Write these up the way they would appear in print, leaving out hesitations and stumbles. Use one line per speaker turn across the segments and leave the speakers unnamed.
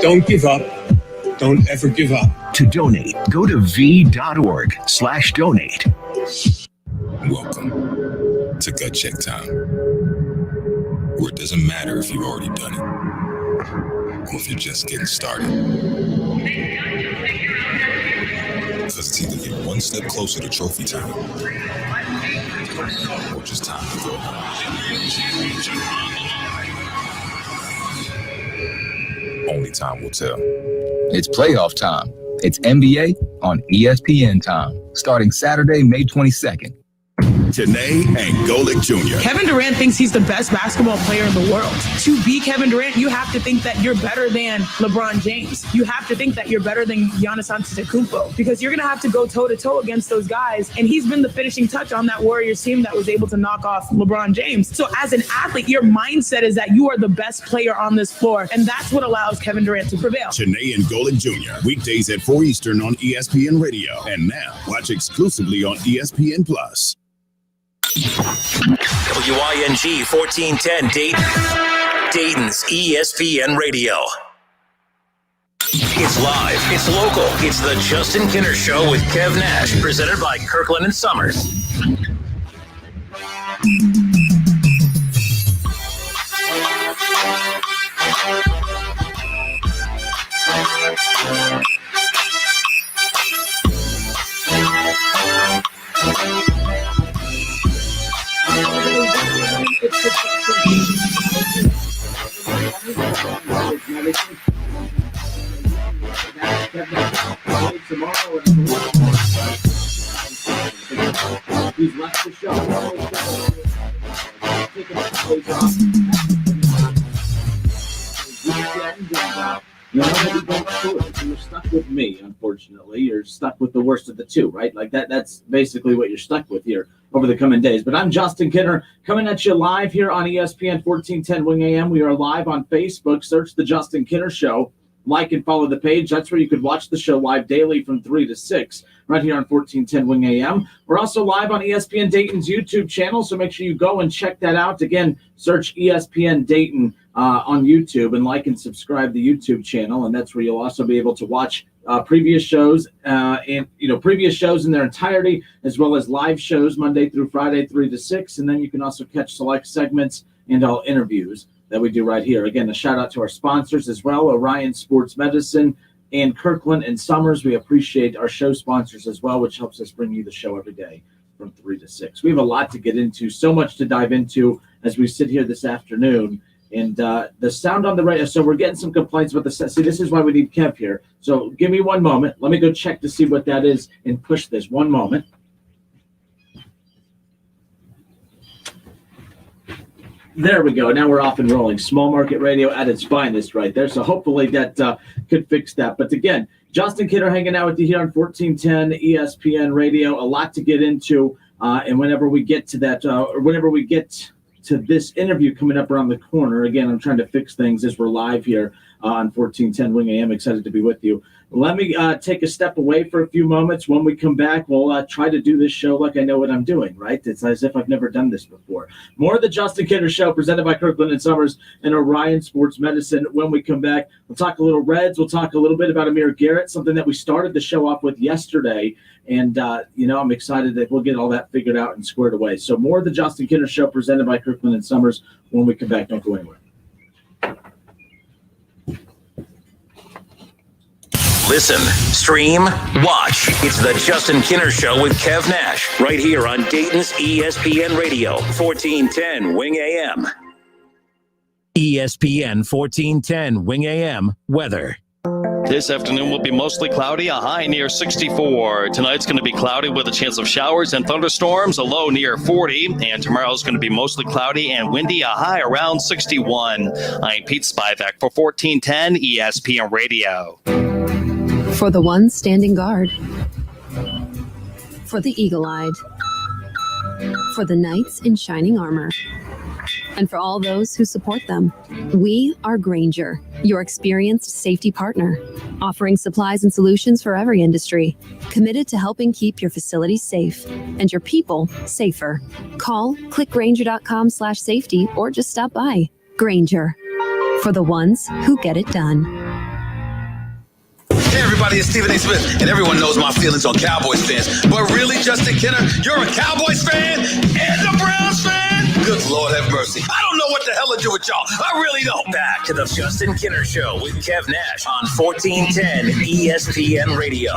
Don't give up. Don't ever give up.
To donate, go to v.org/donate.
Welcome to Gut Check Time, where it doesn't matter if you've already done it or if you're just getting started. Because it's either get one step closer to trophy time or just time to go home. Only time will tell.
It's playoff time. It's NBA on ESPN time, starting Saturday, May 22nd.
Janae and Golick Jr.
Kevin Durant thinks he's the best basketball player in the world. To be Kevin Durant, you have to think that you're better than LeBron James. You have to think that you're better than Giannis Antetokounmpo, because you're going to have to go toe-to-toe against those guys. And he's been the finishing touch on that Warriors team that was able to knock off LeBron James. So as an athlete, your mindset is that you are the best player on this floor. And that's what allows Kevin Durant to prevail.
Janae and Golick Jr. Weekdays at 4 Eastern on ESPN Radio. And now watch exclusively on ESPN Plus.
WING 1410 Dayton, Dayton's ESPN Radio. It's live, it's local, it's the Justin Kinner Show with Kev Nash, presented by Kirkland and Sommers.
He's left the show. You're stuck with me, unfortunately. You're stuck with the worst of the two, right? Like that's basically what you're stuck with here over the coming days. But I'm Justin Kinner, coming at you live here on ESPN 1410 Wing AM. We are live on Facebook. Search the Justin Kinner Show. Like and follow the page. That's where you could watch the show live daily from 3 to 6 right here on 1410 Wing AM. We're also live on ESPN Dayton's YouTube channel, so make sure you go and check that out. Again, search ESPN Dayton on YouTube and like and subscribe to the YouTube channel, and that's where you'll also be able to watch previous shows previous shows in their entirety, as well as live shows Monday through Friday, 3 to 6, and then you can also catch select segments and all interviews that we do right here. Again, a shout out to our sponsors as well, Orion Sports Medicine and Kirkland and Sommers. We appreciate our show sponsors as well, which helps us bring you the show every day from 3 to 6. We have a lot to get into, so much to dive into as we sit here this afternoon. And the sound on the radio, so we're getting some complaints about the sound. See, this is why we need Kev here. So give me one moment. Let me go check to see what that is and push this. One moment. There we go. Now we're off and rolling. Small market radio at its finest right there. So hopefully that could fix that. But again, Justin Kinner hanging out with you here on 1410 ESPN Radio. A lot to get into. And whenever we get to that, or whenever we get to this interview coming up around the corner, again, I'm trying to fix things as we're live here on 1410 Wing AM. Excited to be with you. Let me take a step away for a few moments. When we come back, we'll try to do this show like I know what I'm doing, right? It's as if I've never done this before. More of the Justin Kinner Show presented by Kirkland and Sommers and Orion Sports Medicine. When we come back, we'll talk a little Reds. We'll talk a little bit about Amir Garrett, something that we started the show off with yesterday. And, I'm excited that we'll get all that figured out and squared away. So more of the Justin Kinner Show presented by Kirkland and Sommers when we come back. Don't go anywhere.
Listen, stream, watch. It's the Justin Kinner Show with Kev Nash, right here on Dayton's ESPN Radio, 1410 Wing AM. ESPN 1410 Wing AM weather.
This afternoon will be mostly cloudy, a high near 64. Tonight's going to be cloudy with a chance of showers and thunderstorms, a low near 40. And tomorrow's going to be mostly cloudy and windy, a high around 61. I'm Pete Spivak for 1410 ESPN Radio.
For the ones standing guard. For the eagle-eyed. For the knights in shining armor. And for all those who support them. We are Grainger, your experienced safety partner, offering supplies and solutions for every industry, committed to helping keep your facilities safe and your people safer. Call, click Grainger.com/safety, or just stop by. Grainger, for the ones who get it done.
Hey everybody, it's Stephen A. Smith, and everyone knows my feelings on Cowboys fans. But really, Justin Kinner, you're a Cowboys fan and a Browns fan? Good Lord have mercy. I don't know what the hell to do with y'all. I really don't.
Back to the Justin Kinner Show with Kev Nash on 1410 ESPN Radio.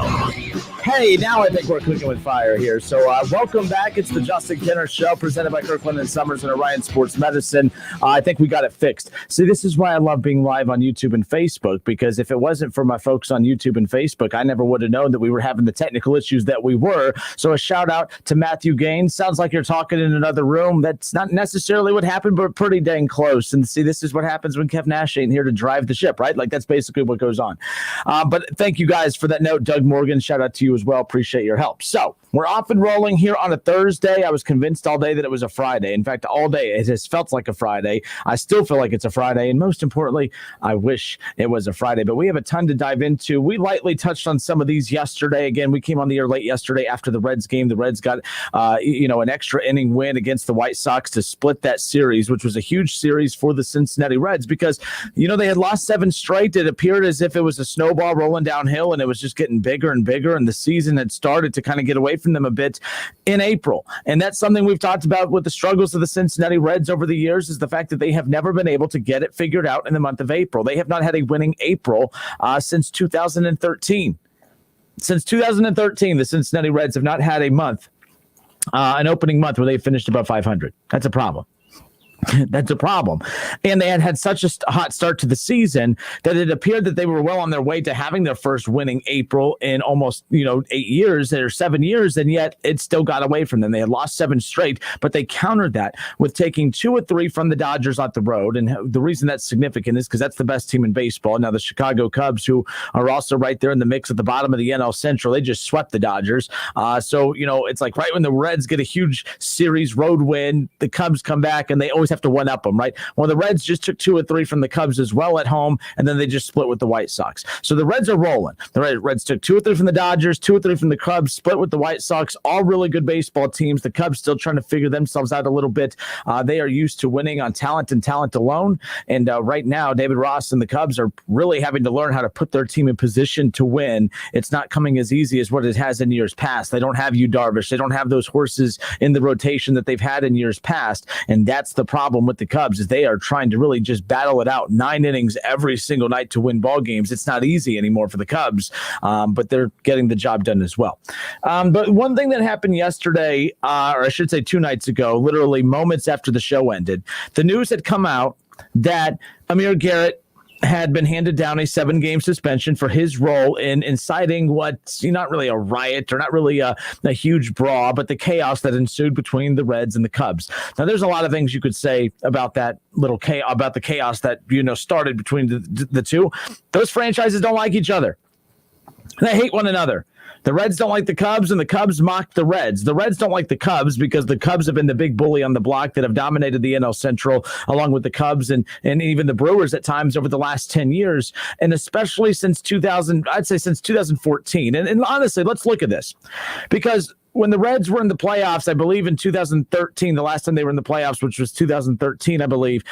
Hey, now I think we're cooking with fire here. So welcome back. It's the Justin Kinner Show presented by Kirkland and Sommers and Orion Sports Medicine. I think we got it fixed. See, this is why I love being live on YouTube and Facebook, because if it wasn't for my folks on YouTube and Facebook, I never would have known that we were having the technical issues that we were. So a shout out to Matthew Gaines. Sounds like you're talking in another room. That's not necessarily what happened, but pretty dang close. And see, this is what happens when Kev Nash ain't here to drive the ship, right? Like that's basically what goes on. But thank you guys for that note. Doug Morgan, shout out to you as well. Appreciate your help. So we're off and rolling here on a Thursday. I was convinced all day that it was a Friday. In fact, all day it has felt like a Friday. I still feel like it's a Friday. And most importantly, I wish it was a Friday. But we have a ton to dive into. We lightly touched on some of these yesterday. Again, we came on the air late yesterday after the Reds game. The Reds got an extra inning win against the White Sox to split that series, which was a huge series for the Cincinnati Reds because, they had lost 7 straight. It appeared as if it was a snowball rolling downhill and it was just getting bigger and bigger. And the season had started to kind of get away from them a bit in April. And that's something we've talked about with the struggles of the Cincinnati Reds over the years, is the fact that they have never been able to get it figured out in the month of April. They have not had a winning April since 2013. Since 2013, the Cincinnati Reds have not had a month, an opening month where they finished above 500. That's a problem. That's a problem. And they had such a hot start to the season that it appeared that they were well on their way to having their first winning April in almost, 8 years or 7 years. And yet it still got away from them. They had lost 7 straight, but they countered that with taking 2 or 3 from the Dodgers on the road. And the reason that's significant is because that's the best team in baseball. Now, the Chicago Cubs, who are also right there in the mix at the bottom of the NL Central, they just swept the Dodgers. So, it's like right when the Reds get a huge series road win, the Cubs come back and they always have to one-up them, right? Well, the Reds just took 2 or 3 from the Cubs as well at home, and then they just split with the White Sox. So the Reds are rolling. The Reds took 2 or 3 from the Dodgers, 2 or 3 from the Cubs, split with the White Sox, all really good baseball teams. The Cubs still trying to figure themselves out a little bit. They are used to winning on talent and talent alone, and right now, David Ross and the Cubs are really having to learn how to put their team in position to win. It's not coming as easy as what it has in years past. They don't have Yu Darvish. They don't have those horses in the rotation that they've had in years past, and that's the problem with the Cubs, is they are trying to really just battle it out 9 innings every single night to win ball games. It's not easy anymore for the Cubs, but they're getting the job done as well. But one thing that happened yesterday, or I should say 2 nights ago, literally moments after the show ended, the news had come out that Amir Garrett had been handed down a 7-game suspension for his role in inciting what's not really a riot or not really a huge brawl, but the chaos that ensued between the Reds and the Cubs. Now, there's a lot of things you could say about that little chaos, about the chaos that, started between the two. Those franchises don't like each other. They hate one another. The Reds don't like the Cubs, and the Cubs mock the Reds. The Reds don't like the Cubs because the Cubs have been the big bully on the block that have dominated the NL Central, along with the Cubs and even the Brewers at times over the last 10 years, and especially since 2014. And honestly, let's look at this. Because when the Reds were in the playoffs, I believe in 2013, the last time they were in the playoffs, which was 2013, I believe,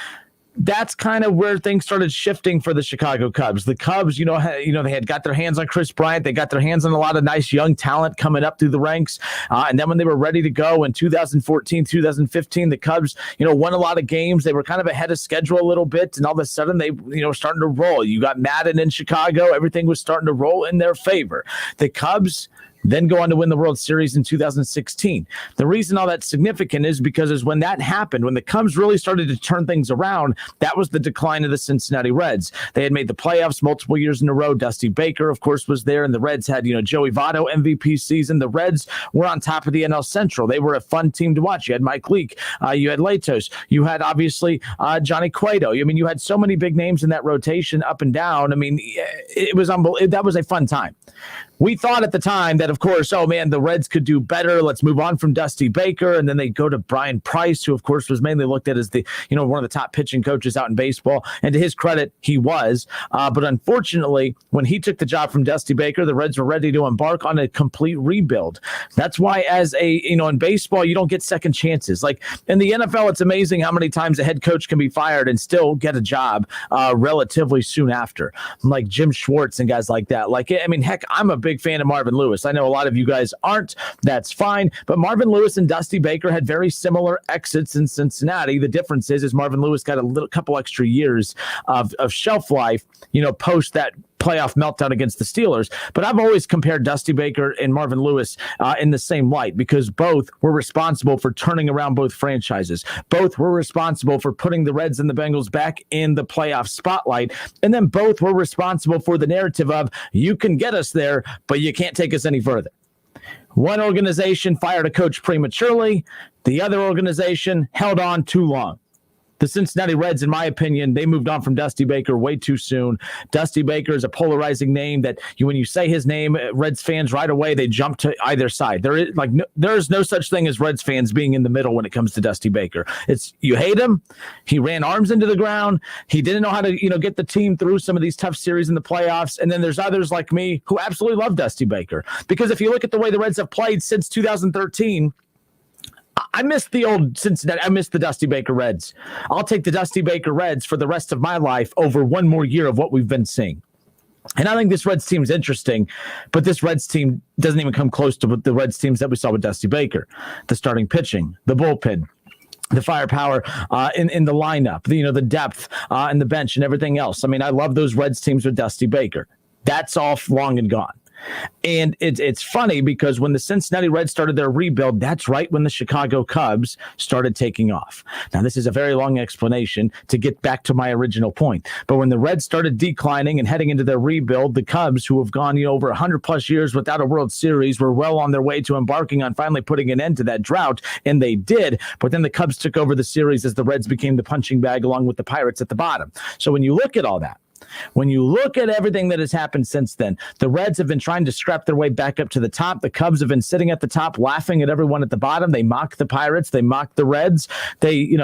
that's kind of where things started shifting for the Chicago Cubs. The Cubs, they had got their hands on Chris Bryant. They got their hands on a lot of nice young talent coming up through the ranks. And then when they were ready to go in 2014, 2015, the Cubs, won a lot of games. They were kind of ahead of schedule a little bit. And all of a sudden they, starting to roll. You got Madden in Chicago. Everything was starting to roll in their favor. The Cubs then go on to win the World Series in 2016. The reason all that's significant is because when that happened, when the Cubs really started to turn things around, that was the decline of the Cincinnati Reds. They had made the playoffs multiple years in a row. Dusty Baker, of course, was there, and the Reds had, Joey Votto MVP season. The Reds were on top of the NL Central. They were a fun team to watch. You had Mike Leake. You had Latos. You had, obviously, Johnny Cueto. You had so many big names in that rotation up and down. It was unbelievable. That was a fun time. We thought at the time that, of of course, oh man, the Reds could do better. Let's move on from Dusty Baker. And then they go to Brian Price, who of course was mainly looked at as the, one of the top pitching coaches out in baseball. And to his credit, he was. But unfortunately, when he took the job from Dusty Baker, the Reds were ready to embark on a complete rebuild. That's why in baseball, you don't get second chances. Like in the NFL, it's amazing how many times a head coach can be fired and still get a job relatively soon after, like Jim Schwartz and guys like that. Heck, I'm a big fan of Marvin Lewis. I know a lot of you guys aren't. That's fine. But Marvin Lewis and Dusty Baker had very similar exits in Cincinnati. The difference is Marvin Lewis got a couple extra years of shelf life, post that playoff meltdown against the Steelers. But I've always compared Dusty Baker and Marvin Lewis in the same light, because both were responsible for turning around both franchises. Both were responsible for putting the Reds and the Bengals back in the playoff spotlight. And then both were responsible for the narrative of, you can get us there, but you can't take us any further. One organization fired a coach prematurely. The other organization held on too long. The Cincinnati Reds, in my opinion, they moved on from Dusty Baker way too soon. Dusty Baker is a polarizing name that when you say his name, Reds fans right away, they jump to either side. There's no such thing as Reds fans being in the middle when it comes to Dusty Baker. It's, you hate him. He ran arms into the ground. He didn't know how to, get the team through some of these tough series in the playoffs. And then there's others like me who absolutely love Dusty Baker, because if you look at the way the Reds have played since 2013, I miss the old Cincinnati. I miss the Dusty Baker Reds. I'll take the Dusty Baker Reds for the rest of my life over one more year of what we've been seeing. And I think this Reds team is interesting, but this Reds team doesn't even come close to the Reds teams that we saw with Dusty Baker. The starting pitching, the bullpen, the firepower in the lineup, the depth and the bench and everything else. I love those Reds teams with Dusty Baker. That's all long and gone. And it's funny because when the Cincinnati Reds started their rebuild, that's right when the Chicago Cubs started taking off. Now, this is a very long explanation to get back to my original point. But when the Reds started declining and heading into their rebuild, the Cubs, who have gone over 100 plus years without a World Series, were well on their way to embarking on finally putting an end to that drought. And they did. But then the Cubs took over the series as the Reds became the punching bag along with the Pirates at the bottom. So when you look at all that, when you look at everything that has happened since then, the Reds have been trying to scrap their way back up to the top. The Cubs have been sitting at the top, laughing at everyone at the bottom. They mock the Pirates. They mock the Reds. They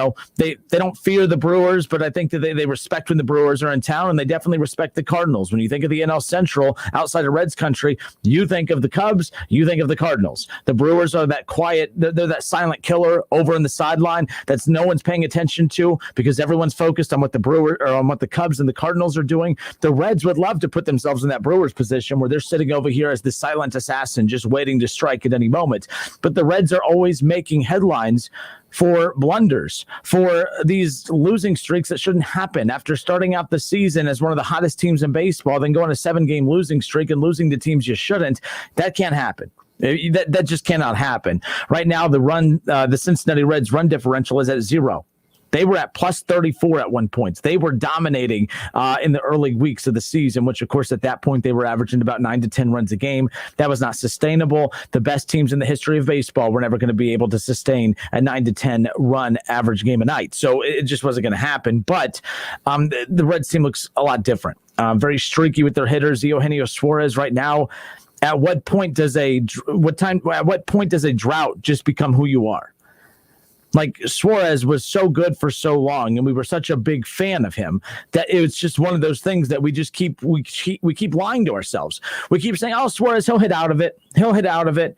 don't fear the Brewers, but I think that they respect when the Brewers are in town, and they definitely respect the Cardinals. When you think of the NL Central outside of Reds country, you think of the Cubs, you think of the Cardinals. The Brewers are that quiet, they're that silent killer over in the sideline that's no one's paying attention to because everyone's focused on what the Brewers or on what the Cubs and the Cardinals are doing. The Reds would love to put themselves in that Brewers position where they're sitting over here as the silent assassin just waiting to strike at any moment. But the Reds are always making headlines for blunders, for these losing streaks that shouldn't happen. After starting out the season as one of the hottest teams in baseball, then going a 7-game losing streak and losing to teams you shouldn't, that can't happen. That just cannot happen. Right now, the Cincinnati Reds run differential is at 0. They were at plus 34 at one point. They were dominating in the early weeks of the season, which, of course, at that point, they were averaging about 9 to 10 runs a game. That was not sustainable. The best teams in the history of baseball were never going to be able to sustain a 9 to 10 run average game a night. So it just wasn't going to happen. But the Reds team looks a lot different. Very streaky with their hitters. Eugenio Suarez right now. At what point does a drought just become who you are? Like, Suarez was so good for so long, and we were such a big fan of him that it was just one of those things that we keep lying to ourselves. We keep saying, "Oh, Suarez, he'll hit out of it. He'll hit out of it,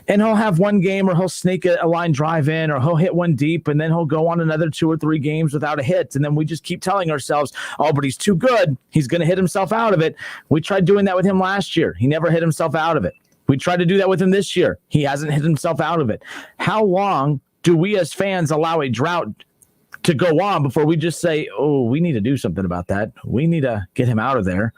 and he'll have one game, or he'll sneak a line drive in, or he'll hit one deep, and then he'll go on another 2 or 3 games without a hit." And then we just keep telling ourselves, "Oh, but he's too good. He's going to hit himself out of it." We tried doing that with him last year. He never hit himself out of it. We tried to do that with him this year. He hasn't hit himself out of it. How long do we as fans allow a drought to go on before we just say, "Oh, we need to do something about that. We need to get him out of there"?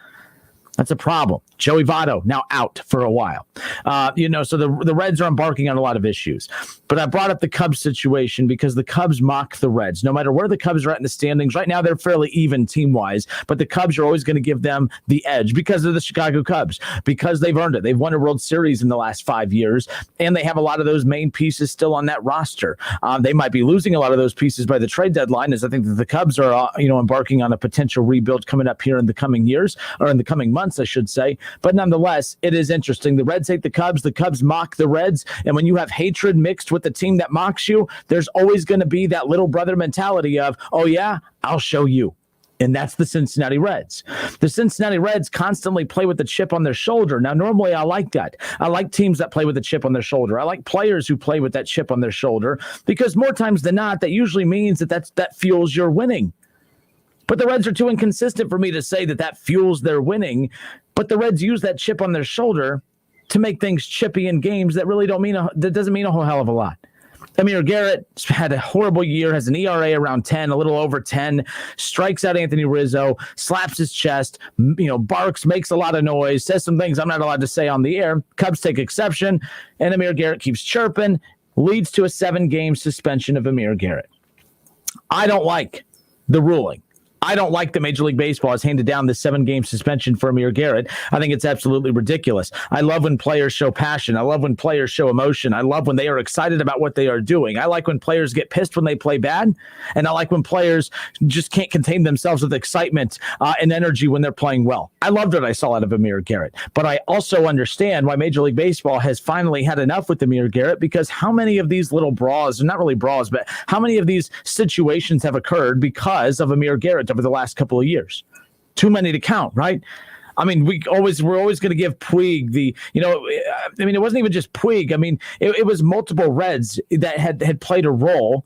That's a problem. Joey Votto now out for a while. So the Reds are embarking on a lot of issues. But I brought up the Cubs situation because the Cubs mock the Reds. No matter where the Cubs are at in the standings, right now they're fairly even team-wise, but the Cubs are always going to give them the edge because of the Chicago Cubs, because they've earned it. They've won a World Series in the last 5 years, and they have a lot of those main pieces still on that roster. They might be losing a lot of those pieces by the trade deadline, as I think that the Cubs are embarking on a potential rebuild coming up here in the coming years or in the coming months. months, I should say. But nonetheless, it is interesting. The Reds hate the Cubs mock the Reds. And when you have hatred mixed with the team that mocks you, there's always going to be that little brother mentality of, oh yeah, I'll show you. And that's the Cincinnati Reds. The Cincinnati Reds constantly play with the chip on their shoulder. Now, normally I like that. I like teams that play with a chip on their shoulder. I like players who play with that chip on their shoulder because more times than not, that usually means that fuels your winning. But the Reds are too inconsistent for me to say that fuels their winning. But the Reds use that chip on their shoulder to make things chippy in games that really that doesn't mean a whole hell of a lot. Amir Garrett had a horrible year, has an ERA around 10, a little over 10, strikes out Anthony Rizzo, slaps his chest, barks, makes a lot of noise, says some things I'm not allowed to say on the air. Cubs take exception, and Amir Garrett keeps chirping, leads to a 7-game suspension of Amir Garrett. I don't like the ruling. I don't like that Major League Baseball has handed down this 7-game suspension for Amir Garrett. I think it's absolutely ridiculous. I love when players show passion. I love when players show emotion. I love when they are excited about what they are doing. I like when players get pissed when they play bad. And I like when players just can't contain themselves with excitement and energy when they're playing well. I loved what I saw out of Amir Garrett. But I also understand why Major League Baseball has finally had enough with Amir Garrett, because how many of these little brawls, not really brawls, but how many of these situations have occurred because of Amir Garrett over the last couple of years? Too many to count, right? I mean, we're always going to give Puig it wasn't even just Puig. I mean, it was multiple Reds that had played a role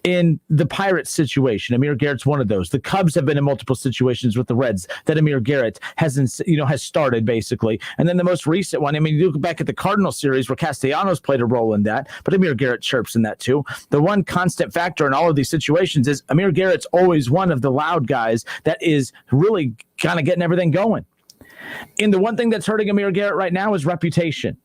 in the Pirates situation. Amir Garrett's one of those. The Cubs have been in multiple situations with the Reds that Amir Garrett has started, basically. And then the most recent one, I mean, you look back at the Cardinal series where Castellanos played a role in that, but Amir Garrett chirps in that too. The one constant factor in all of these situations is Amir Garrett's always one of the loud guys that is really kind of getting everything going. And the one thing that's hurting Amir Garrett right now is reputation.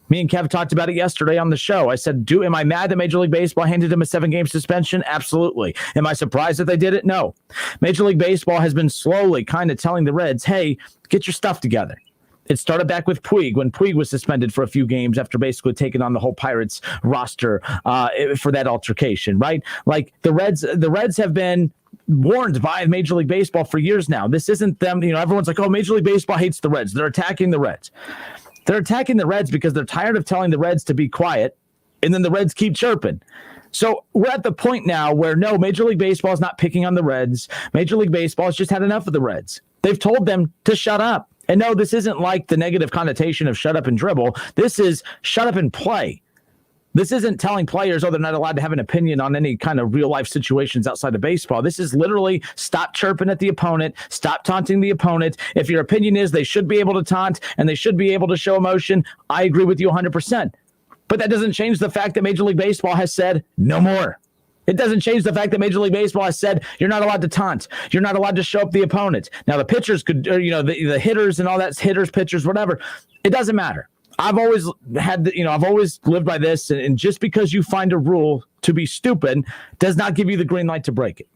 Me and Kev talked about it yesterday on the show. I said, am I mad that Major League Baseball handed him a 7-game suspension? Absolutely. Am I surprised that they did it? No. Major League Baseball has been slowly kind of telling the Reds, hey, get your stuff together. It started back with Puig when Puig was suspended for a few games after basically taking on the whole Pirates roster for that altercation, right? Like the Reds have been warned by Major League Baseball for years now. This isn't them. Everyone's like, oh, Major League Baseball hates the Reds. They're attacking the Reds. They're attacking the Reds because they're tired of telling the Reds to be quiet, and then the Reds keep chirping. So we're at the point now where, no, Major League Baseball is not picking on the Reds. Major League Baseball has just had enough of the Reds. They've told them to shut up. And no, this isn't like the negative connotation of shut up and dribble. This is shut up and play. This isn't telling players, they're not allowed to have an opinion on any kind of real-life situations outside of baseball. This is literally stop chirping at the opponent, stop taunting the opponent. If your opinion is they should be able to taunt and they should be able to show emotion, I agree with you 100%. But that doesn't change the fact that Major League Baseball has said no more. It doesn't change the fact that Major League Baseball has said you're not allowed to taunt. You're not allowed to show up the opponent. Now, the pitchers could, the hitters and all that, hitters, pitchers, whatever. It doesn't matter. I've always I've always lived by this, and just because you find a rule to be stupid does not give you the green light to break it.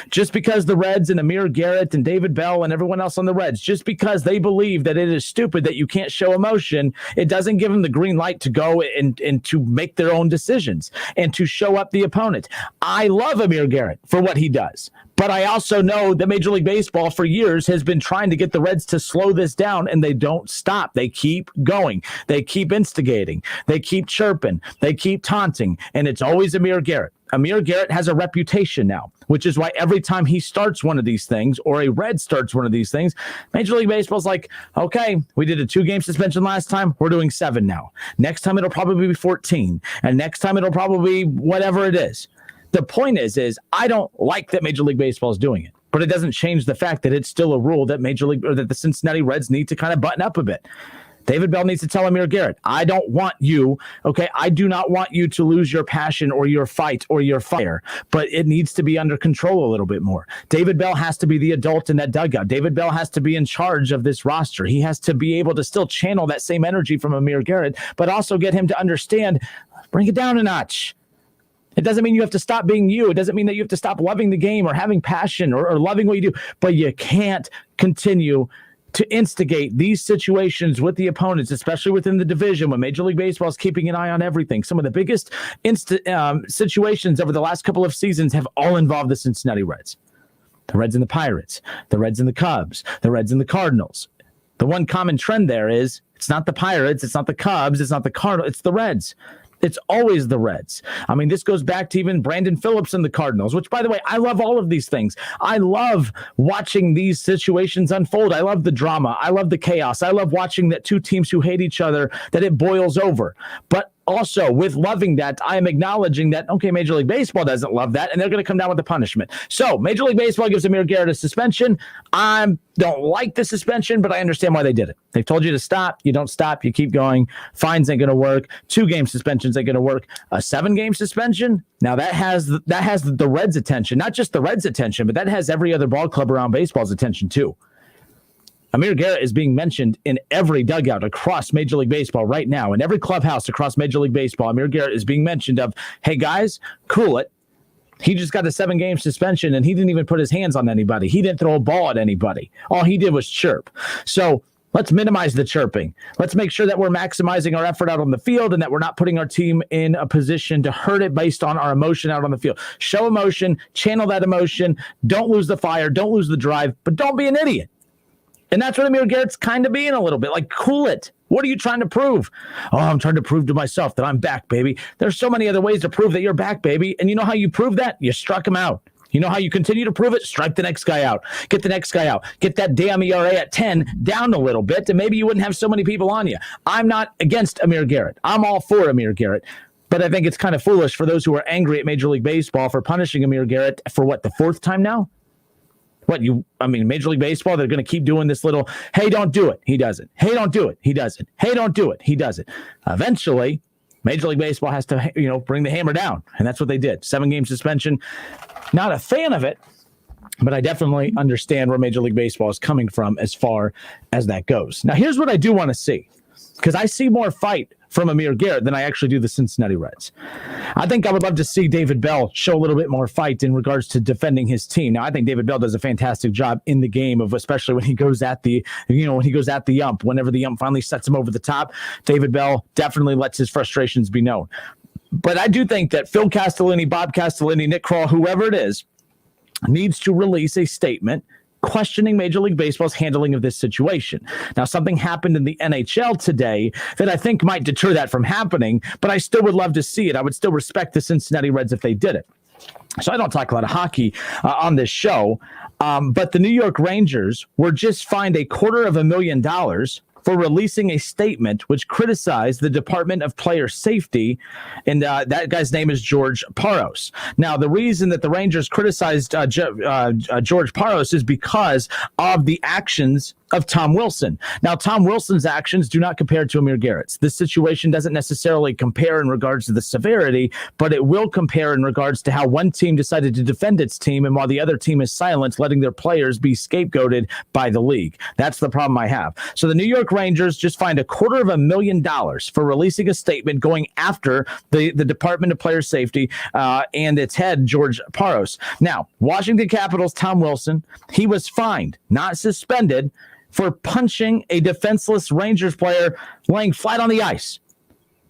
Just because the Reds and Amir Garrett and David Bell and everyone else on the Reds, just because they believe that it is stupid that you can't show emotion, it doesn't give them the green light to go and to make their own decisions and to show up the opponent. I love Amir Garrett for what he does. But I also know that Major League Baseball for years has been trying to get the Reds to slow this down, and they don't stop. They keep going. They keep instigating. They keep chirping. They keep taunting, and it's always Amir Garrett. Amir Garrett has a reputation now, which is why every time he starts one of these things or a Red starts one of these things, Major League Baseball's like, okay, we did a 2-game suspension last time. We're doing 7 now. Next time it'll probably be 14, and next time it'll probably be whatever it is. The point is I don't like that Major League Baseball is doing it, but it doesn't change the fact that it's still a rule that that the Cincinnati Reds need to kind of button up a bit. David Bell needs to tell Amir Garrett, I don't want you, okay, I do not want you to lose your passion or your fight or your fire, but it needs to be under control a little bit more. David Bell has to be the adult in that dugout. David Bell has to be in charge of this roster. He has to be able to still channel that same energy from Amir Garrett, but also get him to understand, bring it down a notch. It doesn't mean you have to stop being you. It doesn't mean that you have to stop loving the game or having passion or loving what you do, but you can't continue to instigate these situations with the opponents, especially within the division when Major League Baseball is keeping an eye on everything. Some of the biggest situations over the last couple of seasons have all involved the Cincinnati Reds. The Reds and the Pirates, the Reds and the Cubs, the Reds and the Cardinals. The one common trend there is it's not the Pirates, it's not the Cubs, it's not the Cardinals, it's the Reds. It's always the Reds. I mean, this goes back to even Brandon Phillips and the Cardinals, which, by the way, I love all of these things. I love watching these situations unfold. I love the drama. I love the chaos. I love watching that two teams who hate each other, that it boils over. But also, with loving that, I am acknowledging that, okay, Major League Baseball doesn't love that, and they're going to come down with the punishment. So, Major League Baseball gives Amir Garrett a suspension. I don't like the suspension, but I understand why they did it. They've told you to stop. You don't stop. You keep going. Fines ain't going to work. 2-game suspensions ain't going to work. A 7-game suspension? Now, that has the Reds' attention. Not just the Reds' attention, but that has every other ball club around baseball's attention, too. Amir Garrett is being mentioned in every dugout across Major League Baseball right now. In every clubhouse across Major League Baseball, Amir Garrett is being mentioned of, hey, guys, cool it. He just got a 7-game suspension, and he didn't even put his hands on anybody. He didn't throw a ball at anybody. All he did was chirp. So let's minimize the chirping. Let's make sure that we're maximizing our effort out on the field and that we're not putting our team in a position to hurt it based on our emotion out on the field. Show emotion, channel that emotion. Don't lose the fire. Don't lose the drive, but don't be an idiot. And that's what Amir Garrett's kind of being a little bit. Like, cool it. What are you trying to prove? Oh, I'm trying to prove to myself that I'm back, baby. There's so many other ways to prove that you're back, baby. And you know how you prove that? You struck him out. You know how you continue to prove it? Strike the next guy out. Get the next guy out. Get that damn ERA at 10 down a little bit, and maybe you wouldn't have so many people on you. I'm not against Amir Garrett. I'm all for Amir Garrett. But I think it's kind of foolish for those who are angry at Major League Baseball for punishing Amir Garrett for what, the 4th time now? Major League Baseball, they're going to keep doing this little, hey, don't do it. He doesn't. Hey, don't do it. He doesn't. Hey, don't do it. He doesn't. Eventually, Major League Baseball has to, bring the hammer down. And that's what they did. 7-game suspension. Not a fan of it, but I definitely understand where Major League Baseball is coming from as far as that goes. Now, here's what I do want to see, because I see more fight from Amir Garrett than I actually do the Cincinnati Reds. I think I would love to see David Bell show a little bit more fight in regards to defending his team. Now, I think David Bell does a fantastic job in the game of, especially when he goes at the ump, whenever the ump finally sets him over the top, David Bell definitely lets his frustrations be known. But I do think that Phil Castellini, Bob Castellini, Nick Kroll, whoever it is, needs to release a statement questioning Major League Baseball's handling of this situation. Now, something happened in the NHL today that I think might deter that from happening, but I still would love to see it. I would still respect the Cincinnati Reds if they did it. So I don't talk a lot of hockey on this show, but the New York Rangers were just fined $250,000 for releasing a statement which criticized the Department of Player Safety, and that guy's name is George Parros. Now, the reason that the Rangers criticized George Parros is because of the actions of Tom Wilson. Now, Tom Wilson's actions do not compare to Amir Garrett's. This situation doesn't necessarily compare in regards to the severity, but it will compare in regards to how one team decided to defend its team, and while the other team is silent, letting their players be scapegoated by the league. That's the problem I have. So the New York Rangers just fined $250,000 for releasing a statement going after the Department of Player Safety and its head, George Parros. Now, Washington Capitals' Tom Wilson, he was fined, not suspended, for punching a defenseless Rangers player laying flat on the ice.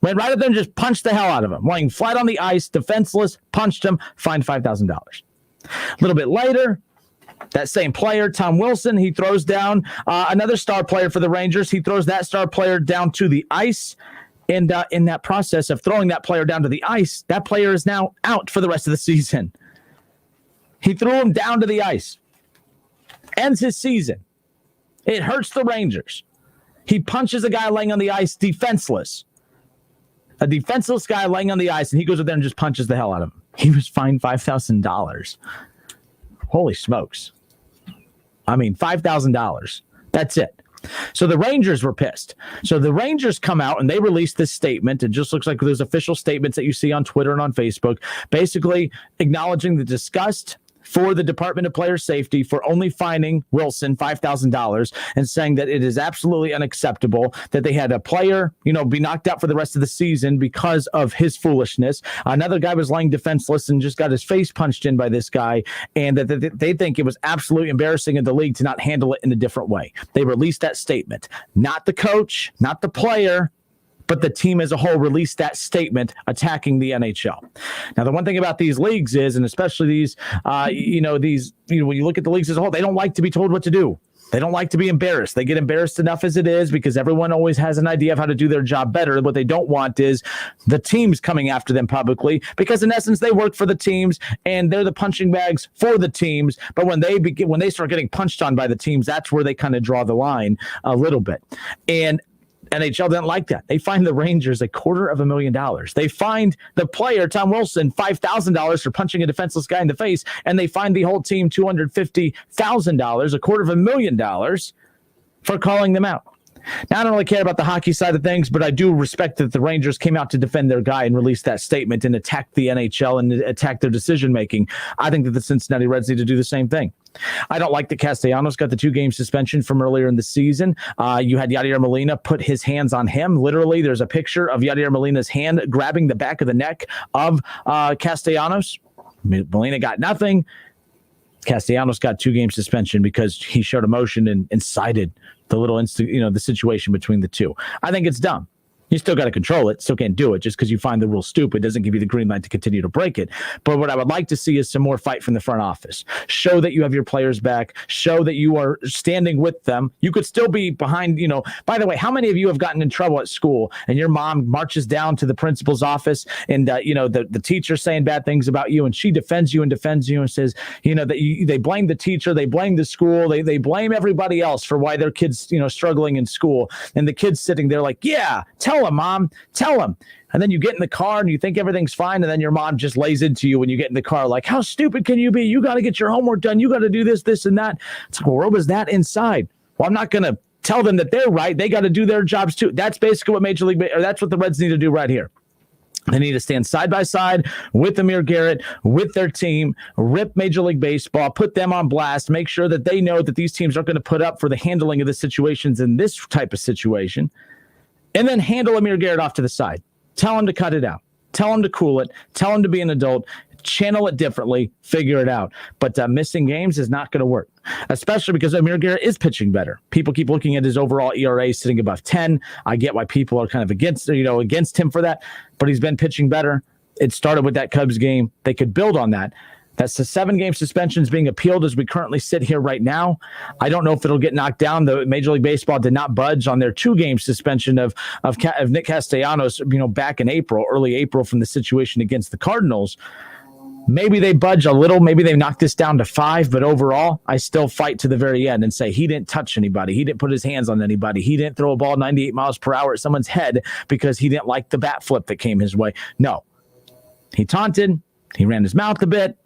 Went right up there and just punched the hell out of him. Laying flat on the ice, defenseless, punched him, fined $5,000. A little bit later, that same player, Tom Wilson, he throws down another star player for the Rangers. He throws that star player down to the ice. And in that process of throwing that player down to the ice, that player is now out for the rest of the season. He threw him down to the ice. Ends his season. It hurts the Rangers. He punches a guy laying on the ice defenseless. A defenseless guy laying on the ice, and he goes up there and just punches the hell out of him. He was fined $5,000. Holy smokes. I mean, $5,000. That's it. So the Rangers were pissed. So the Rangers come out and they release this statement. It just looks like those official statements that you see on Twitter and on Facebook, basically acknowledging the disgust for the Department of Player Safety for only fining Wilson $5,000 and saying that it is absolutely unacceptable that they had a player, be knocked out for the rest of the season because of his foolishness. Another guy was lying defenseless and just got his face punched in by this guy, and that they think it was absolutely embarrassing in the league to not handle it in a different way. They released that statement. Not the coach, not the player, but the team as a whole released that statement attacking the NHL. Now, the one thing about these leagues is, and especially these, when you look at the leagues as a whole, they don't like to be told what to do. They don't like to be embarrassed. They get embarrassed enough as it is because everyone always has an idea of how to do their job better. What they don't want is the teams coming after them publicly because, in essence, they work for the teams and they're the punching bags for the teams. But when they start getting punched on by the teams, that's where they kind of draw the line a little bit. And NHL didn't like that. They fined the Rangers $250,000. They fined the player, Tom Wilson, $5,000 for punching a defenseless guy in the face, and they fined the whole team $250,000, $250,000 for calling them out. Now, I don't really care about the hockey side of things, but I do respect that the Rangers came out to defend their guy and released that statement and attacked the NHL and attacked their decision-making. I think that the Cincinnati Reds need to do the same thing. I don't like that Castellanos got the 2-game suspension from earlier in the season. You had Yadier Molina put his hands on him. Literally, there's a picture of Yadier Molina's hand grabbing the back of the neck of Castellanos. Molina got nothing. Castellanos got 2-game suspension because he showed emotion and incited the situation between the two. I think it's dumb. You still got to control it. Still can't do it. Just because you find the rule stupid doesn't give you the green light to continue to break it. But what I would like to see is some more fight from the front office. Show that you have your players back. Show that you are standing with them. You could still be behind, by the way, how many of you have gotten in trouble at school and your mom marches down to the principal's office and, the teacher's saying bad things about you and she defends you and says, that they blame the teacher, they blame the school, they blame everybody else for why their kid's, struggling in school. And the kid's sitting there like, yeah, tell him, Mom, tell him. And then you get in the car and you think everything's fine. And then your mom just lays into you when you get in the car. Like, how stupid can you be? You got to get your homework done. You got to do this, this, and that. It's like, well, where was that inside? Well, I'm not going to tell them that they're right. They got to do their jobs too. That's basically what that's what the Reds need to do right here. They need to stand side by side with Amir Garrett, with their team, rip Major League Baseball, put them on blast, make sure that they know that these teams aren't going to put up for the handling of the situations in this type of situation, and then handle Amir Garrett off to the side. Tell him to cut it out. Tell him to cool it. Tell him to be an adult. Channel it differently. Figure it out. But missing games is not going to work, especially because Amir Garrett is pitching better. People keep looking at his overall ERA sitting above 10. I get why people are kind of against him for that, but he's been pitching better. It started with that Cubs game. They could build on that. That's the 7-game suspension is being appealed as we currently sit here right now. I don't know if it'll get knocked down. The Major League Baseball did not budge on their 2-game suspension of Nick Castellanos, back in early April from the situation against the Cardinals. Maybe they budge a little. Maybe they knock this down to 5. But overall, I still fight to the very end and say he didn't touch anybody. He didn't put his hands on anybody. He didn't throw a ball 98 miles per hour at someone's head because he didn't like the bat flip that came his way. No. He taunted. He ran his mouth a bit.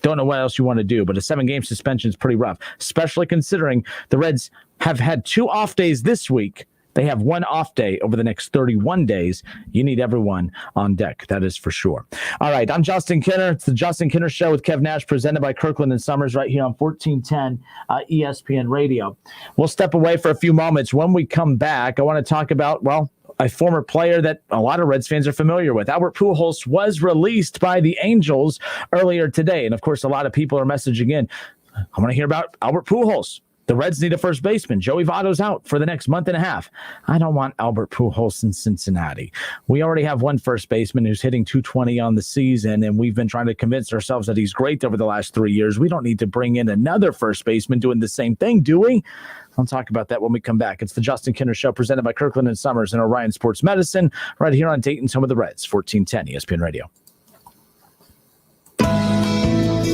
Don't know what else you want to do, but a 7-game suspension is pretty rough, especially considering the Reds have had 2 off days this week. They have 1 off day over the next 31 days. You need everyone on deck. That is for sure. All right. I'm Justin Kinner. It's the Justin Kinner Show with Kev Nash, presented by Kirkland and Sommers right here on 1410 ESPN Radio. We'll step away for a few moments. When we come back, I want to talk about, a former player that a lot of Reds fans are familiar with. Albert Pujols was released by the Angels earlier today. And, of course, a lot of people are messaging in, I want to hear about Albert Pujols. The Reds need a first baseman. Joey Votto's out for the next month and a half. I don't want Albert Pujols in Cincinnati. We already have one first baseman who's hitting .220 on the season, and we've been trying to convince ourselves that he's great over the last 3 years. We don't need to bring in another first baseman doing the same thing, do we? I'll talk about that when we come back. It's the Justin Kinner Show, presented by Kirkland and Sommers and Orion Sports Medicine, right here on Dayton's home of the Reds, 1410 ESPN Radio.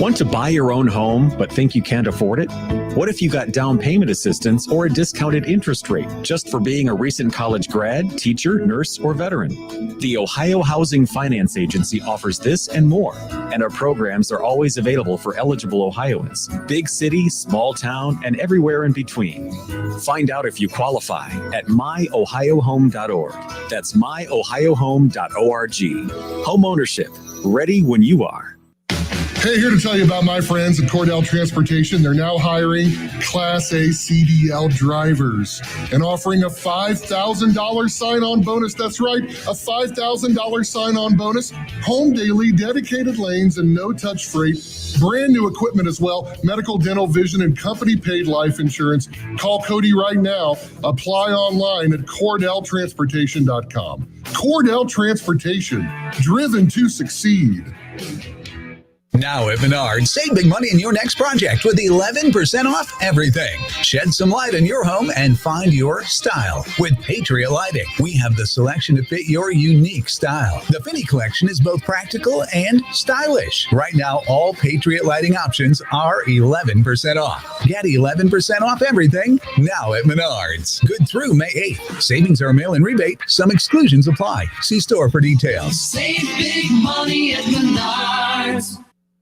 Want to buy your own home but think you can't afford it? What if you got down payment assistance or a discounted interest rate just for being a recent college grad, teacher, nurse, or veteran? The Ohio Housing Finance Agency offers this and more, and our programs are always available for eligible Ohioans, big city, small town, and everywhere in between. Find out if you qualify at myohiohome.org. That's myohiohome.org. Home ownership, ready when you are.
Hey, here to tell you about my friends at Cordell Transportation. They're now hiring Class A CDL drivers and offering a $5,000 sign-on bonus. That's right, a $5,000 sign-on bonus. Home daily, dedicated lanes, and no-touch freight. Brand new equipment as well. Medical, dental, vision, and company-paid life insurance. Call Cody right now. Apply online at CordellTransportation.com. Cordell Transportation, driven to succeed.
Now at Menards, save big money in your next project with 11% off everything. Shed some light in your home and find your style. With Patriot Lighting, we have the selection to fit your unique style. The Finney collection is both practical and stylish. Right now, all Patriot Lighting options are 11% off. Get 11% off everything now at Menards. Good through May 8th. Savings are a mail-in rebate. Some exclusions apply. See store for details.
Save big money at Menards.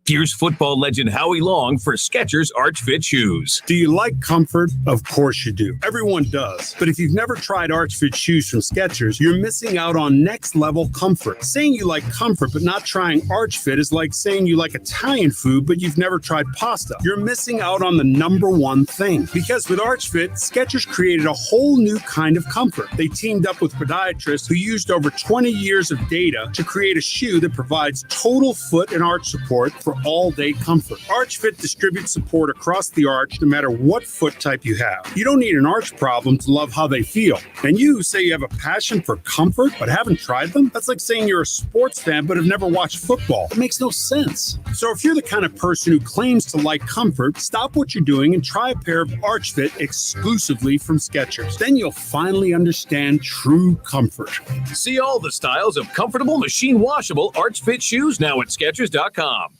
Here's football legend Howie Long for Skechers Arch Fit shoes.
Do you like comfort? Of course you do. Everyone does. But if you've never tried Arch Fit shoes from Skechers, you're missing out on next level comfort. Saying you like comfort but not trying Arch Fit is like saying you like Italian food but you've never tried pasta. You're missing out on the number one thing. Because with Arch Fit, Skechers created a whole new kind of comfort. They teamed up with podiatrists who used over 20 years of data to create a shoe that provides total foot and arch support for all-day comfort. Arch Fit distributes support across the arch no matter what foot type you have. You don't need an arch problem to love how they feel. And you say you have a passion for comfort but haven't tried them? That's like saying you're a sports fan but have never watched football. It makes no sense. So if you're the kind of person who claims to like comfort, stop what you're doing and try a pair of Arch Fit exclusively from Skechers. Then you'll finally understand true comfort.
See all the styles of comfortable machine washable Arch Fit shoes now at Skechers.com.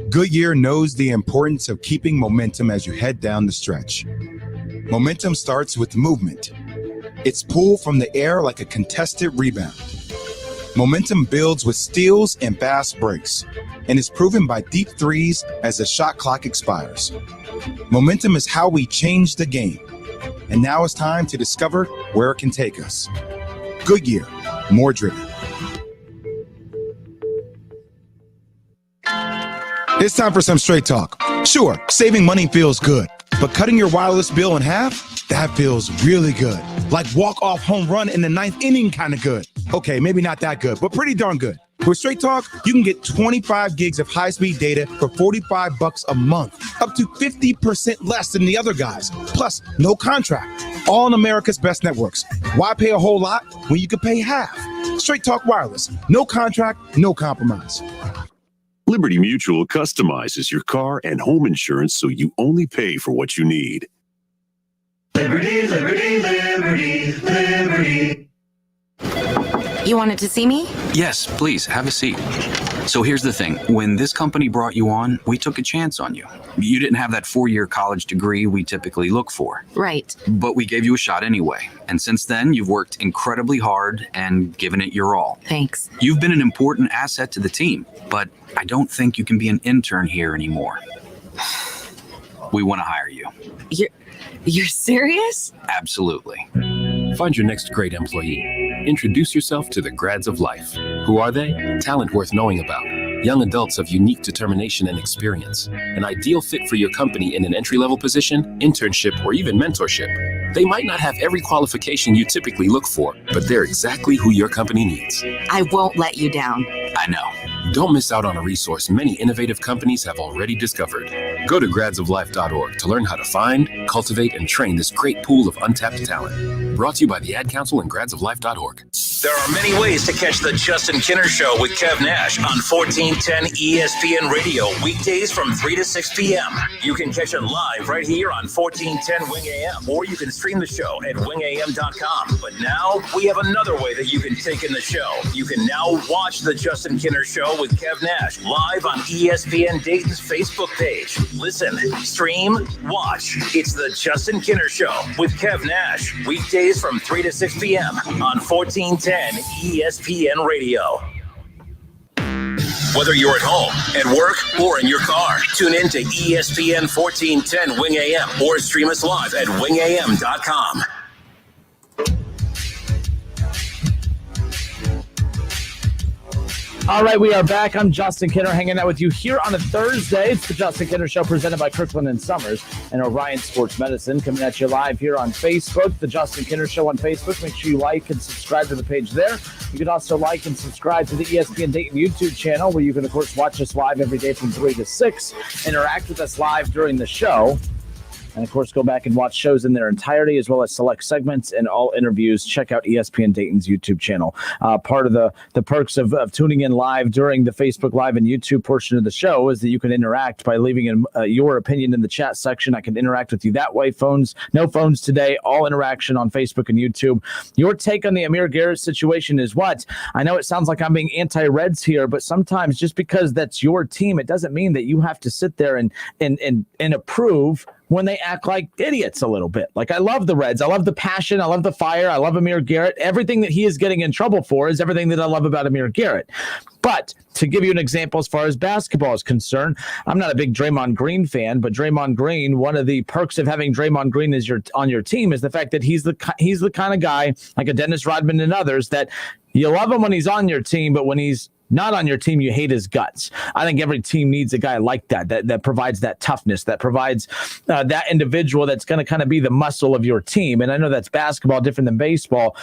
Goodyear knows the importance of keeping momentum as you head down the stretch. Momentum starts with movement. It's pulled from the air like a contested rebound. Momentum builds with steals and fast breaks, and is proven by deep threes as the shot clock expires. Momentum is how we change the game, and now it's time to discover where it can take us. Goodyear, more driven. It's time for some straight talk. Sure, saving money feels good, but cutting your wireless bill in half, that feels really good. Like walk-off home run in the 9th inning kind of good. Okay, maybe not that good, but pretty darn good. With Straight Talk, you can get 25 gigs of high-speed data for $45 a month, up to 50% less than the other guys. Plus, no contract. All on America's best networks. Why pay a whole lot when you can pay half? Straight Talk Wireless. No contract, no compromise.
Liberty Mutual customizes your car and home insurance so you only pay for what you need.
Liberty, liberty, liberty, liberty.
You wanted to see me?
Yes, please, have a seat. So here's the thing. When this company brought you on, we took a chance on you. You didn't have that 4-year college degree we typically look for.
Right.
But we gave you a shot anyway. And since then, you've worked incredibly hard and given it your all.
Thanks.
You've been an important asset to the team, but I don't think you can be an intern here anymore. We want to hire you.
You're serious?
Absolutely.
Find your next great employee. Introduce yourself to the grads of life. Who are they? Talent worth knowing about. Young adults of unique determination and experience. An ideal fit for your company in an entry-level position, internship, or even mentorship. They might not have every qualification you typically look for, but they're exactly who your company needs.
I won't let you down.
I know.
Don't miss out on a resource many innovative companies have already discovered. Go to gradsoflife.org to learn how to find, cultivate, and train this great pool of untapped talent. Brought to you by the Ad Council and gradsoflife.org.
There are many ways to catch the Justin Kinner Show with Kev Nash on 1410 ESPN Radio, weekdays from 3 to 6 p.m. You can catch it live right here on 1410 Wing AM, or you can stream the show at wingam.com. But now we have another way that you can take in the show. You can now watch the Justin Kinner Show with Kev Nash live on ESPN Dayton's Facebook page. Listen, stream, watch. It's the Justin Kinner Show with Kev Nash, weekdays from 3 to 6 p.m. on 1410 ESPN Radio. Whether you're at home, at work, or in your car, tune in to ESPN 1410 Wing AM or stream us live at wingam.com.
All right, we are back. I'm Justin Kinner, hanging out with you here on a Thursday. It's the Justin Kinner Show, presented by Kirkland and Sommers and Orion Sports Medicine, coming at you live here on Facebook. The Justin Kinner Show on Facebook. Make sure you like and subscribe to the page there. You can also like and subscribe to the ESPN Dayton YouTube channel, where you can, of course, watch us live every day from 3 to 6. Interact with us live during the show. And, of course, go back and watch shows in their entirety as well as select segments and all interviews. Check out ESPN Dayton's YouTube channel. Part of the perks of tuning in live during the Facebook Live and YouTube portion of the show is that you can interact by leaving your opinion in the chat section. I can interact with you that way. No phones today, all interaction on Facebook and YouTube. Your take on the Amir Garrett situation is what? I know it sounds like I'm being anti-Reds here, but sometimes just because that's your team, it doesn't mean that you have to sit there and approve when they act like idiots a little bit. Like, I love the Reds. I love the passion. I love the fire. I love Amir Garrett. Everything that he is getting in trouble for is everything that I love about Amir Garrett. But to give you an example as far as basketball is concerned, I'm not a big Draymond Green fan, but Draymond Green, one of the perks of having Draymond Green on your team is the fact that he's the kind of guy, like a Dennis Rodman and others, that you love him when he's on your team, but when he's not on your team, you hate his guts. I think every team needs a guy like that provides that toughness, that provides that individual that's going to kind of be the muscle of your team. And I know that's basketball, different than baseball.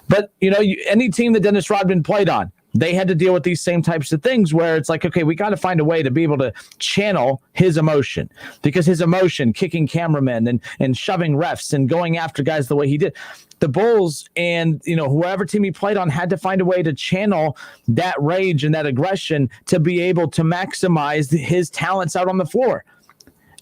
But, any team that Dennis Rodman played on, they had to deal with these same types of things where it's like, okay, we got to find a way to be able to channel his emotion, because his emotion, kicking cameramen and shoving refs and going after guys the way he did. The Bulls and, whoever team he played on had to find a way to channel that rage and that aggression to be able to maximize his talents out on the floor.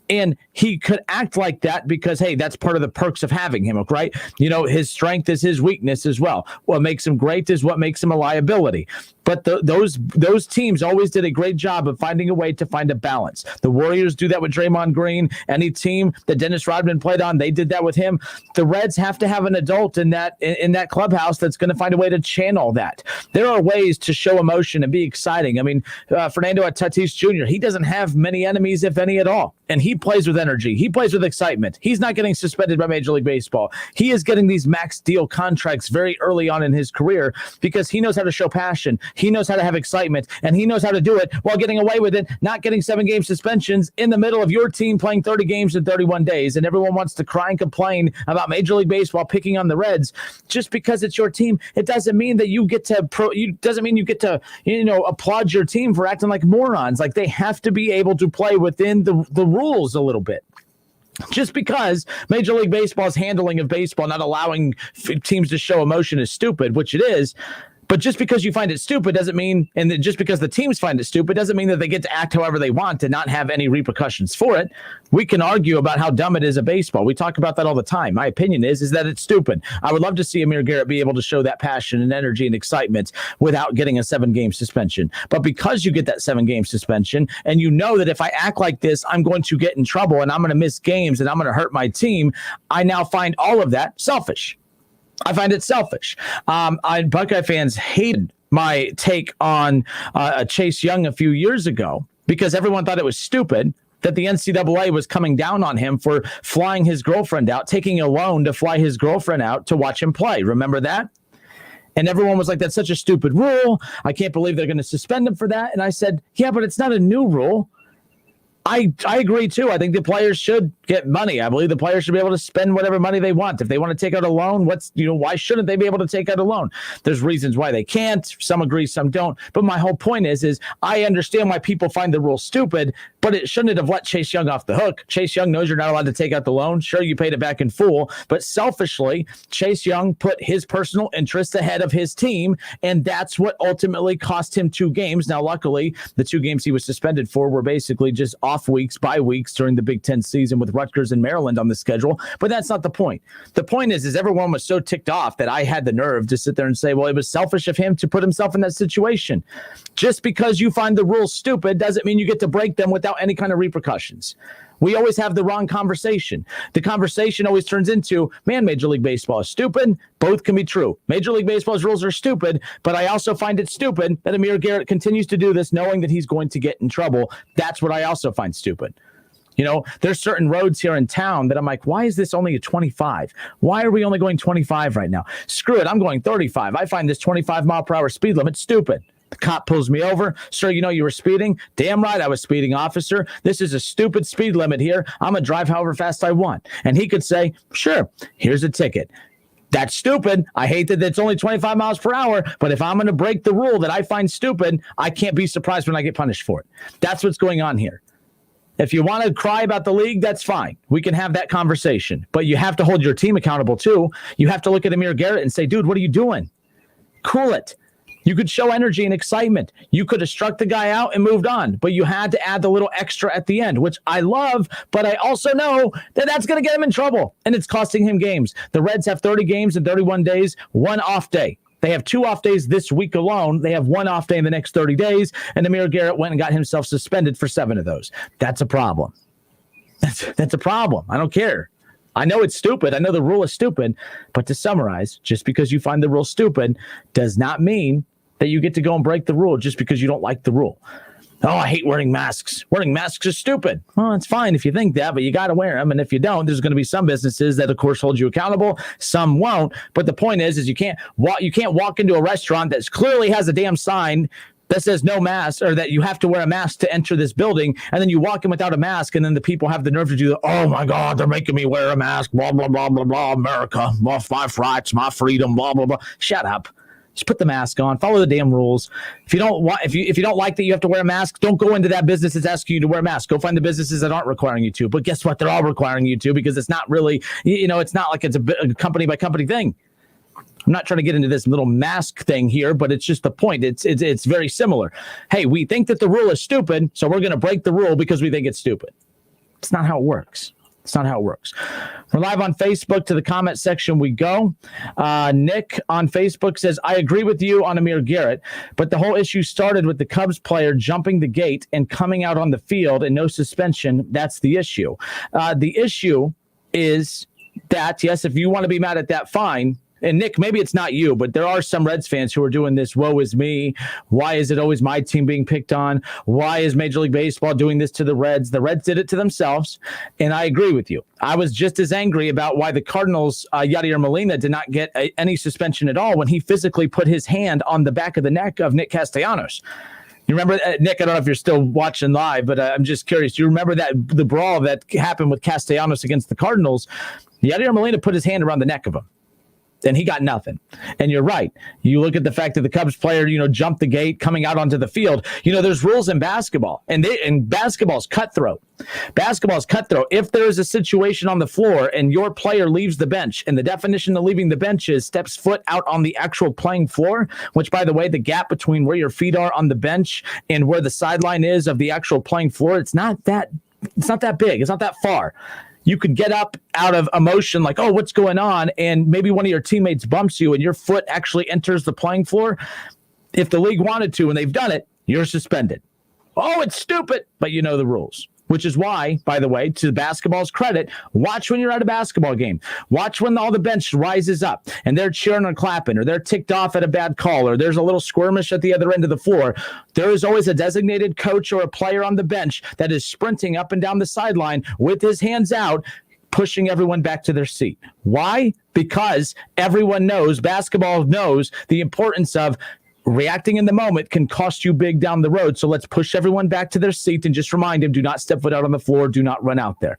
And he could act like that because, hey, that's part of the perks of having him, right? His strength is his weakness as well. What makes him great is what makes him a liability. But those teams always did a great job of finding a way to find a balance. The Warriors do that with Draymond Green. Any team that Dennis Rodman played on, they did that with him. The Reds have to have an adult in that clubhouse that's going to find a way to channel that. There are ways to show emotion and be exciting. I mean, Fernando Tatis Jr., he doesn't have many enemies, if any at all. And he plays with energy. He plays with excitement. He's not getting suspended by Major League Baseball. He is getting these max deal contracts very early on in his career because he knows how to show passion. He knows how to have excitement, and he knows how to do it while getting away with it, not getting 7-game suspensions in the middle of your team playing 30 games in 31 days. And everyone wants to cry and complain about Major League Baseball picking on the Reds. Just because it's your team, it doesn't mean that you get to applaud your team for acting like morons. Like, they have to be able to play within the rules a little bit. Just because Major League Baseball's handling of baseball, not allowing teams to show emotion, is stupid, which it is. But just because you find it stupid doesn't mean, and just because the teams find it stupid doesn't mean that they get to act however they want and not have any repercussions for it. We can argue about how dumb it is of baseball. We talk about that all the time. My opinion is that it's stupid. I would love to see Amir Garrett be able to show that passion and energy and excitement without getting a 7-game suspension. But because you get that 7-game suspension, and you know that if I act like this, I'm going to get in trouble and I'm going to miss games and I'm going to hurt my team, I now find all of that selfish. I find it selfish. Buckeye fans hated my take on Chase Young a few years ago because everyone thought it was stupid that the NCAA was coming down on him for flying his girlfriend out, taking a loan to fly his girlfriend out to watch him play. Remember that? And everyone was like, that's such a stupid rule. I can't believe they're going to suspend him for that. And I said, yeah, but it's not a new rule. I agree, too. I think the players should get money. I believe the players should be able to spend whatever money they want. If they want to take out a loan, why shouldn't they be able to take out a loan? There's reasons why they can't. Some agree, some don't. But my whole point is I understand why people find the rule stupid, but it shouldn't have let Chase Young off the hook. Chase Young knows you're not allowed to take out the loan. Sure, you paid it back in full, but selfishly, Chase Young put his personal interests ahead of his team, and that's what ultimately cost him 2 games. Now, luckily, the 2 games he was suspended for were basically just off weeks, bye weeks during the Big Ten season with Rutgers and Maryland on the schedule. But that's not the point. The point is everyone was so ticked off that I had the nerve to sit there and say, well, it was selfish of him to put himself in that situation. Just because you find the rules stupid doesn't mean you get to break them without any kind of repercussions. We always have the wrong conversation. The conversation always turns into, man, Major League Baseball is stupid. Both can be true. Major League Baseball's rules are stupid, but I also find it stupid that Amir Garrett continues to do this knowing that he's going to get in trouble. That's what I also find stupid. There's certain roads here in town that I'm like, why is this only a 25? Why are we only going 25 right now? Screw it, I'm going 35. I find this 25-mile-per-hour speed limit stupid. The cop pulls me over. Sir, you were speeding? Damn right I was speeding, officer. This is a stupid speed limit here. I'm going to drive however fast I want. And he could say, sure, here's a ticket. That's stupid. I hate that it's only 25 miles per hour, but if I'm going to break the rule that I find stupid, I can't be surprised when I get punished for it. That's what's going on here. If you want to cry about the league, that's fine. We can have that conversation. But you have to hold your team accountable too. You have to look at Amir Garrett and say, dude, what are you doing? Cool it. You could show energy and excitement. You could have struck the guy out and moved on, but you had to add the little extra at the end, which I love, but I also know that that's going to get him in trouble, and it's costing him games. The Reds have 30 games in 31 days, 1 off day. They have 2 off days this week alone. They have 1 off day in the next 30 days, and Amir Garrett went and got himself suspended for 7 of those. That's a problem. That's a problem. I don't care. I know it's stupid. I know the rule is stupid, but to summarize, just because you find the rule stupid does not mean that you get to go and break the rule just because you don't like the rule. Oh, I hate wearing masks. Wearing masks is stupid. Well, it's fine if you think that, but you got to wear them. And if you don't, there's going to be some businesses that, of course, hold you accountable. Some won't. But the point is you can't walk into a restaurant that clearly has a damn sign that says no mask, or that you have to wear a mask to enter this building, and then you walk in without a mask, and then the people have the nerve to do the, oh my God, they're making me wear a mask, blah, blah, blah, blah, blah, America, my rights, my freedom, blah, blah, blah. Shut up. Just put the mask on. Follow the damn rules. If you don't like that you have to wear a mask, don't go into that business that's asking you to wear a mask. Go find the businesses that aren't requiring you to. But guess what? They're all requiring you to, because it's not really, it's not like it's a company by company thing. I'm not trying to get into this little mask thing here, but it's just the point. It's very similar. Hey, we think that the rule is stupid, so we're going to break the rule because we think it's stupid. It's not how it works. It's not how it works. We're live on Facebook. To the comment section we go. Nick on Facebook says, I agree with you on Amir Garrett, but the whole issue started with the Cubs player jumping the gate and coming out on the field and no suspension. That's the issue. The issue is that, yes, if you want to be mad at that, fine. And Nick, maybe it's not you, but there are some Reds fans who are doing this. Woe is me. Why is it always my team being picked on? Why is Major League Baseball doing this to the Reds? The Reds did it to themselves, and I agree with you. I was just as angry about why the Cardinals, Yadier Molina, did not get any suspension at all when he physically put his hand on the back of the neck of Nick Castellanos. You remember, Nick, I don't know if you're still watching live, but I'm just curious. Do you remember the brawl that happened with Castellanos against the Cardinals? Yadier Molina put his hand around the neck of him, and he got nothing. And you're right. You look at the fact that the Cubs player, jumped the gate coming out onto the field. There's rules in basketball, and basketball's cutthroat. Basketball's cutthroat. If there is a situation on the floor and your player leaves the bench, and the definition of leaving the bench is steps foot out on the actual playing floor, which, by the way, the gap between where your feet are on the bench and where the sideline is of the actual playing floor, it's not that big. It's not that far. You could get up out of emotion like, oh, what's going on? And maybe one of your teammates bumps you and your foot actually enters the playing floor. If the league wanted to and they've done it, you're suspended. Oh, it's stupid, but you know the rules. Which is why, by the way, to basketball's credit, watch when you're at a basketball game. Watch when all the bench rises up and they're cheering and clapping, or they're ticked off at a bad call, or there's a little skirmish at the other end of the floor. There is always a designated coach or a player on the bench that is sprinting up and down the sideline with his hands out, pushing everyone back to their seat. Why? Because everyone knows, basketball knows, the importance of reacting in the moment can cost you big down the road. So let's push everyone back to their seat and just remind them, do not step foot out on the floor. Do not run out there.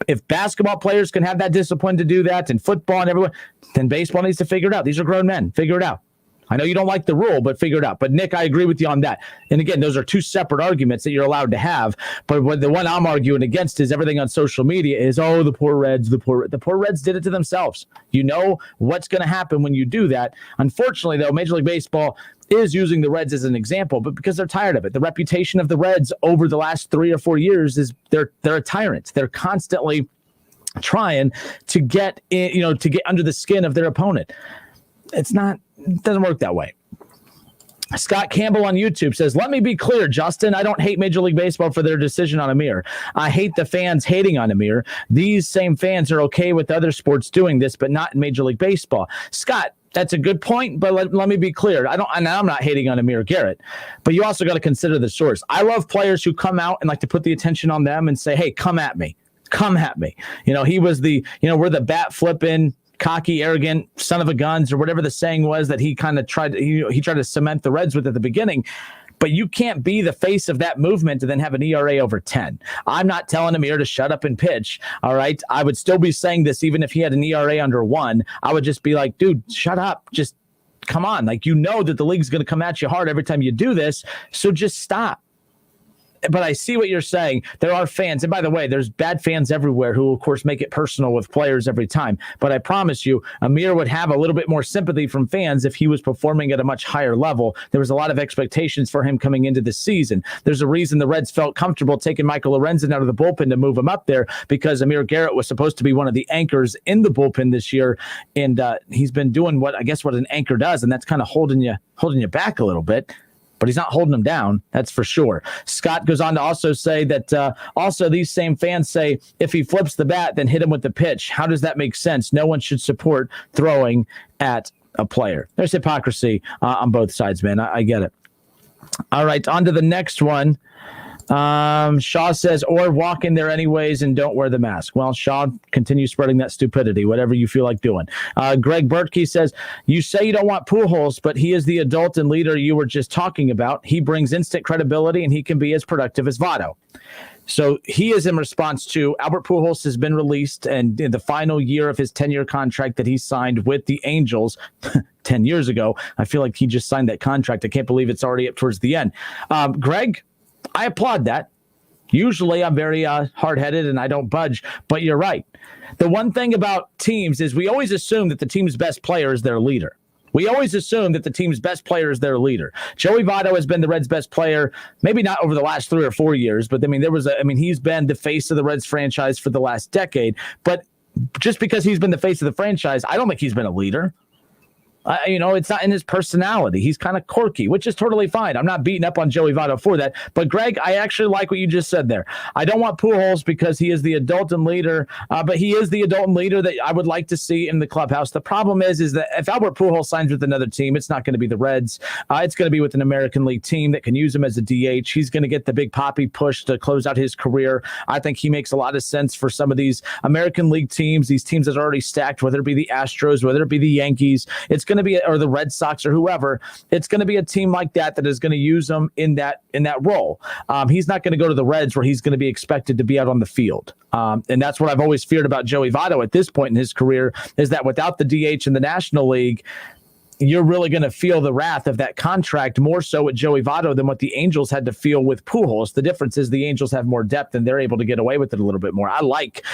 If basketball players can have that discipline to do that, and football and everyone, then baseball needs to figure it out. These are grown men. Figure it out. I know you don't like the rule, but figure it out. But Nick, I agree with you on that. And again, those are two separate arguments that you're allowed to have. But the one I'm arguing against is everything on social media is, oh, the poor Reds, the poor Reds did it to themselves. You know what's going to happen when you do that. Unfortunately, though, Major League Baseball is using the Reds as an example, but because they're tired of it. The reputation of the Reds over the last 3 or 4 years is they're a tyrant. They're constantly trying to get under the skin of their opponent. It doesn't work that way. Scott Campbell on YouTube says, let me be clear, Justin, I don't hate Major League Baseball for their decision on Amir. I hate the fans hating on Amir. These same fans are okay with other sports doing this, but not in Major League Baseball. Scott, that's a good point, but let me be clear. I'm not hating on Amir Garrett, but you also got to consider the source. I love players who come out and like to put the attention on them and say, hey, come at me. Come at me. He was we're the bat flipping, cocky, arrogant son of a guns, or whatever the saying was that he kind of tried to cement the Reds with at the beginning. But you can't be the face of that movement and then have an ERA over 10. I'm not telling Amir to shut up and pitch. All right. I would still be saying this even if he had an ERA under 1. I would just be like, dude, shut up. Just come on. Like, that the league's going to come at you hard every time you do this. So just stop. But I see what you're saying. There are fans, and by the way, there's bad fans everywhere who, of course, make it personal with players every time. But I promise you, Amir would have a little bit more sympathy from fans if he was performing at a much higher level. There was a lot of expectations for him coming into the season. There's a reason the Reds felt comfortable taking Michael Lorenzen out of the bullpen to move him up there, because Amir Garrett was supposed to be one of the anchors in the bullpen this year, and he's been doing what an anchor does, and that's kind of holding you back a little bit. But he's not holding them down, that's for sure. Scott goes on to also say that also these same fans say if he flips the bat, then hit him with the pitch. How does that make sense? No one should support throwing at a player. There's hypocrisy on both sides, man. I get it. All right, on to the next one. Shaw says, or walk in there anyways and don't wear the mask. Well, Shaw, continue spreading that stupidity, whatever you feel like doing. Greg Bertkey says, you say you don't want Pujols, but he is the adult and leader you were just talking about. He brings instant credibility and he can be as productive as Votto. So he is in response to Albert Pujols has been released, and in the final year of his 10-year contract that he signed with the Angels 10 years ago. I feel like he just signed that contract. I can't believe it's already up towards the end. Greg, I applaud that. Usually I'm very hard-headed and I don't budge, but you're right. The one thing about teams is we always assume that the team's best player is their leader. We always assume that the team's best player is their leader. Joey Votto has been the Reds' best player, maybe not over the last 3 or 4 years, but he's been the face of the Reds franchise for the last decade. But just because he's been the face of the franchise, I don't think he's been a leader. It's not in his personality. He's kind of quirky, which is totally fine. I'm not beating up on Joey Votto for that. But, Greg, I actually like what you just said there. I don't want Pujols because he is the adult and leader, but he is the adult and leader that I would like to see in the clubhouse. The problem is that if Albert Pujols signs with another team, it's not going to be the Reds. It's going to be with an American League team that can use him as a DH. He's going to get the big poppy push to close out his career. I think he makes a lot of sense for some of these American League teams, these teams that are already stacked, whether it be the Astros, whether it be the Yankees. It's going to be, or the Red Sox or whoever, it's going to be a team like that is going to use him in that role. He's not going to go to the Reds where he's going to be expected to be out on the field. And that's what I've always feared about Joey Votto at this point in his career, is that without the DH in the National League, you're really going to feel the wrath of that contract more so with Joey Votto than what the Angels had to feel with Pujols. The difference is the Angels have more depth and they're able to get away with it a little bit more. I like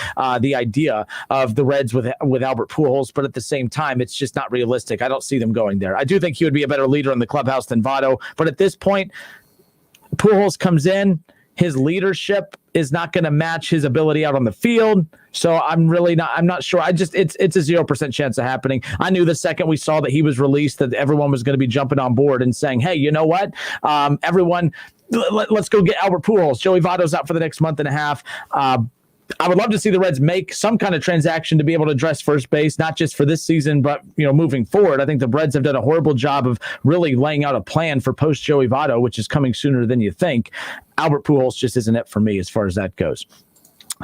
the idea of the Reds with Albert Pujols, but at the same time, it's just not realistic. I don't see them going there. I do think he would be a better leader in the clubhouse than Votto, but at this point, Pujols comes in, his leadership is not going to match his ability out on the field. So I'm not sure. It's a 0% chance of happening. I knew the second we saw that he was released that everyone was going to be jumping on board and saying, hey, you know what? Everyone, let's go get Albert Pujols. Joey Votto's out for the next month and a half. I would love to see the Reds make some kind of transaction to be able to address first base, not just for this season, but moving forward. I think the Reds have done a horrible job of really laying out a plan for post Joey Votto, which is coming sooner than you think. Albert Pujols just isn't it for me as far as that goes.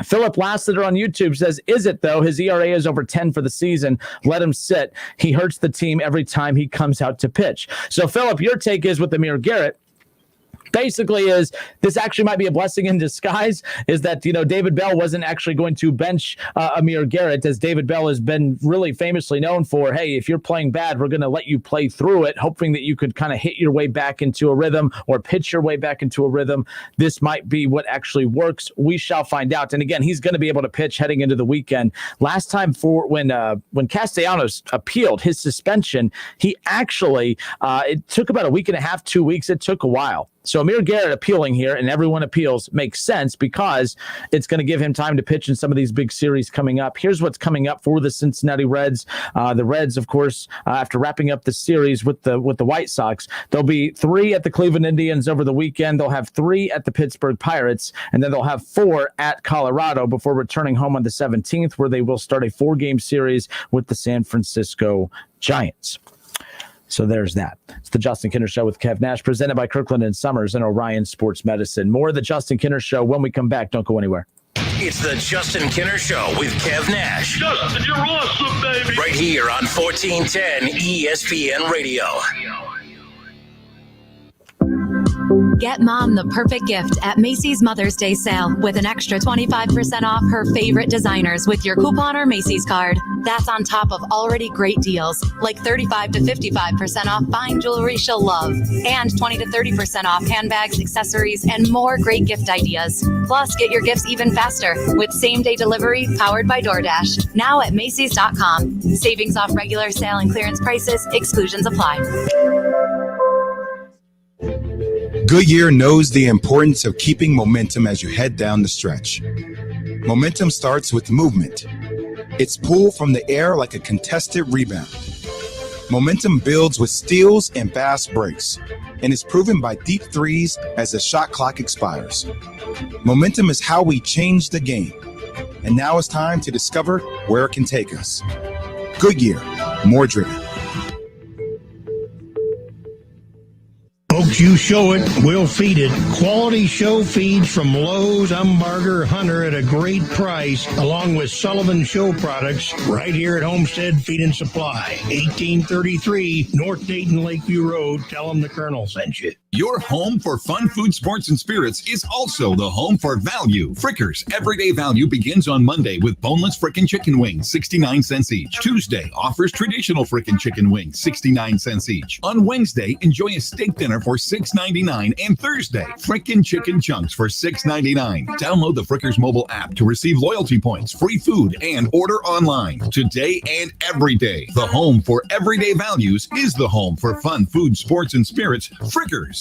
Philip Lassiter on YouTube says, is it though? His ERA is over 10 for the season. Let him sit. He hurts the team every time he comes out to pitch. So Philip, your take is with Amir Garrett. Basically is this actually might be a blessing in disguise, is that, David Bell wasn't actually going to bench Amir Garrett, as David Bell has been really famously known for, hey, if you're playing bad, we're going to let you play through it, hoping that you could kind of hit your way back into a rhythm or pitch your way back into a rhythm. This might be what actually works. We shall find out. And again, he's going to be able to pitch heading into the weekend. Last time when Castellanos appealed his suspension, he actually, it took about a week and a half, 2 weeks. It took a while. So Amir Garrett appealing here, and everyone appeals, makes sense because it's going to give him time to pitch in some of these big series coming up. Here's what's coming up for the Cincinnati Reds. The Reds, of course, after wrapping up the series with the White Sox, there'll be 3 at the Cleveland Indians over the weekend. They'll have 3 at the Pittsburgh Pirates, and then they'll have 4 at Colorado before returning home on the 17th, where they will start a 4-game series with the San Francisco Giants. So there's that. It's the Justin Kinner Show with Kev Nash, presented by Kirkland and Sommers and Orion Sports Medicine. More of the Justin Kinner Show when we come back. Don't go anywhere.
It's the Justin Kinner Show with Kev Nash.
Justin, you're awesome, baby.
Right here on 1410 ESPN Radio.
Get mom the perfect gift at Macy's Mother's Day sale with an extra 25% off her favorite designers with your coupon or Macy's card. That's on top of already great deals like 35 to 55% off fine jewelry she'll love and 20 to 30% off handbags, accessories, and more great gift ideas. Plus, get your gifts even faster with same-day delivery powered by DoorDash. Now at Macy's.com. Savings off regular sale and clearance prices. Exclusions apply.
Goodyear knows the importance of keeping momentum as you head down the stretch. Momentum starts with movement. It's pulled from the air like a contested rebound. Momentum builds with steals and fast breaks, and is proven by deep threes as the shot clock expires. Momentum is how we change the game, and now it's time to discover where it can take us. Goodyear, more driven.
Folks, you show it, we'll feed it. Quality show feeds from Lowe's, Umbarger, Hunter at a great price, along with Sullivan Show products right here at Homestead Feed and Supply, 1833 North Dayton Lakeview Road. Tell them the Colonel sent you.
Your home for fun, food, sports, and spirits is also the home for value. Frickers Everyday Value begins on Monday with boneless frickin' chicken wings, 69 cents each. Tuesday offers traditional frickin' chicken wings, 69 cents each. On Wednesday, enjoy a steak dinner for $6.99, and Thursday, frickin' chicken chunks for $6.99. Download the Frickers mobile app to receive loyalty points, free food, and order online. Today and every day, the home for everyday values is the home for fun, food, sports, and spirits. Frickers.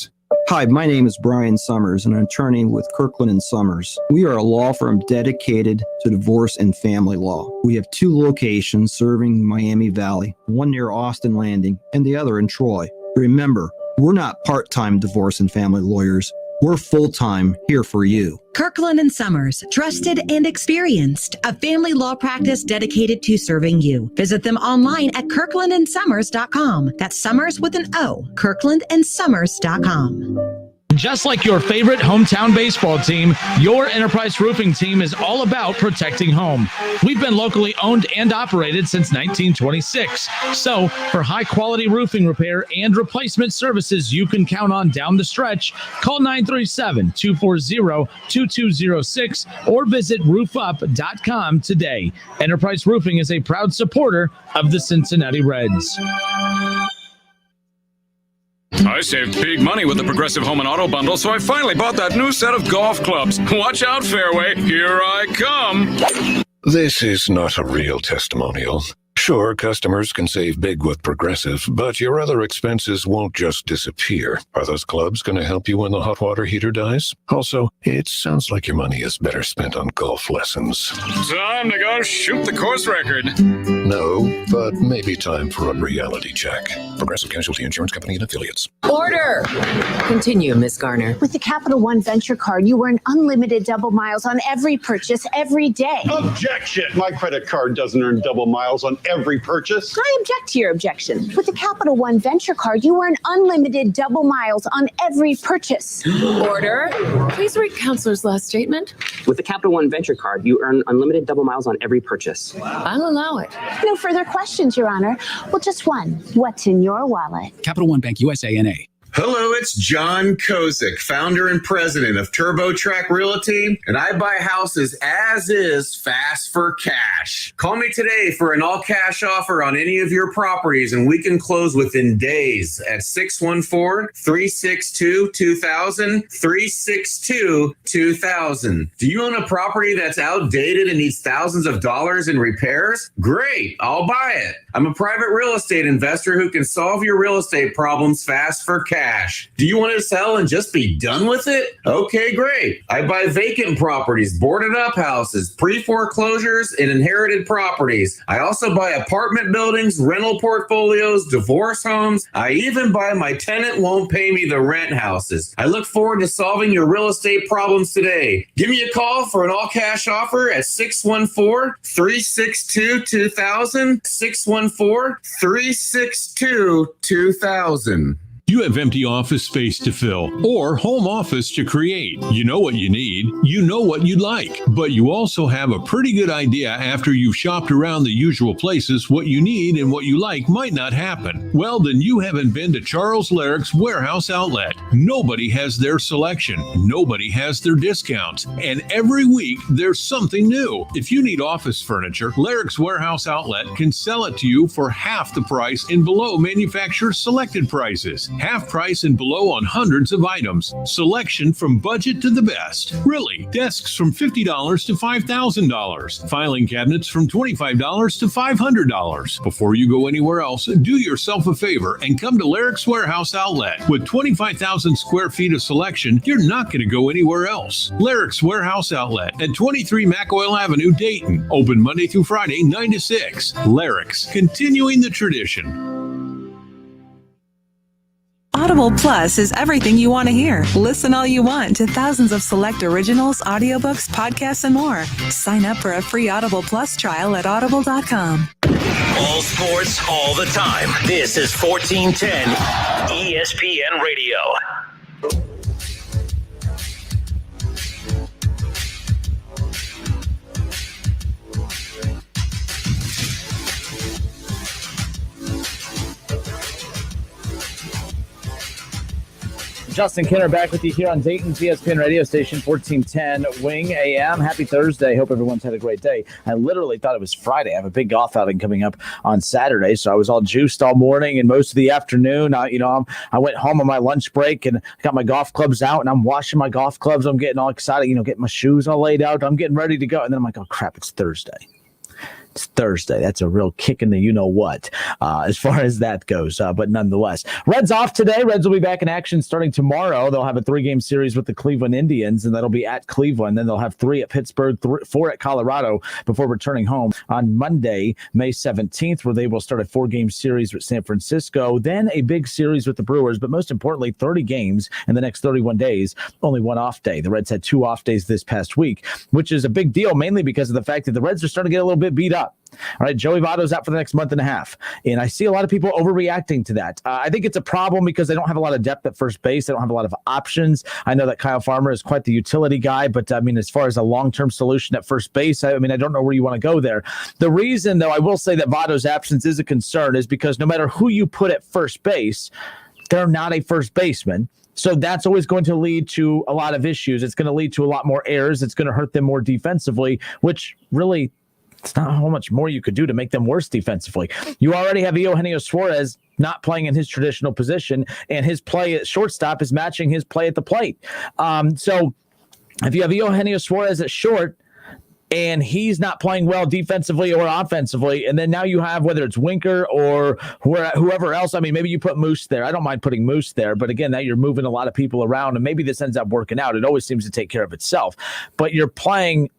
Hi, my name is Brian Sommers, and I'm an attorney with Kirkland and Sommers. We are a law firm dedicated to divorce and family law. We have 2 locations serving Miami Valley, one near Austin Landing and the other in Troy. Remember, we're not part-time divorce and family lawyers. We're full-time here for you.
Kirkland and Sommers, trusted and experienced, a family law practice dedicated to serving you. Visit them online at kirklandandsommers.com. That's Sommers with an O, kirklandandsommers.com.
Just like your favorite hometown baseball team, your Enterprise Roofing team is all about protecting home. We've been locally owned and operated since 1926. So, for high-quality roofing repair and replacement services you can count on down the stretch, call 937-240-2206 or visit roofup.com today. Enterprise Roofing is a proud supporter of the Cincinnati Reds.
I saved big money with the Progressive Home and Auto Bundle, so I finally bought that new set of golf clubs. Watch out, Fairway. Here I come.
This is not a real testimonial. Sure, customers can save big with Progressive, but your other expenses won't just disappear. Are those clubs going to help you when the hot water heater dies? Also, it sounds like your money is better spent on golf lessons.
Time to go shoot the course record.
No, but maybe time for a reality check. Progressive Casualty Insurance Company and Affiliates.
Order! Continue, Miss Garner.
With the Capital One Venture Card, you earn unlimited double miles on every purchase every day.
Objection! My credit card doesn't earn double miles on every purchase.
I object to your objection. With the Capital One Venture Card, you earn unlimited double miles on every purchase.
Order! Please read Counselor's last statement.
With the Capital One Venture Card, you earn unlimited double miles on every purchase.
I'll allow it.
No further questions, Your Honor. Well, just one. What's in your wallet?
Capital One Bank USA N.A.
Hello, it's John Kozik, founder and president of TurboTrack Realty, and I buy houses as is, fast for cash. Call me today for an all-cash offer on any of your properties, and we can close within days at 614-362-2000, 362-2000. Do you own a property that's outdated and needs thousands of dollars in repairs? Great, I'll buy it. I'm a private real estate investor who can solve your real estate problems fast for cash. Do you want to sell and just be done with it? Okay, great. I buy vacant properties, boarded up houses, pre-foreclosures, and inherited properties. I also buy apartment buildings, rental portfolios, divorce homes. I even buy my tenant won't pay me the rent houses. I look forward to solving your real estate problems today. Give me a call for an all-cash offer at 614-362-2000, 614-362-2000.
You have empty office space to fill or home office to create. You know what you need. You know what you'd like. But you also have a pretty good idea after you've shopped around the usual places what you need and what you like might not happen. Well, then you haven't been to Charles Larrick's Warehouse Outlet. Nobody has their selection. Nobody has their discounts. And every week there's something new. If you need office furniture, Larrick's Warehouse Outlet can sell it to you for half the price and below manufacturer's selected prices. Half price and below on hundreds of items. Selection from budget to the best. Really, desks from $50 to $5,000. Filing cabinets from $25 to $500. Before you go anywhere else, do yourself a favor and come to Larrick's Warehouse Outlet. With 25,000 square feet of selection, you're not going to go anywhere else. Larrick's Warehouse Outlet at 23 McOil Avenue, Dayton. Open Monday through Friday, 9 to 6. Larrick's, continuing the tradition.
Audible Plus is everything you want to hear. Listen all you want to thousands of select originals, audiobooks, podcasts, and more. Sign up for a free Audible Plus trial at audible.com.
All sports, all the time. This is 1410 ESPN Radio.
Justin Kinner back with you here on Dayton's ESPN radio station, 1410 Wing AM. Happy Thursday. Hope everyone's had a great day. I literally thought it was Friday. I have a big golf outing coming up on Saturday, so I was all juiced all morning and most of the afternoon. I went home on my lunch break and got my golf clubs out, and I'm washing my golf clubs. I'm getting all excited, getting my shoes all laid out. I'm getting ready to go, and then I'm like, oh, crap, it's Thursday. It's Thursday. That's a real kick in the you-know-what as far as that goes. But nonetheless, Reds off today. Reds will be back in action starting tomorrow. They'll have a 3-game series with the Cleveland Indians, and that'll be at Cleveland. Then they'll have 3 at Pittsburgh, 4 at Colorado before returning home on Monday, May 17th, where they will start a 4-game series with San Francisco, then a big series with the Brewers, but most importantly, 30 games in the next 31 days, only 1 off day. The Reds had 2 off days this past week, which is a big deal, mainly because of the fact that the Reds are starting to get a little bit beat up. All right, Joey Votto's out for the next month and a half, and I see a lot of people overreacting to that. I think it's a problem because they don't have a lot of depth at first base. They don't have a lot of options. I know that Kyle Farmer is quite the utility guy, but as far as a long-term solution at first base, I don't know where you want to go there. The reason, though, I will say that Votto's absence is a concern is because no matter who you put at first base, they're not a first baseman. So that's always going to lead to a lot of issues. It's going to lead to a lot more errors. It's going to hurt them more defensively, which really – it's not how much more you could do to make them worse defensively. You already have Eugenio Suarez not playing in his traditional position, and his play at shortstop is matching his play at the plate. So if you have Eugenio Suarez at short, and he's not playing well defensively or offensively, and then now you have, whether it's Winker or whoever else, maybe you put Moose there. I don't mind putting Moose there, but again, now you're moving a lot of people around, and maybe this ends up working out. It always seems to take care of itself. But you're playing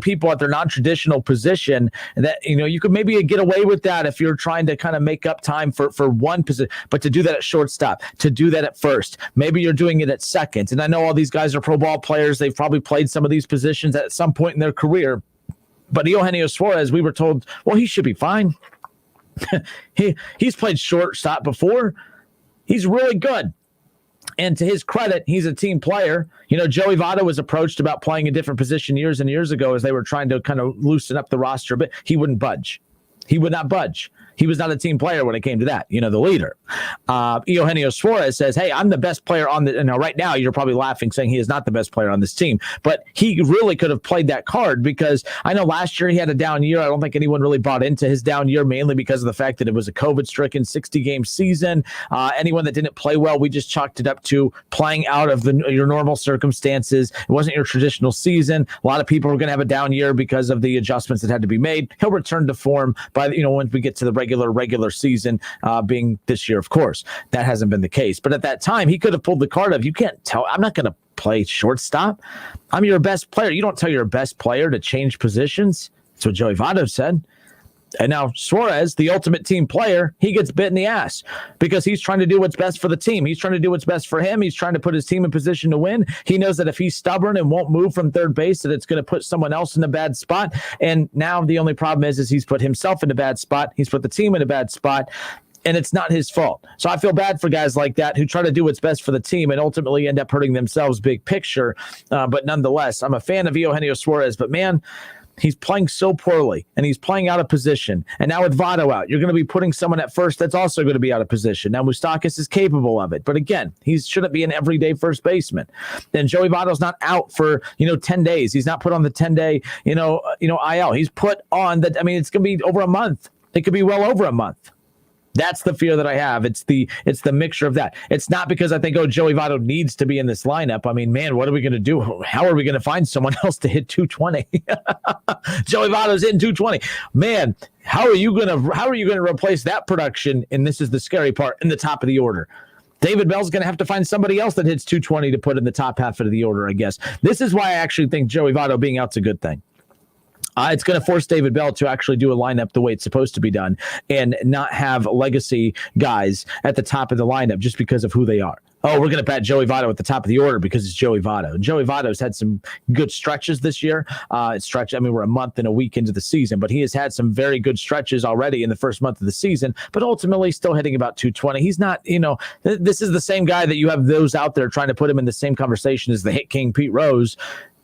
people at their non-traditional position that, you could maybe get away with that if you're trying to kind of make up time for one position, but to do that at shortstop, to do that at first, maybe you're doing it at second. And I know all these guys are pro ball players. They've probably played some of these positions at some point in their career, but Eugenio Suarez, we were told, well, he should be fine. He's played shortstop before. He's really good. And to his credit, he's a team player. Joey Votto was approached about playing a different position years and years ago as they were trying to kind of loosen up the roster, but he wouldn't budge. He would not budge. He was not a team player when it came to that, the leader. Eugenio Suarez says, hey, I'm the best player on the – now right now you're probably laughing saying he is not the best player on this team, but he really could have played that card because I know last year he had a down year. I don't think anyone really bought into his down year, mainly because of the fact that it was a COVID-stricken 60-game season. Anyone that didn't play well, we just chalked it up to playing out of your normal circumstances. It wasn't your traditional season. A lot of people were going to have a down year because of the adjustments that had to be made. He'll return to form by once we get to the regular season, being this year, of course. That hasn't been the case. But at that time, he could have pulled the card of, you can't tell, I'm not going to play shortstop. I'm your best player. You don't tell your best player to change positions. That's what Joey Votto said. And now Suarez, the ultimate team player, he gets bit in the ass because he's trying to do what's best for the team. He's trying to do what's best for him. He's trying to put his team in position to win. He knows that if he's stubborn and won't move from third base, that it's going to put someone else in a bad spot. And now the only problem is he's put himself in a bad spot. He's put the team in a bad spot. and it's not his fault. So I feel bad for guys like that who try to do what's best for the team and ultimately end up hurting themselves big picture. But nonetheless, I'm a fan of Eugenio Suarez, but man, he's playing so poorly, and he's playing out of position. And now with Votto out, you're going to be putting someone at first that's also going to be out of position. Now, Moustakas is capable of it. But again, he shouldn't be an everyday first baseman. And Joey Votto's not out for, 10 days. He's not put on the 10-day, IL. He's put on it's going to be over a month. It could be well over a month. That's the fear that I have. It's the mixture of that. It's not because I think, Joey Votto needs to be in this lineup. I mean, man, what are we going to do? How are we going to find someone else to hit 220? Joey Votto's hitting 220. Man, how are you going to replace that production? And this is the scary part, in the top of the order. David Bell's going to have to find somebody else that hits 220 to put in the top half of the order, I guess. This is why I actually think Joey Votto being out's a good thing. It's going to force David Bell to actually do a lineup the way it's supposed to be done and not have legacy guys at the top of the lineup just because of who they are. We're going to pat Joey Votto at the top of the order because it's Joey Votto. And Joey Votto's had some good stretches this year. We're a month and a week into the season, but he has had some very good stretches already in the first month of the season, but ultimately still hitting about 220. He's not, this is the same guy that you have those out there trying to put him in the same conversation as the hit king Pete Rose.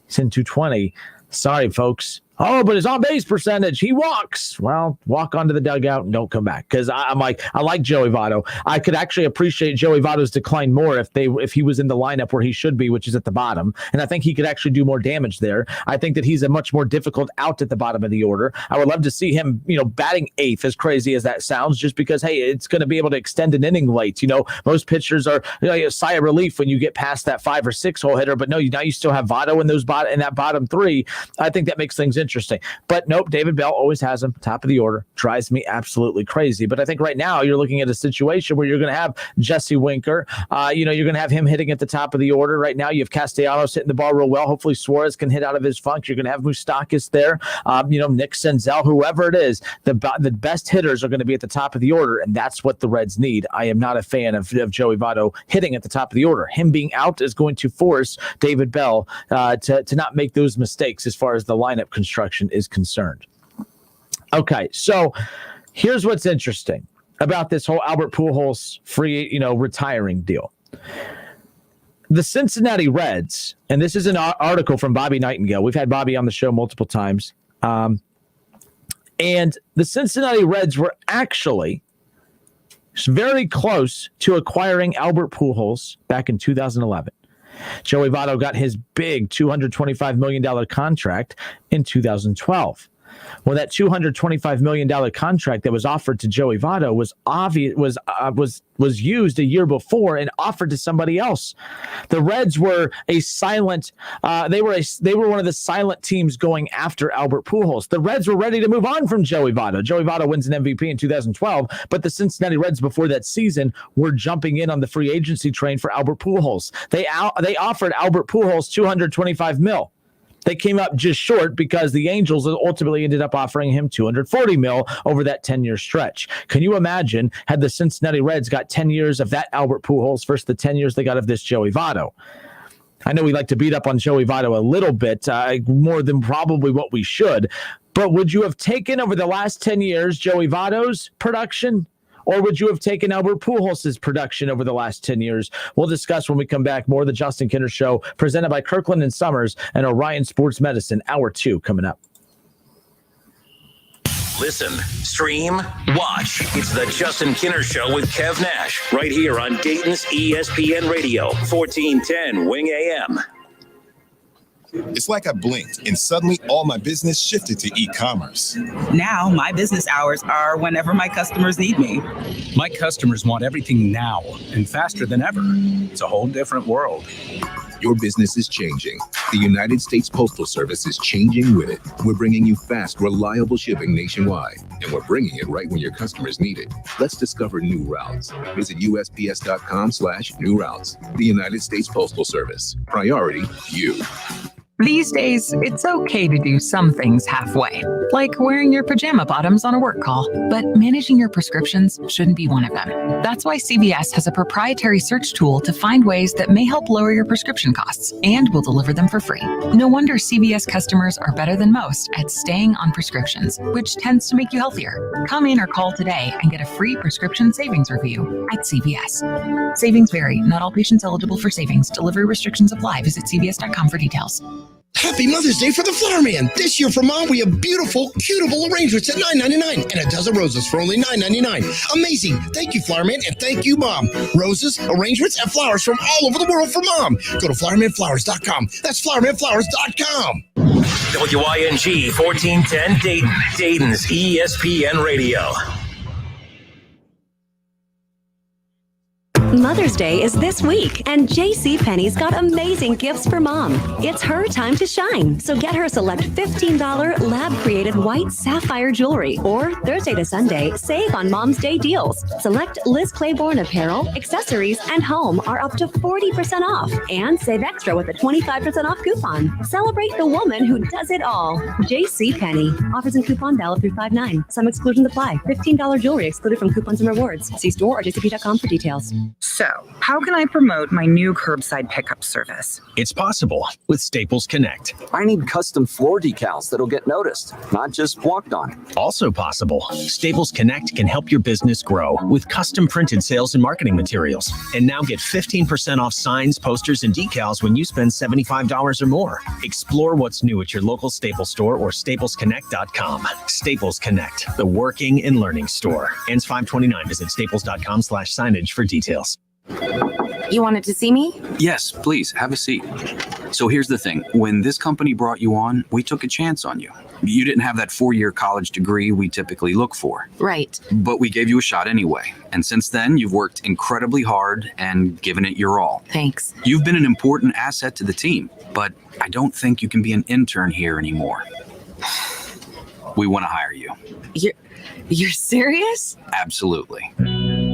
He's in 220. Sorry, folks. But his on-base percentage, he walks. Well, walk onto the dugout and don't come back. Because I like Joey Votto. I could actually appreciate Joey Votto's decline more if he was in the lineup where he should be, which is at the bottom. And I think he could actually do more damage there. I think that he's a much more difficult out at the bottom of the order. I would love to see him, batting eighth, as crazy as that sounds, just because, hey, it's going to be able to extend an inning late. Most pitchers are a sigh of relief when you get past that 5 or 6 hole hitter. But no, now you still have Votto in that bottom 3. I think that makes things interesting. But nope, David Bell always has him top of the order. Drives me absolutely crazy. But I think right now you're looking at a situation where you're going to have Jesse Winker. You're going to have him hitting at the top of the order. Right now you have Castellanos hitting the ball real well. Hopefully Suarez can hit out of his funk. You're going to have Moustakas there. Nick Senzel, whoever it is, the best hitters are going to be at the top of the order, and that's what the Reds need. I am not a fan of Joey Votto hitting at the top of the order. Him being out is going to force David Bell to not make those mistakes as far as the lineup construction is concerned. Okay, so here's what's interesting about this whole Albert Pujols free, retiring deal. The Cincinnati Reds, and this is an article from Bobby Nightingale. We've had Bobby on the show multiple times. And the Cincinnati Reds were actually very close to acquiring Albert Pujols back in 2011. Joey Votto got his big $225 million contract in 2012. Well, that $225 million contract that was offered to Joey Votto was used a year before and offered to somebody else. The Reds were a silent. They were one of the silent teams going after Albert Pujols. The Reds were ready to move on from Joey Votto. Joey Votto wins an MVP in 2012, but the Cincinnati Reds before that season were jumping in on the free agency train for Albert Pujols. They offered Albert Pujols $225 million. They came up just short because the Angels ultimately ended up offering him $240 million over that 10-year stretch. Can you imagine had the Cincinnati Reds got 10 years of that Albert Pujols versus the 10 years they got of this Joey Votto? I know we like to beat up on Joey Votto a little bit, more than probably what we should, but would you have taken over the last 10 years Joey Votto's production? Or would you have taken Albert Pujols' production over the last 10 years? We'll discuss when we come back. More of the Justin Kinner Show, presented by Kirkland and Sommers and Orion Sports Medicine. Hour 2 coming up.
Listen, stream, watch. It's the Justin Kinner Show with Kev Nash, right here on Dayton's ESPN Radio, 1410 Wing AM.
It's like I blinked and suddenly all my business shifted to e-commerce.
Now my business hours are whenever my customers need me.
My customers want everything now and faster than ever. It's a whole different world.
Your business is changing. The United States Postal Service is changing with it. We're bringing you fast, reliable shipping nationwide, and we're bringing it right when your customers need it. Let's discover new routes. Visit USPS.com/new routes. The United States Postal Service. Priority, you.
These days, it's okay to do some things halfway, like wearing your pajama bottoms on a work call. But managing your prescriptions shouldn't be one of them. That's why CVS has a proprietary search tool to find ways that may help lower your prescription costs, and will deliver them for free. No wonder CVS customers are better than most at staying on prescriptions, which tends to make you healthier. Come in or call today and get a free prescription savings review at CVS. Savings vary. Not all patients eligible for savings. Delivery restrictions apply. Visit cvs.com for details.
Happy Mother's Day for the Flower Man. This year for Mom, we have beautiful, cutable arrangements at $9.99 and a dozen roses for only $9.99. Amazing. Thank you, Flower Man, and thank you, Mom. Roses, arrangements, and flowers from all over the world for Mom. Go to flowermanflowers.com. That's flowermanflowers.com.
WING 1410 Dayton, Dayton's ESPN Radio.
Mother's Day is this week, and JCPenney's got amazing gifts for Mom. It's her time to shine, so get her select $15 lab-created white sapphire jewelry. Or Thursday to Sunday, save on Mom's Day deals. Select Liz Claiborne apparel, accessories, and home are up to 40% off. And save extra with a 25% off coupon. Celebrate the woman who does it all. JCPenney. Offers and coupon valid through 5/9. Some exclusions apply. $15 jewelry excluded from coupons and rewards. See store or jcp.com for details.
So, how can I promote my new curbside pickup service?
It's possible with Staples Connect.
I need custom floor decals that'll get noticed, not just walked on.
Also possible, Staples Connect can help your business grow with custom printed sales and marketing materials. And now get 15% off signs, posters, and decals when you spend $75 or more. Explore what's new at your local Staples store or staplesconnect.com. Staples Connect, the working and learning store. Ends 5/29. Visit staples.com/signage for details.
You wanted to see me?
Yes, please, have a seat. So here's the thing. When this company brought you on, we took a chance on you. You didn't have that 4-year college degree we typically look for.
Right.
But we gave you a shot anyway. And since then, you've worked incredibly hard and given it your all.
Thanks.
You've been an important asset to the team, but I don't think you can be an intern here anymore. We want to hire you.
You're serious?
Absolutely.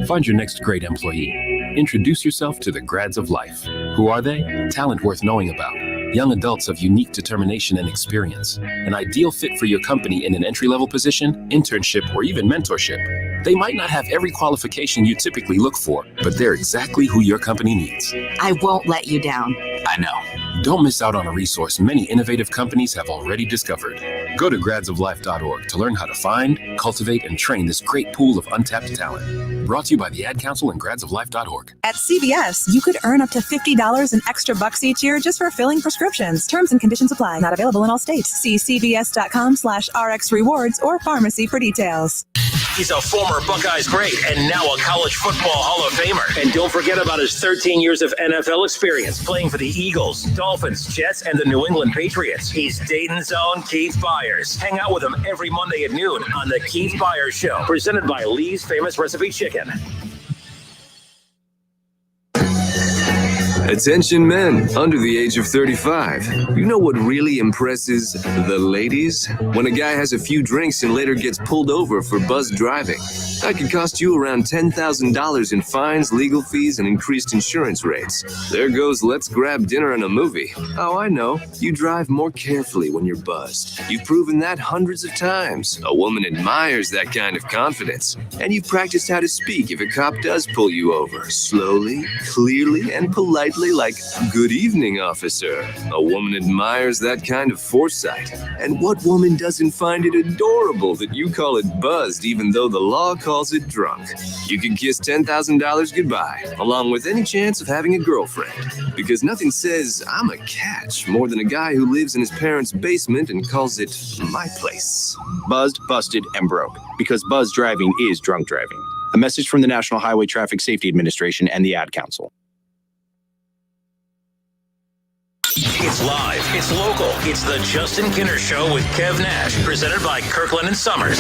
Find your next great employee. Introduce yourself to the grads of life. Who are they? Talent worth knowing about. Young adults of unique determination and experience. An ideal fit for your company in an entry-level position, internship, or even mentorship. They might not have every qualification you typically look for, but they're exactly who your company needs.
I won't let you down.
I know. Don't miss out on a resource many innovative companies have already discovered. Go to gradsoflife.org to learn how to find, cultivate, and train this great pool of untapped talent. Brought to you by the Ad Council and gradsoflife.org.
At CVS, you could earn up to $50 in extra bucks each year just for filling prescriptions. Terms and conditions apply. Not available in all states. See cvs.com/RX rewards or pharmacy for details.
He's a former Buckeyes great and now a college football Hall of Famer. And don't forget about his 13 years of NFL experience playing for the Eagles, Dolphins, Jets, and the New England Patriots. He's Dayton's own Keith Byers. Hang out with him every Monday at noon on The Keith Byers Show, presented by Lee's Famous Recipe Chicken.
Attention men under the age of 35. You know what really impresses the ladies? When a guy has a few drinks and later gets pulled over for buzzed driving. That could cost you around $10,000 in fines, legal fees, and increased insurance rates. There goes let's grab dinner and a movie. Oh, I know. You drive more carefully when you're buzzed. You've proven that hundreds of times. A woman admires that kind of confidence. And you've practiced how to speak if a cop does pull you over. Slowly, clearly, and politely, like, "Good evening, officer." A woman admires that kind of foresight. And what woman doesn't find it adorable that you call it buzzed even though the law calls it drunk? You can kiss $10,000 goodbye, along with any chance of having a girlfriend. Because nothing says I'm a catch more than a guy who lives in his parents' basement and calls it my place.
Buzzed, busted, and broke. Because buzz driving is drunk driving. A message from the National Highway Traffic Safety Administration and the Ad Council.
It's live, it's local, it's the Justin Kinner Show with Kev Nash, presented by Kirkland and Sommers.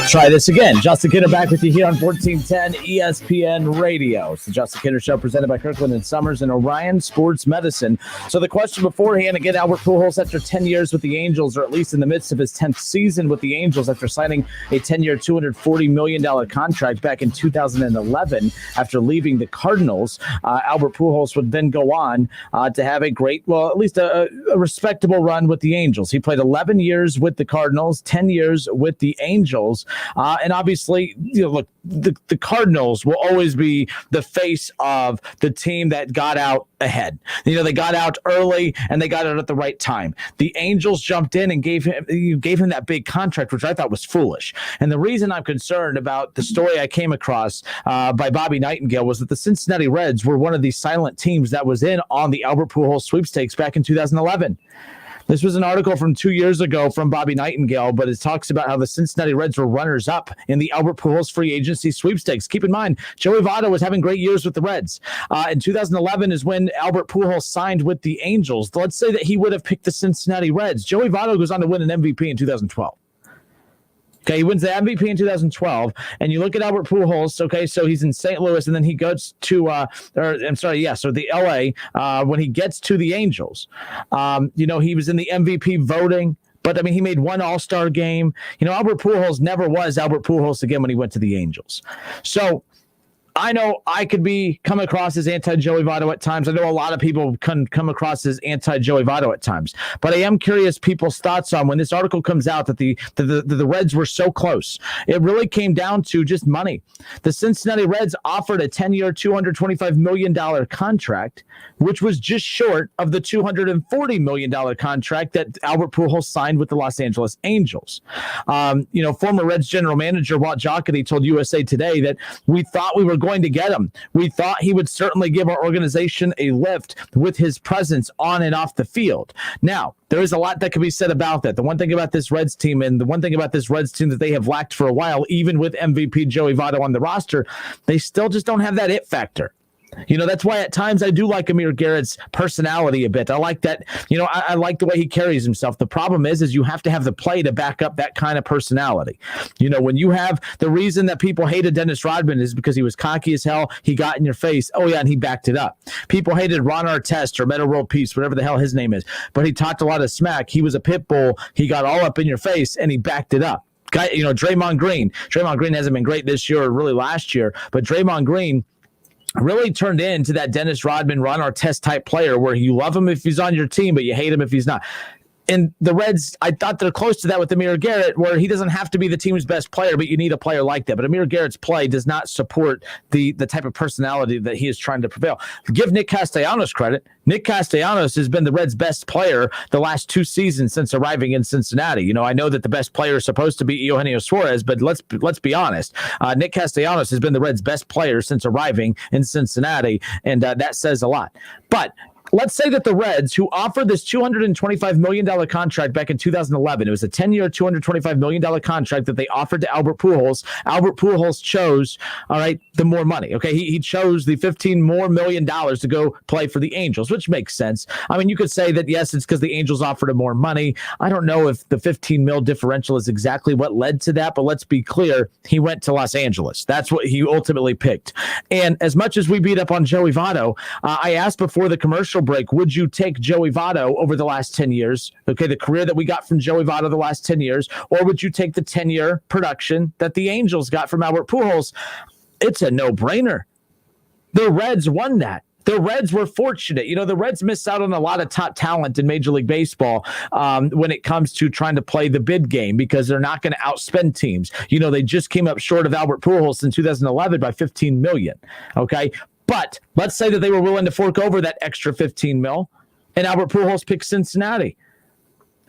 Try this again. Justin Kidder back with you here on 1410 ESPN Radio. It's the Justin Kidder Show presented by Kirkland and Sommers and Orion Sports Medicine. So the question beforehand, again, Albert Pujols after 10 years with the Angels, or at least in the midst of his 10th season with the Angels after signing a 10-year, $240 million contract back in 2011 after leaving the Cardinals. Albert Pujols would then go on to have a great, well, at least a respectable run with the Angels. He played 11 years with the Cardinals, 10 years with the Angels. And obviously, look, the Cardinals will always be the face of the team that got out ahead. They got out early and they got out at the right time. The Angels jumped in and gave him that big contract, which I thought was foolish. And the reason I'm concerned about the story I came across by Bobby Nightingale was that the Cincinnati Reds were one of the silent teams that was in on the Albert Pujols sweepstakes back in 2011. This was an article from 2 years ago from Bobby Nightingale, but it talks about how the Cincinnati Reds were runners-up in the Albert Pujols free agency sweepstakes. Keep in mind, Joey Votto was having great years with the Reds. In 2011 is when Albert Pujols signed with the Angels. Let's say that he would have picked the Cincinnati Reds. Joey Votto goes on to win an MVP in 2012. Okay, he wins the MVP in 2012, and you look at Albert Pujols. Okay, so he's in St. Louis, and then he goes to, the LA when he gets to the Angels. He was in the MVP voting, but I mean, he made one All-Star game. Albert Pujols never was Albert Pujols again when he went to the Angels. So I know I could come across as anti-Joey Votto at times. I know a lot of people can come across as anti-Joey Votto at times. But I am curious people's thoughts on when this article comes out that the Reds were so close. It really came down to just money. The Cincinnati Reds offered a 10-year, $225 million contract, which was just short of the $240 million contract that Albert Pujols signed with the Los Angeles Angels. Former Reds general manager Walt Jocketty told USA Today that we thought we were going to get him. We thought he would certainly give our organization a lift with his presence on and off the field. Now, there is a lot that can be said about that. The one thing about this Reds team, and the one thing about this Reds team that they have lacked for a while, even with MVP Joey Votto on the roster, they still just don't have that it factor. That's why at times I do like Amir Garrett's personality a bit. I like that, I like the way he carries himself. The problem is you have to have the play to back up that kind of personality. When you have the reason that people hated Dennis Rodman is because he was cocky as hell. He got in your face. Oh, yeah, and he backed it up. People hated Ron Artest or Meta World Peace, whatever the hell his name is. But he talked a lot of smack. He was a pit bull. He got all up in your face, and he backed it up. Draymond Green. Draymond Green hasn't been great this year or really last year, but Draymond Green really turned into that Dennis Rodman, Ron Artest type player where you love him if he's on your team, but you hate him if he's not. And the Reds, I thought they're close to that with Amir Garrett, where he doesn't have to be the team's best player, but you need a player like that. But Amir Garrett's play does not support the type of personality that he is trying to prevail. Give Nick Castellanos credit. Nick Castellanos has been the Reds' best player the last 2 seasons since arriving in Cincinnati. I know that the best player is supposed to be Eugenio Suarez, but let's be honest. Nick Castellanos has been the Reds' best player since arriving in Cincinnati, and that says a lot. But let's say that the Reds, who offered this $225 million contract back in 2011, it was a 10-year, $225 million contract that they offered to Albert Pujols. Albert Pujols chose, the more money. Okay, he chose the $15 million to go play for the Angels, which makes sense. I mean, you could say that, yes, it's because the Angels offered him more money. I don't know if the $15 million differential is exactly what led to that, but let's be clear, he went to Los Angeles. That's what he ultimately picked. And as much as we beat up on Joey Votto, I asked before the commercial break, would you take Joey Votto over the last 10 years? Okay, the career that we got from Joey Votto the last 10 years, or would you take the 10-year production that the Angels got from Albert Pujols? It's a no-brainer. The Reds won that. The Reds were fortunate. The Reds missed out on a lot of top talent in Major League Baseball when it comes to trying to play the bid game because they're not going to outspend teams. They just came up short of Albert Pujols in 2011 by $15 million. Okay, but let's say that they were willing to fork over that extra $15 million, and Albert Pujols picked Cincinnati.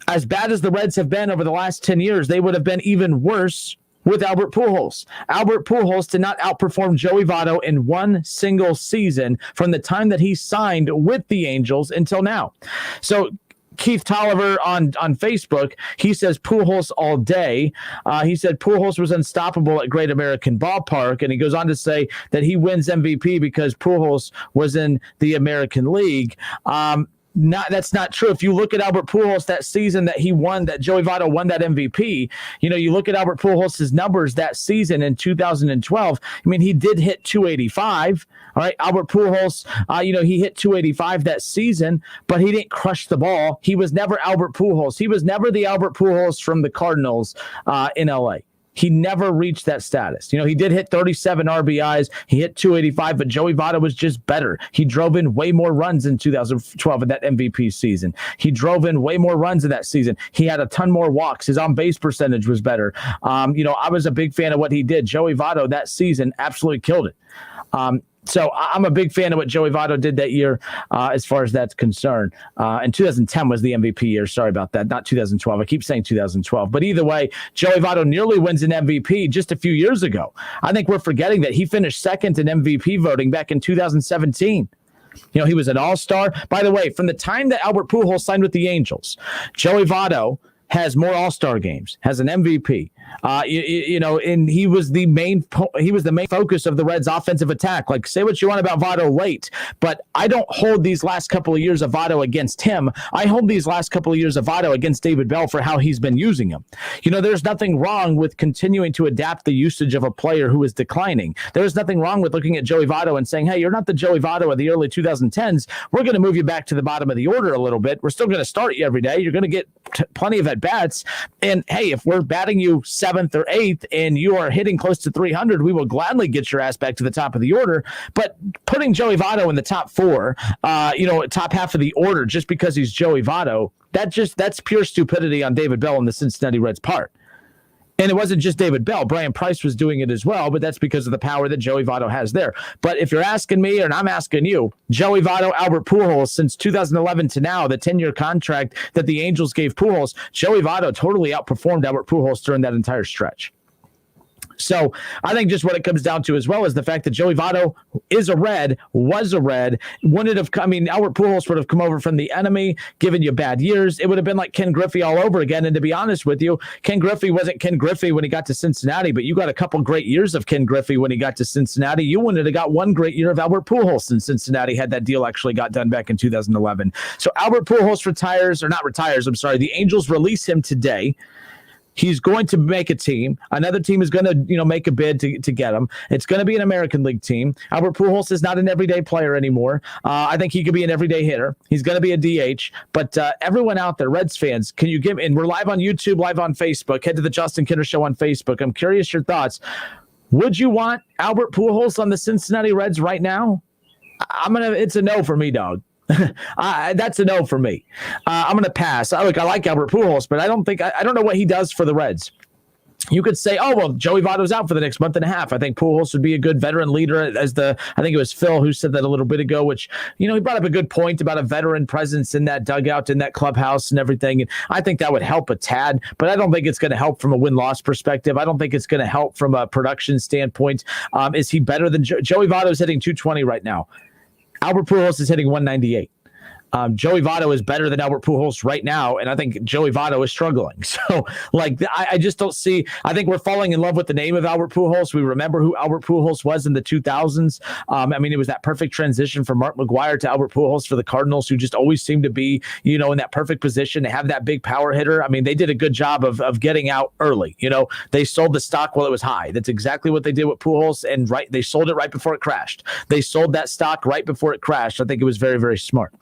As bad as the Reds have been over the last 10 years, they would have been even worse with Albert Pujols. Albert Pujols did not outperform Joey Votto in one single season from the time that he signed with the Angels until now. So Keith Tolliver on Facebook, he says Pujols all day. He said Pujols was unstoppable at Great American Ballpark, and he goes on to say that he wins MVP because Pujols was in the American League. That's not true. If you look at Albert Pujols that season that he won, that Joey Votto won that MVP, you look at Albert Pujols' numbers that season in 2012. I mean, he did hit 285. All right, Albert Pujols, he hit 285 that season, but he didn't crush the ball. He was never Albert Pujols. He was never the Albert Pujols from the Cardinals in LA. He never reached that status. He did hit 37 RBIs. He hit 285, but Joey Votto was just better. He drove in way more runs in 2012 in that MVP season. He drove in way more runs in that season. He had a ton more walks. His on-base percentage was better. I was a big fan of what he did. Joey Votto that season absolutely killed it. So I'm a big fan of what Joey Votto did that year as far as that's concerned. And 2010 was the MVP year. Sorry about that. Not 2012. I keep saying 2012. But either way, Joey Votto nearly wins an MVP just a few years ago. I think we're forgetting that he finished second in MVP voting back in 2017. He was an all-star. By the way, from the time that Albert Pujols signed with the Angels, Joey Votto has more all-star games, has an MVP. And he was the main focus of the Reds' offensive attack. Like, say what you want about Votto late, but I don't hold these last couple of years of Votto against him. I hold these last couple of years of Votto against David Bell for how he's been using him. There's nothing wrong with continuing to adapt the usage of a player who is declining. There's nothing wrong with looking at Joey Votto and saying, hey, you're not the Joey Votto of the early 2010s. We're going to move you back to the bottom of the order a little bit. We're still going to start you every day. You're going to get plenty of at-bats. And, hey, if we're batting you 7th or 8th and you are hitting close to 300, we will gladly get your ass back to the top of the order. But putting Joey Votto in the top 4, top half of the order just because he's Joey Votto, that's pure stupidity on David Bell and the Cincinnati Reds' part. And it wasn't just David Bell. Brian Price was doing it as well, but that's because of the power that Joey Votto has there. But if you're asking me, and I'm asking you, Joey Votto, Albert Pujols, since 2011 to now, the 10-year contract that the Angels gave Pujols, Joey Votto totally outperformed Albert Pujols during that entire stretch. So I think just what it comes down to as well is the fact that Joey Votto is a Red, was a Red. Wouldn't it have come? I mean, Albert Pujols would have come over from the enemy, given you bad years. It would have been like Ken Griffey all over again. And to be honest with you, Ken Griffey wasn't Ken Griffey when he got to Cincinnati, but you got a couple great years of Ken Griffey when he got to Cincinnati. You wouldn't have got one great year of Albert Pujols in Cincinnati had that deal actually got done back in 2011. So Albert Pujols the Angels release him today. He's going to make a team. Another team is going to, make a bid to get him. It's going to be an American League team. Albert Pujols is not an everyday player anymore. I think he could be an everyday hitter. He's going to be a DH. But everyone out there, Reds fans, can you give? And we're live on YouTube, live on Facebook. Head to the Justin Kinner Show on Facebook. I'm curious your thoughts. Would you want Albert Pujols on the Cincinnati Reds right now? It's a no for me, dog. That's a no for me. I'm going to pass. I like Albert Pujols, but I don't know what he does for the Reds. You could say, oh, well, Joey Votto's out for the next month and a half. I think Pujols would be a good veteran leader I think it was Phil who said that a little bit ago, which, he brought up a good point about a veteran presence in that dugout, in that clubhouse and everything. And I think that would help a tad, but I don't think it's going to help from a win-loss perspective. I don't think it's going to help from a production standpoint. Is he better than Joey Votto's hitting 220 right now? Albert Pujols is hitting 198. Joey Votto is better than Albert Pujols right now, and I think Joey Votto is struggling. So, I just don't see. I think we're falling in love with the name of Albert Pujols. We remember who Albert Pujols was in the 2000s. It was that perfect transition from Mark McGwire to Albert Pujols for the Cardinals, who just always seemed to be, in that perfect position to have that big power hitter. I mean, they did a good job of getting out early. They sold the stock while it was high. That's exactly what they did with Pujols, and they sold it right before it crashed. They sold that stock right before it crashed. I think it was very, very smart.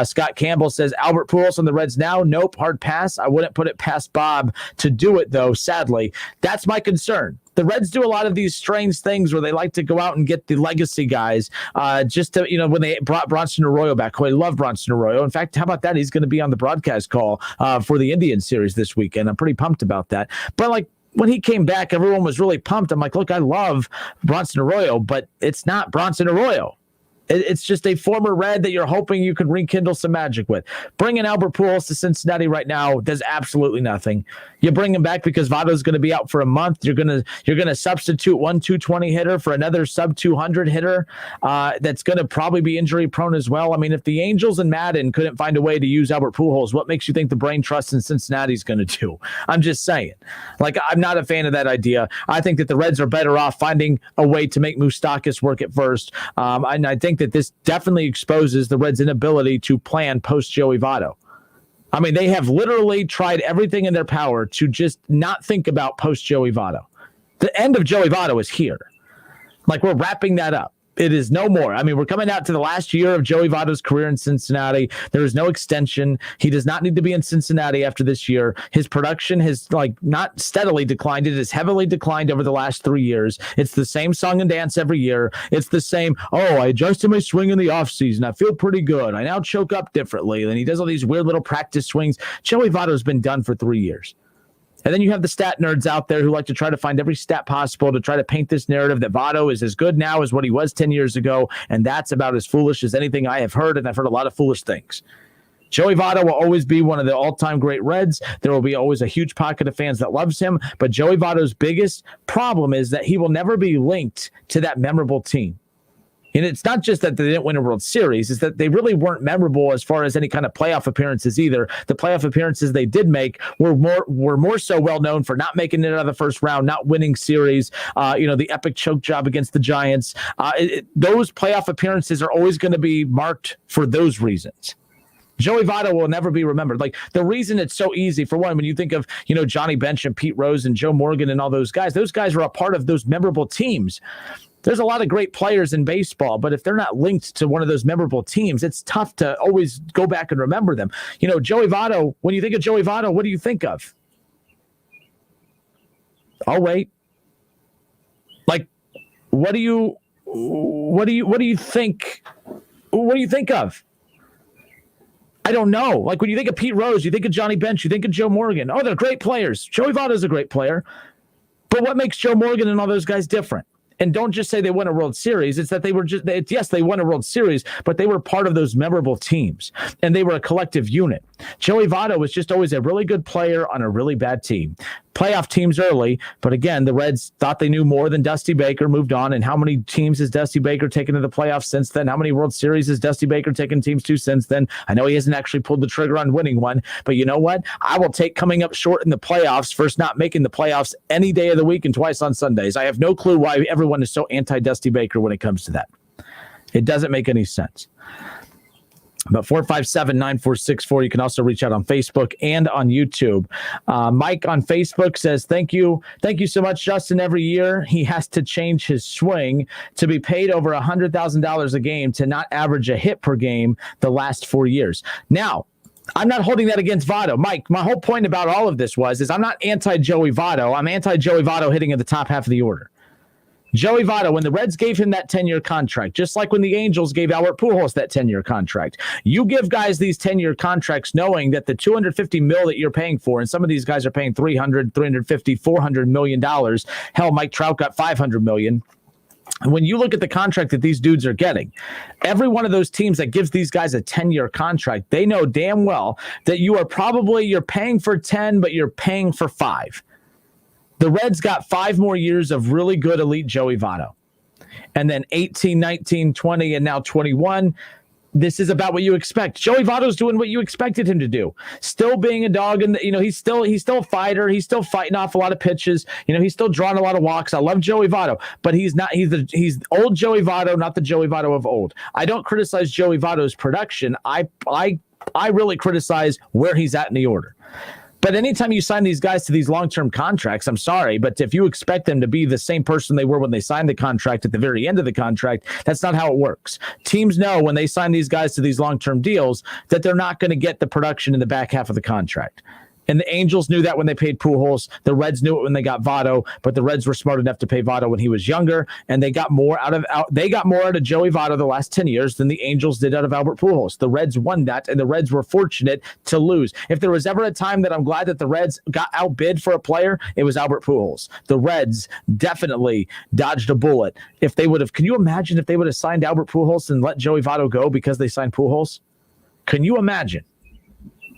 Scott Campbell says, Albert Pujols on the Reds now? Nope, hard pass. I wouldn't put it past Bob to do it, though, sadly. That's my concern. The Reds do a lot of these strange things where they like to go out and get the legacy guys just to, when they brought Bronson Arroyo back. I love Bronson Arroyo. In fact, how about that? He's going to be on the broadcast call for the Indian series this weekend. I'm pretty pumped about that. But when he came back, everyone was really pumped. I'm like, look, I love Bronson Arroyo, but it's not Bronson Arroyo. It's just a former Red that you're hoping you can rekindle some magic with. Bringing Albert Pujols to Cincinnati right now does absolutely nothing. You bring him back because Votto's going to be out for a month. You're going to substitute one 220 hitter for another sub 200 hitter that's going to probably be injury prone as well. I mean, if the Angels and Madden couldn't find a way to use Albert Pujols, what makes you think the brain trust in Cincinnati is going to do? I'm just saying. I'm not a fan of that idea. I think that the Reds are better off finding a way to make Moustakas work at first. And I think think that this definitely exposes the Reds' inability to plan post-Joey Votto. I mean, they have literally tried everything in their power to just not think about post-Joey Votto. The end of Joey Votto is here. Like, we're wrapping that up. It is no more. I mean, we're coming out to the last year of Joey Votto's career in Cincinnati. There is no extension. He does not need to be in Cincinnati after this year. His production has not steadily declined. It has heavily declined over the last 3 years. It's the same song and dance every year. It's the same, I adjusted my swing in the offseason. I feel pretty good. I now choke up differently. And he does all these weird little practice swings. Joey Votto's been done for 3 years. And then you have the stat nerds out there who like to try to find every stat possible to try to paint this narrative that Votto is as good now as what he was 10 years ago, and that's about as foolish as anything I have heard, and I've heard a lot of foolish things. Joey Votto will always be one of the all-time great Reds. There will be always a huge pocket of fans that loves him, but Joey Votto's biggest problem is that he will never be linked to that memorable team. And it's not just that they didn't win a World Series, it's that they really weren't memorable as far as any kind of playoff appearances either. The playoff appearances they did make were more so well known for not making it out of the first round, not winning series, the epic choke job against the Giants. Those playoff appearances are always going to be marked for those reasons. Joey Votto will never be remembered. Like, the reason it's so easy, for one, when you think of, Johnny Bench and Pete Rose and Joe Morgan and all those guys were a part of those memorable teams. There's a lot of great players in baseball, but if they're not linked to one of those memorable teams, it's tough to always go back and remember them. Joey Votto, when you think of Joey Votto, what do you think of? I'll wait. Like, what do you think? What do you think of? I don't know. Like, when you think of Pete Rose, you think of Johnny Bench, you think of Joe Morgan. Oh, they're great players. Joey Votto's a great player. But what makes Joe Morgan and all those guys different? And don't just say they won a World Series. It's that they won a World Series, but they were part of those memorable teams, and they were a collective unit. Joey Votto was just always a really good player on a really bad team. Playoff teams early, but again, the Reds thought they knew more than Dusty Baker, moved on. And how many teams has Dusty Baker taken to the playoffs since then? How many World Series has Dusty Baker taken teams to since then? I know he hasn't actually pulled the trigger on winning one, but you know what? I will take coming up short in the playoffs versus not making the playoffs any day of the week and twice on Sundays. I have no clue why everyone is so anti-Dusty Baker when it comes to that. It doesn't make any sense. But 457-9464, you can also reach out on Facebook and on YouTube. Mike on Facebook says, thank you so much, Justin. Every year he has to change his swing to be paid over $100,000 a game to not average a hit per game the last 4 years. Now, I'm not holding that against Votto. Mike, my whole point about all of this is I'm not anti-Joey Votto. I'm anti-Joey Votto hitting at the top half of the order. Joey Votto, when the Reds gave him that 10-year contract, just like when the Angels gave Albert Pujols that 10-year contract, you give guys these 10-year contracts knowing that the $250 million that you're paying for, and some of these guys are paying $300, $350, $400 million. Hell, Mike Trout got $500 million. And when you look at the contract that these dudes are getting, every one of those teams that gives these guys a 10-year contract, they know damn well that you're paying for 10, but you're paying for 5. The Reds got 5 more years of really good elite Joey Votto. And then 18, 19, 20, and now 21. This is about what you expect. Joey Votto's doing what you expected him to do. Still being a dog, and he's still a fighter. He's still fighting off a lot of pitches. He's still drawing a lot of walks. I love Joey Votto, but he's old Joey Votto, not the Joey Votto of old. I don't criticize Joey Votto's production. I really criticize where he's at in the order. But anytime you sign these guys to these long-term contracts, I'm sorry, but if you expect them to be the same person they were when they signed the contract at the very end of the contract, that's not how it works. Teams know when they sign these guys to these long-term deals that they're not going to get the production in the back half of the contract. And the Angels knew that when they paid Pujols. The Reds knew it when they got Votto, but the Reds were smart enough to pay Votto when he was younger, and they got more out of Joey Votto the last 10 years than the Angels did out of Albert Pujols. The Reds won that, and the Reds were fortunate to lose. If there was ever a time that I'm glad that the Reds got outbid for a player, it was Albert Pujols. The Reds definitely dodged a bullet. Can you imagine if they would have signed Albert Pujols and let Joey Votto go because they signed Pujols? Can you imagine?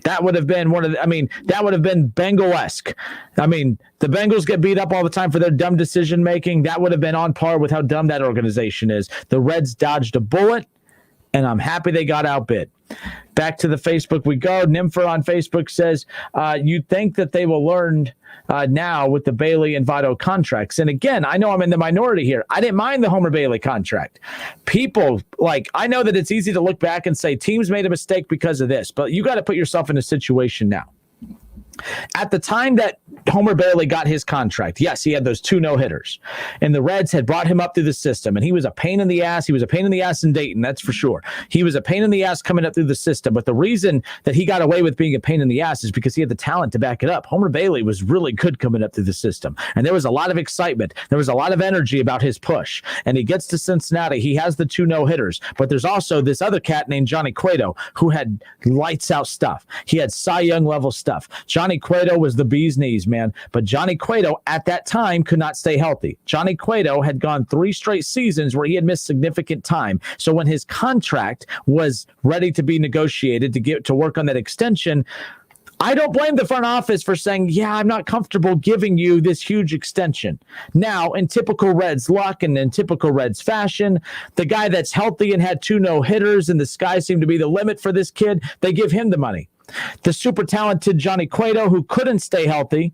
That would have been that would have been Bengal-esque. The Bengals get beat up all the time for their dumb decision-making. That would have been on par with how dumb that organization is. The Reds dodged a bullet, and I'm happy they got outbid. Back to the Facebook we go. Nympher on Facebook says, you'd think that they will learn now with the Bailey and Votto contracts. And again, I know I'm in the minority here. I didn't mind the Homer Bailey contract. People, I know that it's easy to look back and say teams made a mistake because of this, but you got to put yourself in a situation now. At the time that Homer Bailey got his contract, yes, he had those 2 no-hitters, and the Reds had brought him up through the system, and he was a pain in the ass. He was a pain in the ass in Dayton, that's for sure. He was a pain in the ass coming up through the system, but the reason that he got away with being a pain in the ass is because he had the talent to back it up. Homer Bailey was really good coming up through the system, and there was a lot of excitement. There was a lot of energy about his push, and he gets to Cincinnati. He has the 2 no-hitters, but there's also this other cat named Johnny Cueto who had lights-out stuff. He had Cy Young level stuff. Johnny Cueto was the bee's knees, man. But Johnny Cueto at that time could not stay healthy. Johnny Cueto had gone 3 straight seasons where he had missed significant time. So when his contract was ready to be negotiated to work on that extension, I don't blame the front office for saying, yeah, I'm not comfortable giving you this huge extension. Now, in typical Reds luck and in typical Reds fashion, the guy that's healthy and had 2 no-hitters and the sky seemed to be the limit for this kid, they give him the money. The super talented Johnny Cueto, who couldn't stay healthy,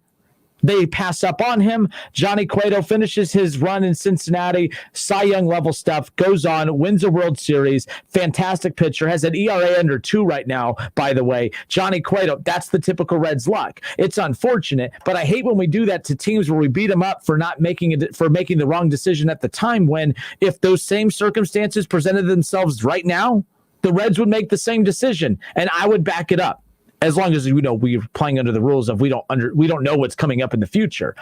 they pass up on him. Johnny Cueto finishes his run in Cincinnati, Cy Young level stuff, goes on, wins a World Series, fantastic pitcher, has an ERA under 2 right now, by the way. Johnny Cueto, that's the typical Reds luck. It's unfortunate, but I hate when we do that to teams where we beat them up for making the wrong decision at the time, when if those same circumstances presented themselves right now, the Reds would make the same decision, and I would back it up. As long as we're playing under the rules of we don't know what's coming up in the future.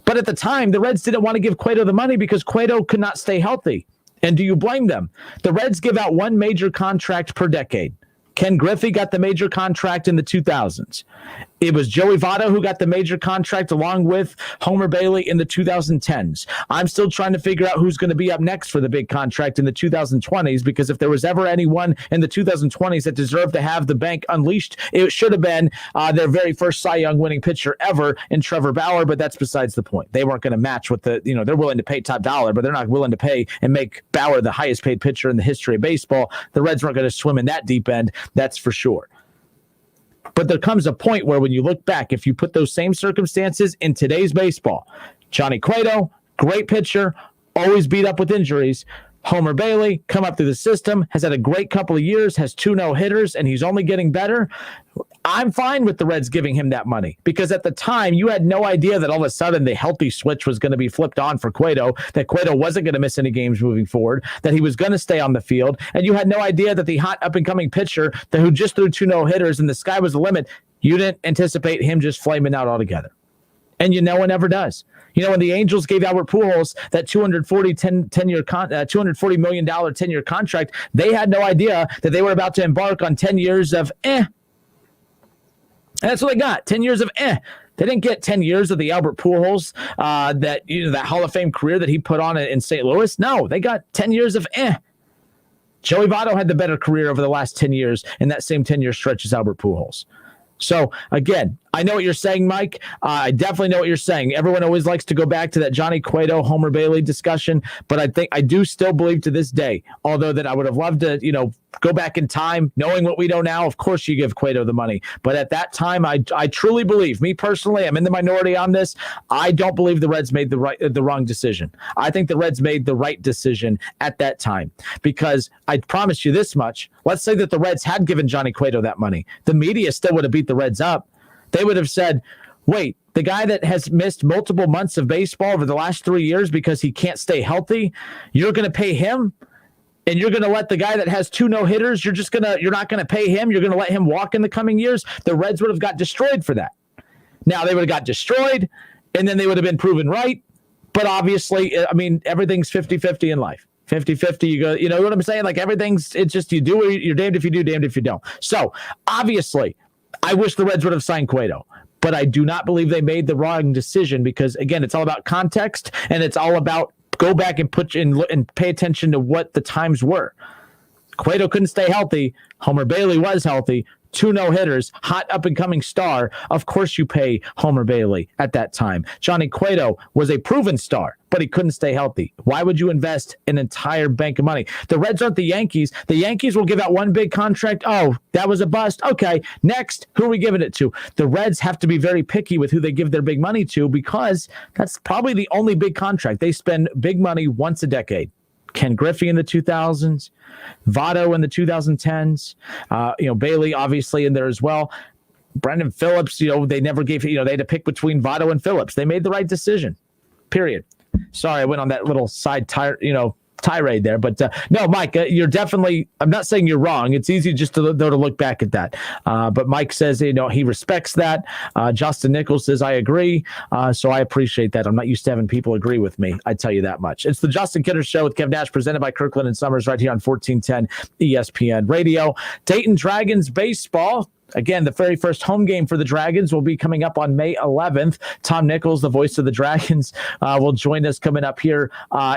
But at the time, the Reds didn't want to give Cueto the money because Cueto could not stay healthy. And do you blame them? The Reds give out 1 major contract per decade. Ken Griffey got the major contract in the 2000s. It was Joey Votto who got the major contract along with Homer Bailey in the 2010s. I'm still trying to figure out who's going to be up next for the big contract in the 2020s, because if there was ever anyone in the 2020s that deserved to have the bank unleashed, it should have been their very first Cy Young winning pitcher ever in Trevor Bauer, but that's besides the point. They weren't going to match what they're willing to pay top dollar, but they're not willing to pay and make Bauer the highest paid pitcher in the history of baseball. The Reds weren't going to swim in that deep end, that's for sure. But there comes a point where when you look back, if you put those same circumstances in today's baseball, Johnny Cueto, great pitcher, always beat up with injuries. Homer Bailey, come up through the system, has had a great couple of years, has 2 no-hitters, and he's only getting better. I'm fine with the Reds giving him that money, because at the time you had no idea that all of a sudden the healthy switch was going to be flipped on for Cueto, that Cueto wasn't going to miss any games moving forward, that he was going to stay on the field, and you had no idea that the hot up-and-coming pitcher who just threw 2 no-hitters and the sky was the million, you didn't anticipate him just flaming out altogether. And no one ever does. When the Angels gave Albert Pujols that $240 million 10-year contract, they had no idea that they were about to embark on 10 years of And that's what they got, 10 years of They didn't get 10 years of the Albert Pujols, that Hall of Fame career that he put on in St. Louis. No, they got 10 years of Joey Votto had the better career over the last 10 years in that same 10-year stretch as Albert Pujols. So, again, I know what you're saying, Mike. I definitely know what you're saying. Everyone always likes to go back to that Johnny Cueto, Homer Bailey discussion, but I do still believe to this day, although that I would have loved to, go back in time, knowing what we know now, of course you give Cueto the money. But at that time, I truly believe, me personally, I'm in the minority on this, I don't believe the Reds made the wrong decision. I think the Reds made the right decision at that time, because I promise you this much, let's say that the Reds had given Johnny Cueto that money. The media still would have beat the Reds up. They would have said, wait, the guy that has missed multiple months of baseball over the last 3 years because he can't stay healthy, you're going to pay him? And you're going to let the guy that has 2 no-hitters, you're not going to pay him? You're going to let him walk in the coming years? The Reds would have got destroyed for that. Now, they would have got destroyed, and then they would have been proven right. But obviously, everything's 50-50 in life. 50-50, you go, you know what I'm saying? Like, it's just you're damned if you do, damned if you don't. So, obviously, I wish the Reds would have signed Cueto, but I do not believe they made the wrong decision, because, again, it's all about context, and it's all about go back and and pay attention to what the times were. Cueto couldn't stay healthy. Homer Bailey was healthy. 2 no-hitters, hot up-and-coming star. Of course you pay Homer Bailey at that time. Johnny Cueto was a proven star, but he couldn't stay healthy. Why would you invest an entire bank of money? The Reds aren't the Yankees. The Yankees will give out one big contract. Oh, that was a bust. Okay, next, who are we giving it to? The Reds have to be very picky with who they give their big money to because that's probably the only big contract. They spend big money once a decade. Ken Griffey in the 2000s, Votto in the 2010s, Bailey obviously in there as well. Brendan Phillips, they never gave, they had to pick between Votto and Phillips. They made the right decision, period. Sorry, I went on that little side tirade there, but no, Mike, you're definitely, I'm not saying you're wrong. It's easy just to look back at that. But Mike says, he respects that. Justin Nichols says, I agree. So I appreciate that. I'm not used to having people agree with me. I tell you that much. It's the Justin Kinner Show with Kev Nash, presented by Kirkland and Sommers, right here on 1410 ESPN Radio. Dayton Dragons baseball. Again, the very first home game for the Dragons will be coming up on May 11th. Tom Nichols, the voice of the Dragons, will join us coming up here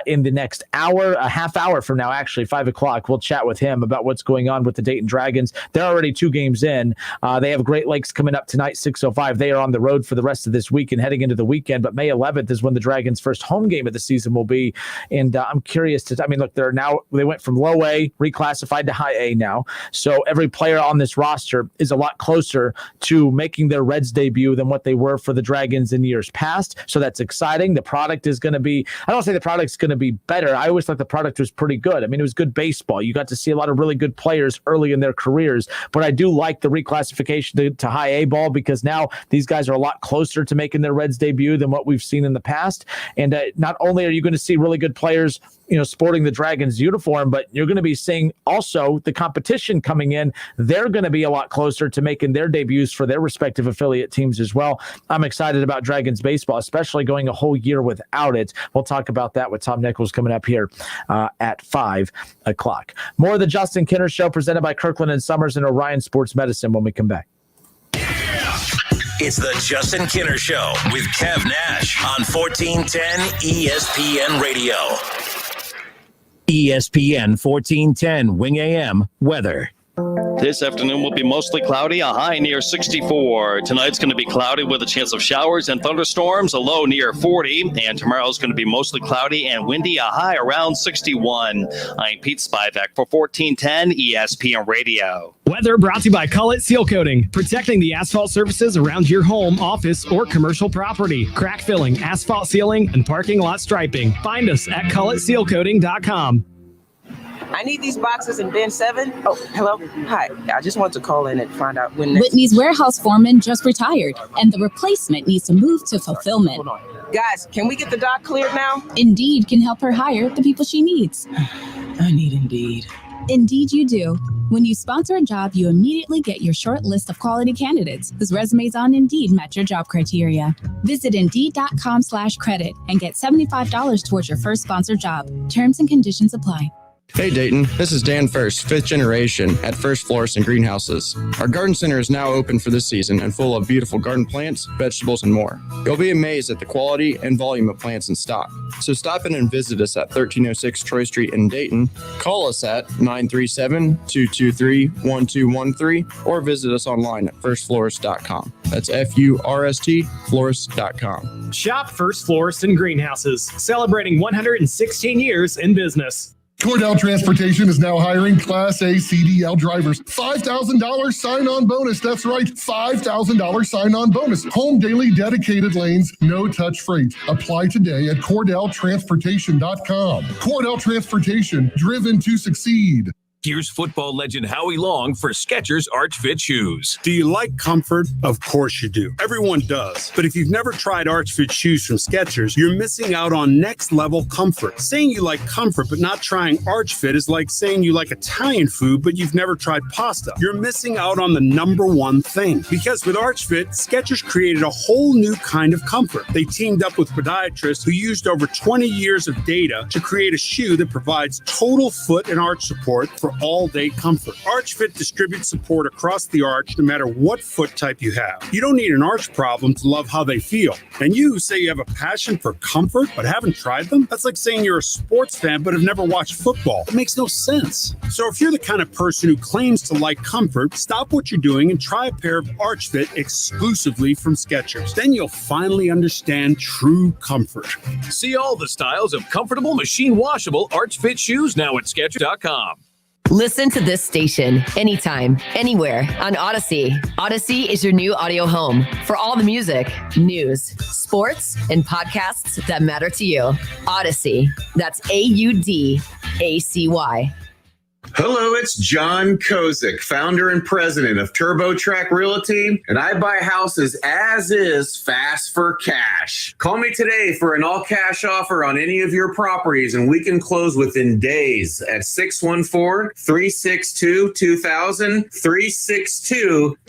in the next hour, a half hour from now, actually, 5 o'clock. We'll chat with him about what's going on with the Dayton Dragons. They're already 2 games in. They have Great Lakes coming up tonight, 6:05. They are on the road for the rest of this week and heading into the weekend. But May 11th is when the Dragons' first home game of the season will be. And I'm curious look, they went from low A, reclassified to high A now. So every player on this roster is a lot closer to making their Reds debut than what they were for the Dragons in years past. So that's exciting. The product is going to be, I don't say the product's going to be better. I always thought the product was pretty good. It was good baseball. You got to see a lot of really good players early in their careers, but I do like the reclassification to high A ball because now these guys are a lot closer to making their Reds debut than what we've seen in the past. And not only are you going to see really good players sporting the Dragons uniform, but you're going to be seeing also the competition coming in. They're going to be a lot closer to making their debuts for their respective affiliate teams as well. I'm excited about Dragons baseball, especially going a whole year without it. We'll talk about that with Tom Nichols coming up here at 5 o'clock. More of the Justin Kinner Show presented by Kirkland and Sommers and Orion Sports Medicine when we come back.
It's the Justin Kinner Show with Kev Nash on 1410 ESPN Radio.
ESPN 1410 Wing AM weather.
This afternoon will be mostly cloudy, a high near 64. Tonight's going to be cloudy with a chance of showers and thunderstorms, a low near 40. And tomorrow's going to be mostly cloudy and windy, a high around 61. I'm Pete Spivak for 1410 ESPN Radio.
Weather brought to you by Cullet Seal Coating, protecting the asphalt surfaces around your home, office, or commercial property. Crack filling, asphalt sealing, and parking lot striping. Find us at culletsealcoating.com.
I need these boxes in bin 7. Oh, hello. Hi. I just want to call in and find out when
Whitney's warehouse foreman just retired, and the replacement needs to move to fulfillment.
Hold on. Guys, can we get the dock cleared now?
Indeed can help her hire the people she needs.
I need Indeed.
Indeed you do. When you sponsor a job, you immediately get your short list of quality candidates whose resumes on Indeed match your job criteria. Visit Indeed.com/credit and get $75 towards your first sponsored job. Terms and conditions apply.
Hey Dayton, this is Dan First, 5th generation at First Florist and Greenhouses. Our garden center is now open for this season and full of beautiful garden plants, vegetables, and more. You'll be amazed at the quality and volume of plants in stock. So stop in and visit us at 1306 Troy Street in Dayton. Call us at 937-223-1213 or visit us online at firstflorist.com. That's FURST florist.com.
Shop First Florist and Greenhouses, celebrating 116 years in business.
Cordell Transportation is now hiring Class A CDL drivers. $5,000 sign-on bonus. That's right, $5,000 sign-on bonus. Home daily dedicated lanes, no-touch freight. Apply today at CordellTransportation.com. Cordell Transportation, driven to succeed.
Here's football legend Howie Long for Skechers Arch Fit shoes.
Do you like comfort? Of course you do. Everyone does. But if you've never tried Arch Fit shoes from Skechers, you're missing out on next level comfort. Saying you like comfort but not trying Arch Fit is like saying you like Italian food but you've never tried pasta. You're missing out on the number one thing. Because with Arch Fit, Skechers created a whole new kind of comfort. They teamed up with podiatrists who used over 20 years of data to create a shoe that provides total foot and arch support for for all-day comfort. ArchFit distributes support across the arch no matter what foot type you have. You don't need an arch problem to love how they feel. And you say you have a passion for comfort but haven't tried them? That's like saying you're a sports fan but have never watched football. It makes no sense. So if you're the kind of person who claims to like comfort, stop what you're doing and try a pair of ArchFit exclusively from Skechers. Then you'll finally understand true comfort.
See all the styles of comfortable, machine washable ArchFit shoes now at Skechers.com.
Listen to this station anytime, anywhere on Odyssey. Odyssey is your new audio home for all the music, news, sports, and podcasts that matter to you. Odyssey. That's AUDACY.
Hello, it's John Kozik, founder and president of TurboTrack Realty, and I buy houses as is, fast for cash. Call me today for an all-cash offer on any of your properties, and we can close within days at 614-362-2000,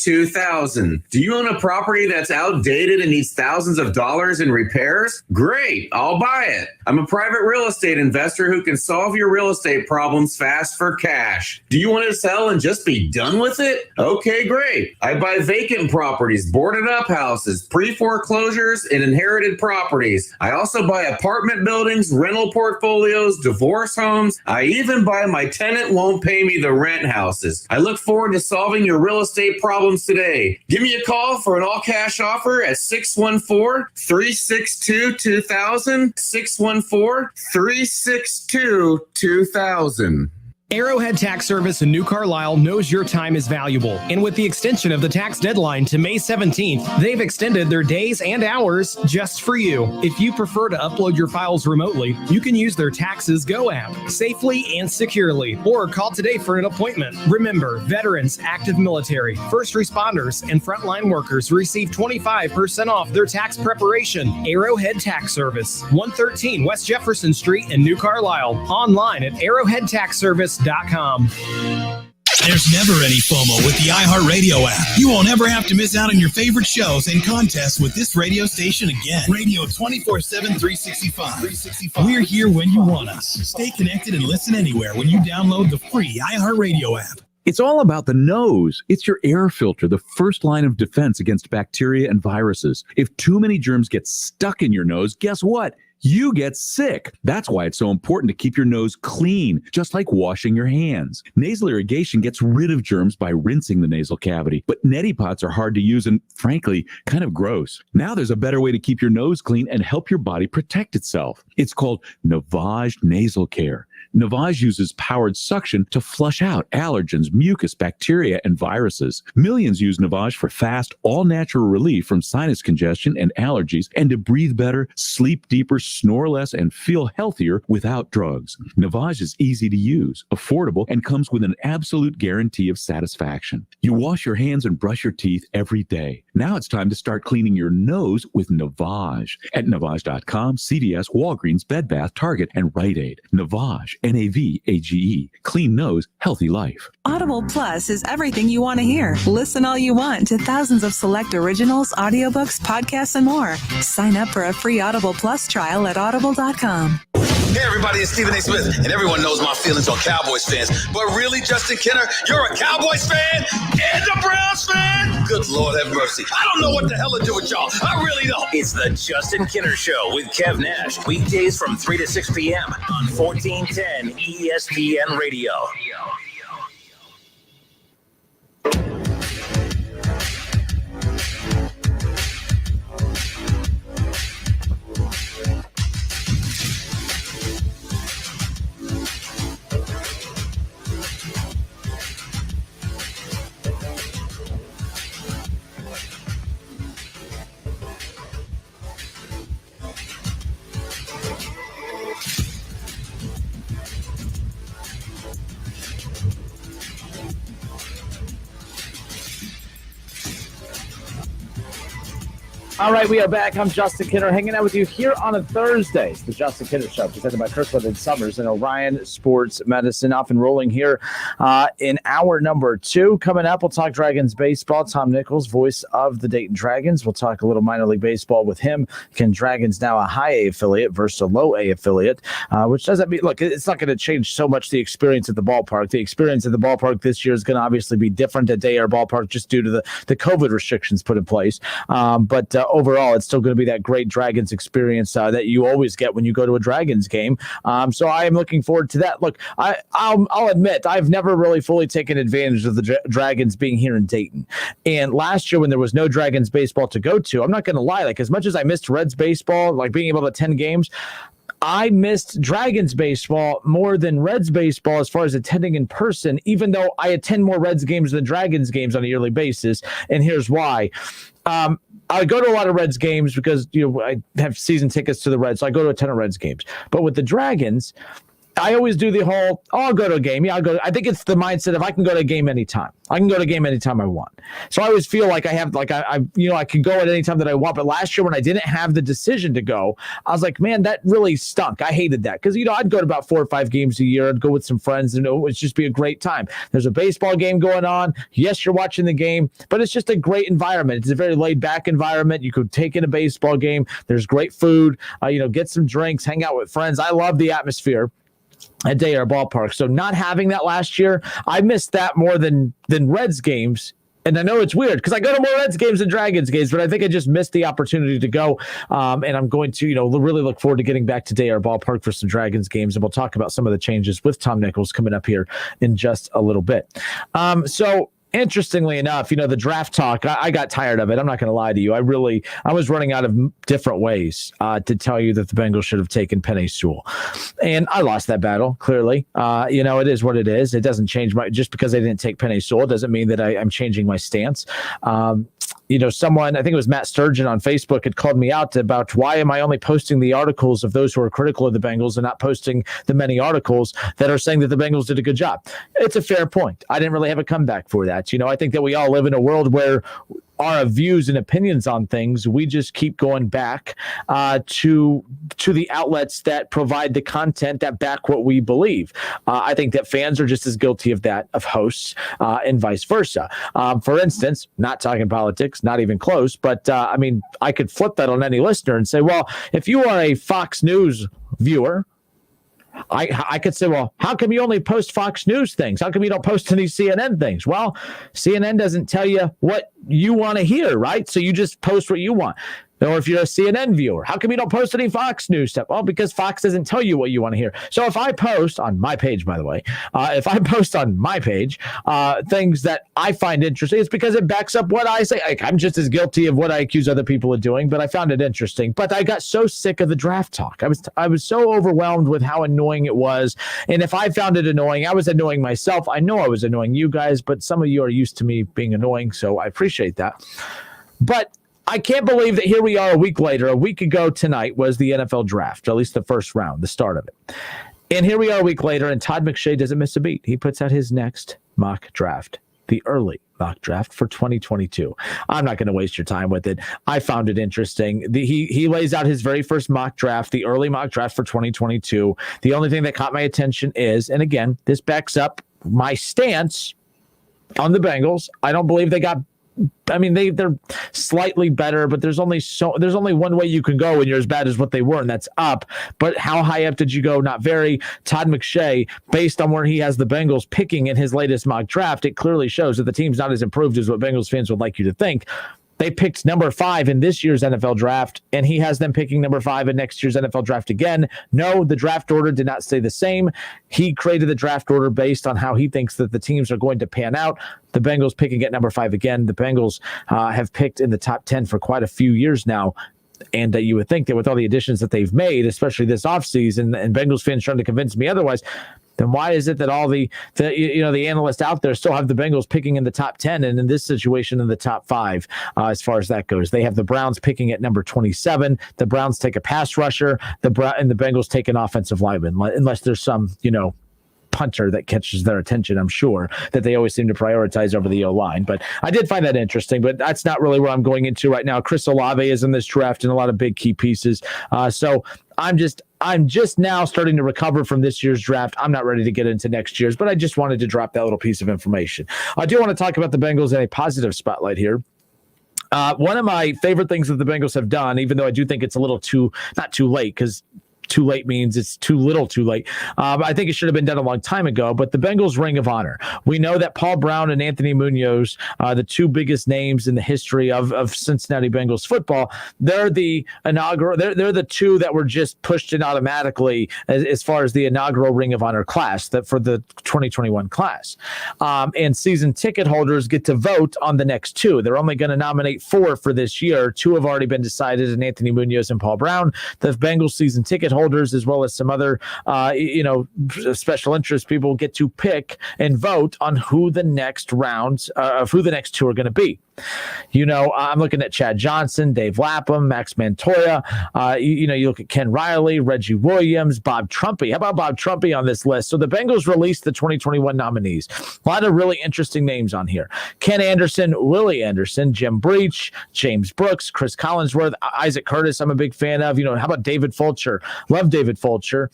362-2000. Do you own a property that's outdated and needs thousands of dollars in repairs? Great, I'll buy it. I'm a private real estate investor who can solve your real estate problems fast for cash. Do you want to sell and just be done with it? Okay, great. I buy vacant properties, boarded up houses, pre-foreclosures, and inherited properties. I also buy apartment buildings, rental portfolios, divorce homes. I even buy my tenant won't pay me the rent houses. I look forward to solving your real estate problems today. Give me a call for an all-cash offer at 614-362-2000, 614-362-2000.
Arrowhead Tax Service in New Carlisle knows your time is valuable. And with the extension of the tax deadline to May 17th, they've extended their days and hours just for you. If you prefer to upload your files remotely, you can use their Taxes Go app safely and securely, or call today for an appointment. Remember, veterans, active military, first responders, and frontline workers receive 25% off their tax preparation. Arrowhead Tax Service, 113 West Jefferson Street in New Carlisle. Online at arrowheadtaxservice.com.
There's never any FOMO with the iHeartRadio app. You won't ever have to miss out on your favorite shows and contests with this radio station again. Radio 24/7, 365. We're here when you want us. Stay connected and listen anywhere when you download the free iHeartRadio app.
It's all about the nose. It's your air filter, the first line of defense against bacteria and viruses. If too many germs get stuck in your nose, guess what? You get sick. That's why it's so important to keep your nose clean, just like washing your hands. Nasal irrigation gets rid of germs by rinsing the nasal cavity, but neti pots are hard to use and, frankly, kind of gross. Now there's a better way to keep your nose clean and help your body protect itself. It's called Navage Nasal Care. Navage uses powered suction to flush out allergens, mucus, bacteria, and viruses. Millions use Navage for fast, all-natural relief from sinus congestion and allergies, and to breathe better, sleep deeper, snore less, and feel healthier without drugs. Navage is easy to use, affordable, and comes with an absolute guarantee of satisfaction. You wash your hands and brush your teeth every day. Now it's time to start cleaning your nose with Navage. At Navage.com, CVS, Walgreens, Bed Bath, Target, and Rite Aid. Navage. Navage. Clean nose, healthy life.
Audible Plus is everything you want to hear. Listen all you want to thousands of select originals, audiobooks, podcasts, and more. Sign up for a free Audible Plus trial at audible.com.
Hey everybody, it's Stephen A. Smith, and everyone knows my feelings on Cowboys fans. But really, Justin Kenner, you're a Cowboys fan and a Browns fan? Good Lord have mercy. I don't know what the hell to do with y'all. I really don't.
It's the Justin Kenner Show with Kev Nash. Weekdays from 3 to 6 p.m. on 1410 ESPN Radio.
All right, we are back. I'm Justin Kinner, hanging out with you here on a Thursday. The Justin Kinner Show, presented by Kirkland and Sommers and Orion Sports Medicine. Off and rolling here in hour number 2. Coming up, we'll talk Dragons baseball. Tom Nichols, voice of the Dayton Dragons. We'll talk a little minor league baseball with him. Can Dragons now a high A affiliate versus a low A affiliate? Which doesn't mean, look, it's not going to change so much the experience at the ballpark. The experience at the ballpark this year is going to obviously be different at Day Air Ballpark just due to the COVID restrictions put in place. But overall, it's still going to be that great Dragons experience that you always get when you go to a Dragons game. So I am looking forward to that. Look, I'll admit, I've never really fully taken advantage of the Dragons being here in Dayton. And last year when there was no Dragons baseball to go to, I'm not going to lie, like as much as I missed Reds baseball, like being able to attend games, I missed Dragons baseball more than Reds baseball as far as attending in person, even though I attend more Reds games than Dragons games on a yearly basis. And here's why. I go to a lot of Reds games because I have season tickets to the Reds, so I go to a ton of Reds games. But with the Dragons, I always do the whole, I'll go to a game. Yeah, I'll go. I think it's the mindset of I can go to a game anytime. I can go to a game anytime I want. So I always feel like I have, like I can go at any time that I want. But last year when I didn't have the decision to go, I was like, man, that really stunk. I hated that because I'd go to about 4 or 5 games a year. I'd go with some friends, and it would just be a great time. There's a baseball game going on. Yes, you're watching the game, but it's just a great environment. It's a very laid back environment. You could take in a baseball game. There's great food. Get some drinks, hang out with friends. I love the atmosphere at Day Air Ballpark. So not having that last year, I missed that more than Reds games. And I know it's weird because I go to more Reds games than Dragons games, but I think I just missed the opportunity to go. And I'm going to, really look forward to getting back to Day Air Ballpark for some Dragons games. And we'll talk about some of the changes with Tom Nichols coming up here in just a little bit. So interestingly enough, the draft talk, I got tired of it. I'm not going to lie to you. I was running out of different ways to tell you that the Bengals should have taken Penei Sewell. And I lost that battle, clearly. It is what it is. It doesn't change just because I didn't take Penei Sewell doesn't mean that I'm changing my stance. Someone, I think it was Matt Sturgeon on Facebook, had called me out about why am I only posting the articles of those who are critical of the Bengals and not posting the many articles that are saying that the Bengals did a good job. It's a fair point. I didn't really have a comeback for that. I think that we all live in a world where our views and opinions on things, we just keep going back to the outlets that provide the content that back what we believe. I think that fans are just as guilty of that, of hosts, and vice versa. For instance, not talking politics, not even close, but I could flip that on any listener and say, well, if you are a Fox News viewer, I could say, well, how come you only post Fox News things? How come you don't post any CNN things? Well, CNN doesn't tell you what you want to hear, right? So you just post what you want. Or if you're a CNN viewer, how come you don't post any Fox News stuff? Well, because Fox doesn't tell you what you want to hear. So if I post on my page, by the way, things that I find interesting, it's because it backs up what I say. I'm just as guilty of what I accuse other people of doing, but I found it interesting. But I got so sick of the draft talk. I was so overwhelmed with how annoying it was. And if I found it annoying, I was annoying myself. I know I was annoying you guys, but some of you are used to me being annoying, so I appreciate that. But I can't believe that here we are a week later. A week ago tonight was the NFL draft, or at least the first round, the start of it. And here we are a week later, and Todd McShay doesn't miss a beat. He puts out his next mock draft, the early mock draft for 2022. I'm not going to waste your time with it. I found it interesting. He lays out his very first mock draft, the early mock draft for 2022. The only thing that caught my attention is, and again, this backs up my stance on the Bengals. I don't believe they got they're slightly better, but there's only one way you can go when you're as bad as what they were, and that's up. But how high up did you go? Not very. Todd McShay, based on where he has the Bengals picking in his latest mock draft, it clearly shows that the team's not as improved as what Bengals fans would like you to think. They picked number 5 in this year's NFL draft, and he has them picking number 5 in next year's NFL draft again. No, the draft order did not stay the same. He created the draft order based on how he thinks that the teams are going to pan out. The Bengals picking at number 5 again. The Bengals have picked in the top 10 for quite a few years now. And you would think that with all the additions that they've made, especially this offseason, and Bengals fans trying to convince me otherwise, then why is it that all the analysts out there still have the Bengals picking in the top 10 and in this situation in the top 5 as far as that goes? They have the Browns picking at number 27. The Browns take a pass rusher. And the Bengals take an offensive lineman, unless there's some, punter that catches their attention, I'm sure, that they always seem to prioritize over the O-line. But I did find that interesting, but that's not really where I'm going into right now. Chris Olave is in this draft and a lot of big key pieces. So I'm just now starting to recover from this year's draft. I'm not ready to get into next year's, but I just wanted to drop that little piece of information. I do want to talk about the Bengals in a positive spotlight here. One of my favorite things that the Bengals have done, even though I do think it's a little not too late, because too late means it's too little too late. I think it should have been done a long time ago, but the Bengals Ring of Honor. We know that Paul Brown and Anthony Munoz, the two biggest names in the history of Cincinnati Bengals football, they're the inaugural, they're the two that were just pushed in automatically as far as the inaugural Ring of Honor class for the 2021 class. And season ticket holders get to vote on the next two. They're only going to nominate 4 for this year. 2 have already been decided, and Anthony Munoz and Paul Brown. The Bengals season ticket holders, as well as some other, special interest people, get to pick and vote on who the next rounds of who the next 2 are going to be. I'm looking at Chad Johnson, Dave Lapham, Max Montoya. You look at Ken Riley, Reggie Williams, Bob Trumpy. How about Bob Trumpy on this list? So the Bengals released the 2021 nominees. A lot of really interesting names on here. Ken Anderson, Willie Anderson, Jim Breach, James Brooks, Chris Collinsworth, Isaac Curtis, I'm a big fan of. How about David Fulcher? Love David Fulcher.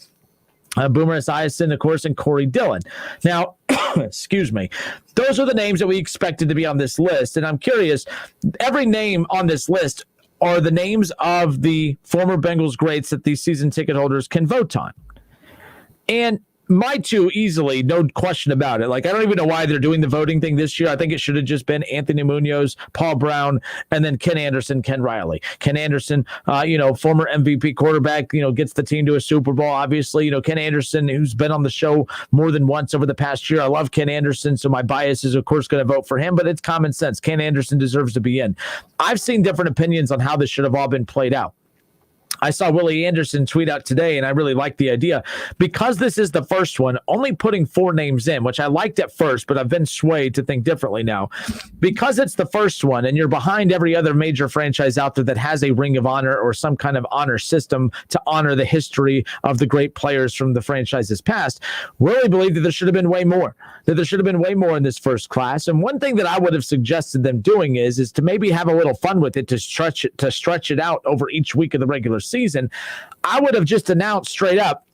Boomer Esiason, of course, and Corey Dillon. Now, excuse me, those are the names that we expected to be on this list. And I'm curious, every name on this list are the names of the former Bengals greats that these season ticket holders can vote on. And my 2 easily, no question about it. Like, I don't even know why they're doing the voting thing this year. I think it should have just been Anthony Munoz, Paul Brown, and then Ken Anderson, Ken Riley. Ken Anderson, former MVP quarterback, gets the team to a Super Bowl. Obviously, Ken Anderson, who's been on the show more than once over the past year. I love Ken Anderson, so my bias is, of course, going to vote for him, but it's common sense. Ken Anderson deserves to be in. I've seen different opinions on how this should have all been played out. I saw Willie Anderson tweet out today, and I really like the idea. Because this is the first one, only putting 4 names in, which I liked at first, but I've been swayed to think differently now. Because it's the first one, and you're behind every other major franchise out there that has a Ring of Honor or some kind of honor system to honor the history of the great players from the franchise's past, really believe that there should have been way more. That there should have been way more in this first class. And one thing that I would have suggested them doing is to maybe have a little fun with it, to stretch it out over each week of the regular season. I would have just announced straight up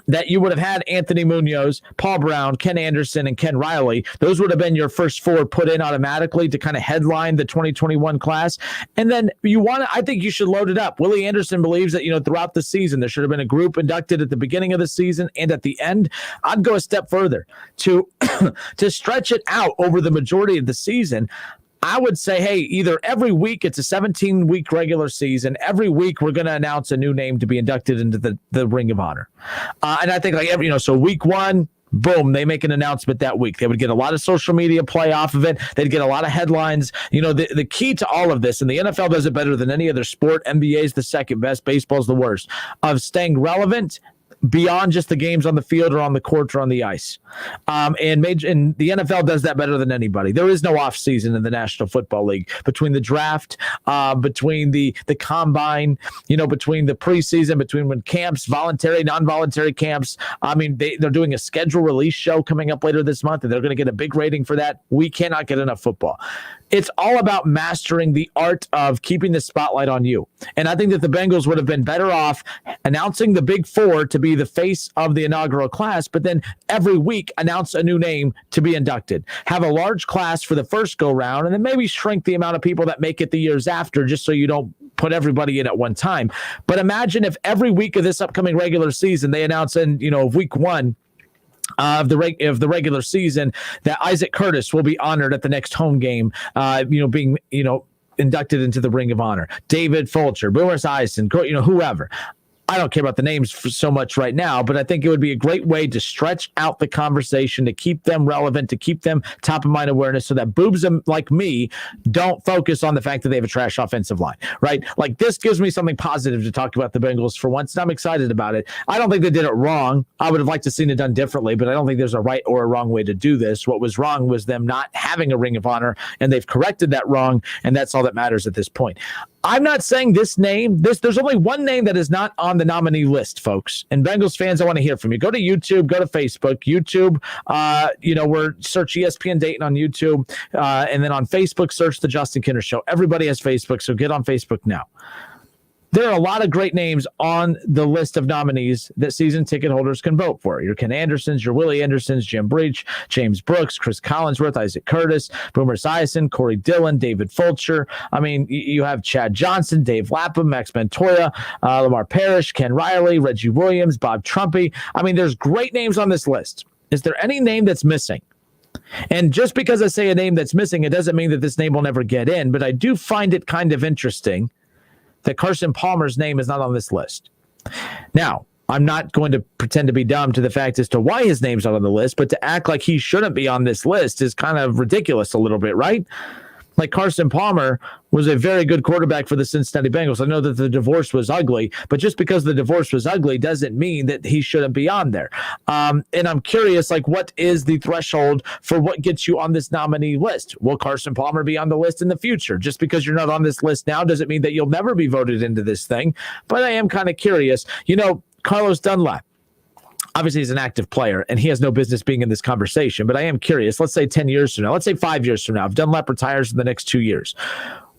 that you would have had Anthony Munoz, Paul Brown, Ken Anderson, and Ken Riley. Those would have been your first 4 put in automatically to kind of headline the 2021 class. And then I think you should load it up. Willie Anderson believes that, throughout the season, there should have been a group inducted at the beginning of the season and at the end. I'd go a step further to stretch it out over the majority of the season. I would say, hey, either every week, it's a 17-week regular season. Every week, we're going to announce a new name to be inducted into the Ring of Honor. And I think so week 1, boom, they make an announcement that week. They would get a lot of social media play off of it. They'd get a lot of headlines. The key to all of this, and the NFL does it better than any other sport. NBA is the second best. Baseball is the worst, of staying relevant beyond just the games on the field or on the court or on the ice. And the NFL does that better than anybody. There is no off season in the National Football League between the draft, between the combine, between the preseason, between when camps, voluntary, non-voluntary camps. I mean, they're doing a schedule release show coming up later this month, and they're going to get a big rating for that. We cannot get enough football. It's all about mastering the art of keeping the spotlight on you. And I think that the Bengals would have been better off announcing the big 4 to be the face of the inaugural class, but then every week announce a new name to be inducted. Have a large class for the first go round, and then maybe shrink the amount of people that make it the years after, just so you don't put everybody in at one time. But imagine if every week of this upcoming regular season, they announce in, week 1, of the regular season, that Isaac Curtis will be honored at the next home game, being inducted into the Ring of Honor. David Fulcher, Boomer Esiason, whoever. I don't care about the names so much right now, but I think it would be a great way to stretch out the conversation, to keep them relevant, to keep them top of mind awareness, so that boobs like me don't focus on the fact that they have a trash offensive line, right? Like, this gives me something positive to talk about the Bengals for once, and I'm excited about it. I don't think they did it wrong. I would have liked to seen it done differently, but I don't think there's a right or a wrong way to do this. What was wrong was them not having a Ring of Honor, and they've corrected that wrong, and that's all that matters at this point. I'm not saying this name. There's only one name that is not on the nominee list, folks. And Bengals fans, I want to hear from you. Go to YouTube, go to Facebook. YouTube, we're search ESPN Dayton on YouTube. And then on Facebook, search The Justin Kinner Show. Everybody has Facebook, so get on Facebook now. There are a lot of great names on the list of nominees that season ticket holders can vote for. Your Ken Andersons, your Willie Andersons, Jim Breach, James Brooks, Chris Collinsworth, Isaac Curtis, Boomer Esiason, Corey Dillon, David Fulcher. I mean, you have Chad Johnson, Dave Lapham, Max Montoya, Lamar Parrish, Ken Riley, Reggie Williams, Bob Trumpy. I mean, there's great names on this list. Is there any name that's missing? And just because I say a name that's missing, it doesn't mean that this name will never get in, but I do find it kind of interesting that Carson Palmer's name is not on this list. Now, I'm not going to pretend to be dumb to the fact as to why his name's not on the list, but to act like he shouldn't be on this list is kind of ridiculous a little bit, right? Like Carson Palmer was a very good quarterback for the Cincinnati Bengals. I know that the divorce was ugly, but just because the divorce was ugly doesn't mean that he shouldn't be on there. And I'm curious, like, what is the threshold for what gets you on this nominee list? Will Carson Palmer be on the list in the future? Just because you're not on this list now doesn't mean that you'll never be voted into this thing. But I am kind of curious. Carlos Dunlap. Obviously, he's an active player, and he has no business being in this conversation. But I am curious. Let's say 10 years from now. Let's say 5 years from now. If Dunlap retires in the next 2 years,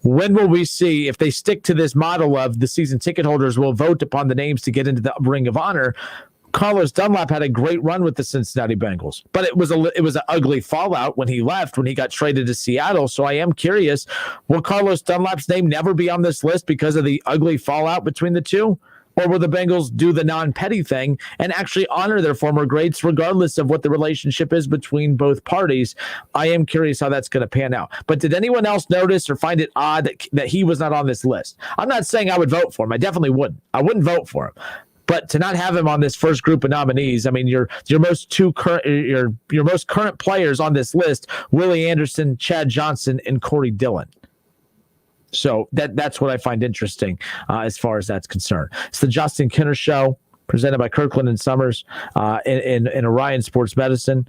when will we see, if they stick to this model of the season ticket holders will vote upon the names to get into the Ring of Honor? Carlos Dunlap had a great run with the Cincinnati Bengals, but it was an ugly fallout when he left, when he got traded to Seattle. So I am curious, will Carlos Dunlap's name never be on this list because of the ugly fallout between the two? Or will the Bengals do the non-petty thing and actually honor their former greats regardless of what the relationship is between both parties? I am curious how that's going to pan out. But did anyone else notice or find it odd that he was not on this list? I'm not saying I would vote for him. I definitely wouldn't. I wouldn't vote for him. But to not have him on this first group of nominees, I mean, your most current players on this list: Willie Anderson, Chad Johnson, and Corey Dillon. So that's what I find interesting as far as that's concerned. It's the Justin Kinner Show, presented by Kirkland and Sommers in Orion Sports Medicine.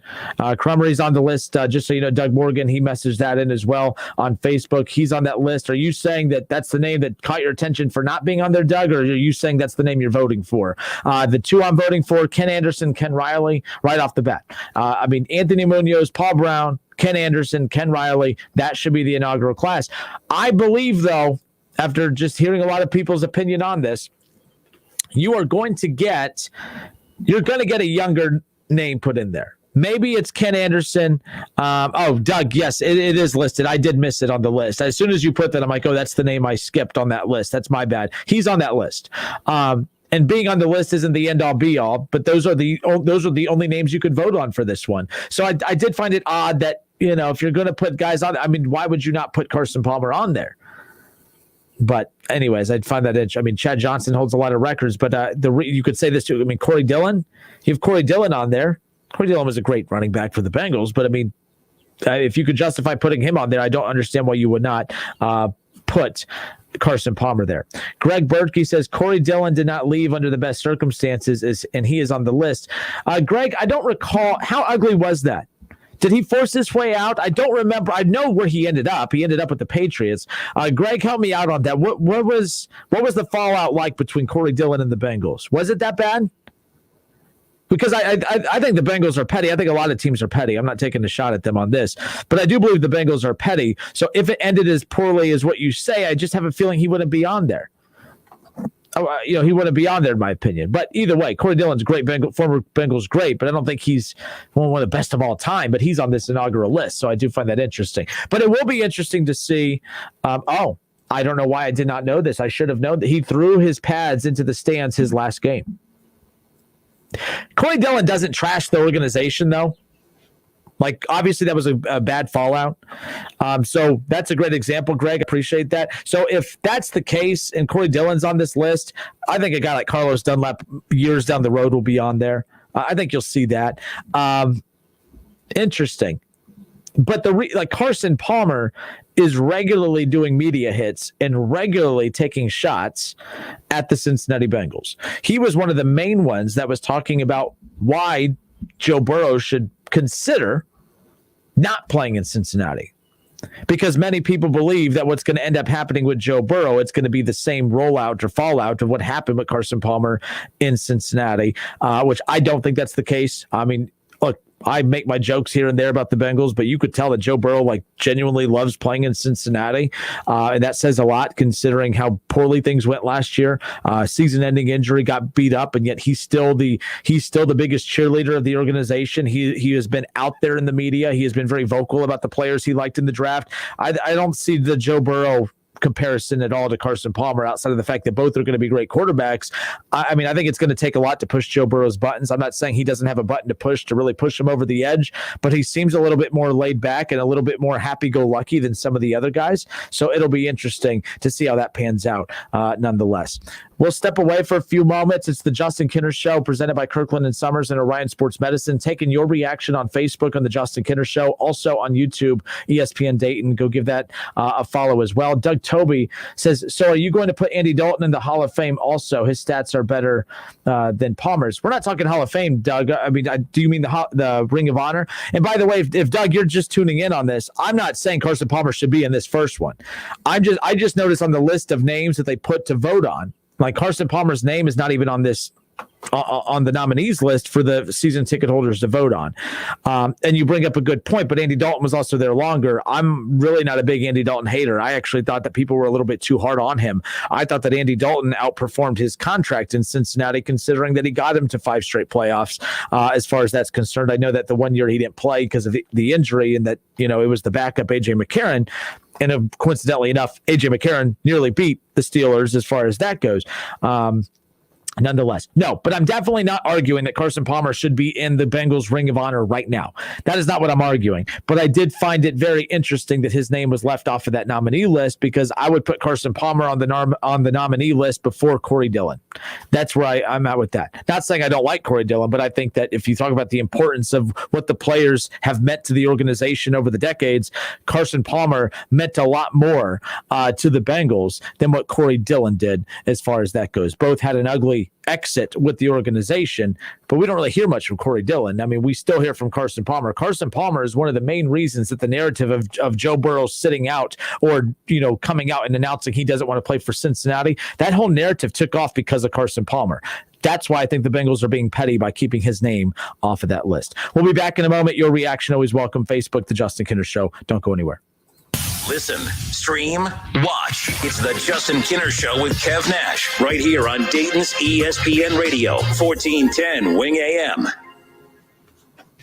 Crummery's on the list. Just so you know, Doug Morgan, he messaged that in as well on Facebook. He's on that list. Are you saying that that's the name that caught your attention for not being on there, Doug, or are you saying that's the name you're voting for? The two I'm voting for, Ken Anderson, Ken Riley, right off the bat. Anthony Munoz, Paul Brown, Ken Anderson, Ken Riley, that should be the inaugural class. I believe, though, after just hearing a lot of people's opinion on this, you're going to get a younger name put in there. Maybe it's Ken Anderson. Doug, yes, it is listed. I did miss it on the list. As soon as you put that, I'm like, oh, that's the name I skipped on that list. That's my bad. He's on that list. And being on the list isn't the end all be all, but those are the only names you could vote on for this one. So I did find it odd that, if you're going to put guys on, why would you not put Carson Palmer on there? But anyways, I'd find that interesting. Chad Johnson holds a lot of records, but you could say this too. Corey Dillon, you have Corey Dillon on there. Corey Dillon was a great running back for the Bengals, but if you could justify putting him on there, I don't understand why you would not put Carson Palmer there. Greg Bertkey says Corey Dillon did not leave under the best circumstances, and he is on the list. Greg, I don't recall, how ugly was that? Did he force his way out? I don't remember. I know where he ended up. He ended up with the Patriots. Greg, help me out on that. What was the fallout like between Corey Dillon and the Bengals? Was it that bad? Because I think the Bengals are petty. I think a lot of teams are petty. I'm not taking a shot at them on this, but I do believe the Bengals are petty. So if it ended as poorly as what you say, I just have a feeling he wouldn't be on there. He wouldn't be on there, in my opinion. But either way, Corey Dillon's great, former Bengals great, but I don't think he's one of the best of all time. But he's on this inaugural list, so I do find that interesting. But it will be interesting to see. I don't know why I did not know this. I should have known that he threw his pads into the stands his last game. Corey Dillon doesn't trash the organization, though. Obviously, that was a bad fallout. So that's a great example, Greg. Appreciate that. So if that's the case and Corey Dillon's on this list, I think a guy like Carlos Dunlap years down the road will be on there. I think you'll see that. Interesting. But Carson Palmer is regularly doing media hits and regularly taking shots at the Cincinnati Bengals. He was one of the main ones that was talking about why Joe Burrow should consider not playing in Cincinnati. because many people believe that what's going to end up happening with Joe Burrow, it's going to be the same rollout or fallout of what happened with Carson Palmer in Cincinnati, which I don't think that's the case. I mean, look, I make my jokes here and there about the Bengals, but you could tell that Joe Burrow genuinely loves playing in Cincinnati. And that says a lot considering how poorly things went last year. Season-ending injury, got beat up, and yet he's still the biggest cheerleader of the organization. He has been out there in the media. He has been very vocal about the players he liked in the draft. I don't see the Joe Burrow comparison at all to Carson Palmer outside of the fact that both are going to be great quarterbacks. I mean, I think it's going to take a lot to push Joe Burrow's buttons. I'm not saying he doesn't have a button to push to really push him over the edge, but he seems a little bit more laid back and a little bit more happy-go-lucky than some of the other guys. So it'll be interesting to see how that pans out nonetheless. We'll step away for a few moments. It's the Justin Kinner Show presented by Kirkland and Sommers and Orion Sports Medicine. Taking your reaction on Facebook on the Justin Kinner Show, also on YouTube, ESPN Dayton. Go give that a follow as well. Doug Toby says, so are you going to put Andy Dalton in the Hall of Fame also? His stats are better than Palmer's. We're not talking Hall of Fame, Doug. I mean, do you mean the Ring of Honor? And by the way, if Doug, you're just tuning in on this, I'm not saying Carson Palmer should be in this first one. I just noticed on the list of names that they put to vote on, Carson Palmer's name is not even on this on the nominees list for the season ticket holders to vote on. And you bring up a good point, but Andy Dalton was also there longer. I'm really not a big Andy Dalton hater. I actually thought that people were a little bit too hard on him. I thought that Andy Dalton outperformed his contract in Cincinnati, considering that he got him to 5 straight playoffs as far as that's concerned. I know that the one year he didn't play because of the injury and that, it was the backup A.J. McCarron. And coincidentally enough, A.J. McCarron nearly beat the Steelers as far as that goes. Nonetheless, no, but I'm definitely not arguing that Carson Palmer should be in the Bengals Ring of Honor right now. That is not what I'm arguing. But I did find it very interesting that his name was left off of that nominee list, because I would put Carson Palmer on the nominee list before Corey Dillon. That's where I'm at with that. Not saying I don't like Corey Dillon, but I think that if you talk about the importance of what the players have meant to the organization over the decades, Carson Palmer meant a lot more to the Bengals than what Corey Dillon did as far as that goes. Both had an ugly exit with the organization, but we don't really hear much from Corey Dillon. I mean, we still hear from Carson Palmer. Carson Palmer is one of the main reasons that the narrative of Joe Burrow sitting out or, coming out and announcing he doesn't want to play for Cincinnati, that whole narrative took off because of Carson Palmer. That's why I think the Bengals are being petty by keeping his name off of that list. We'll be back in a moment. Your reaction always welcome. Facebook, The Justin Kinner Show. Don't go anywhere.
Listen, stream, watch. It's the Justin Kinner Show with Kev Nash right here on Dayton's ESPN Radio, 1410 Wing AM.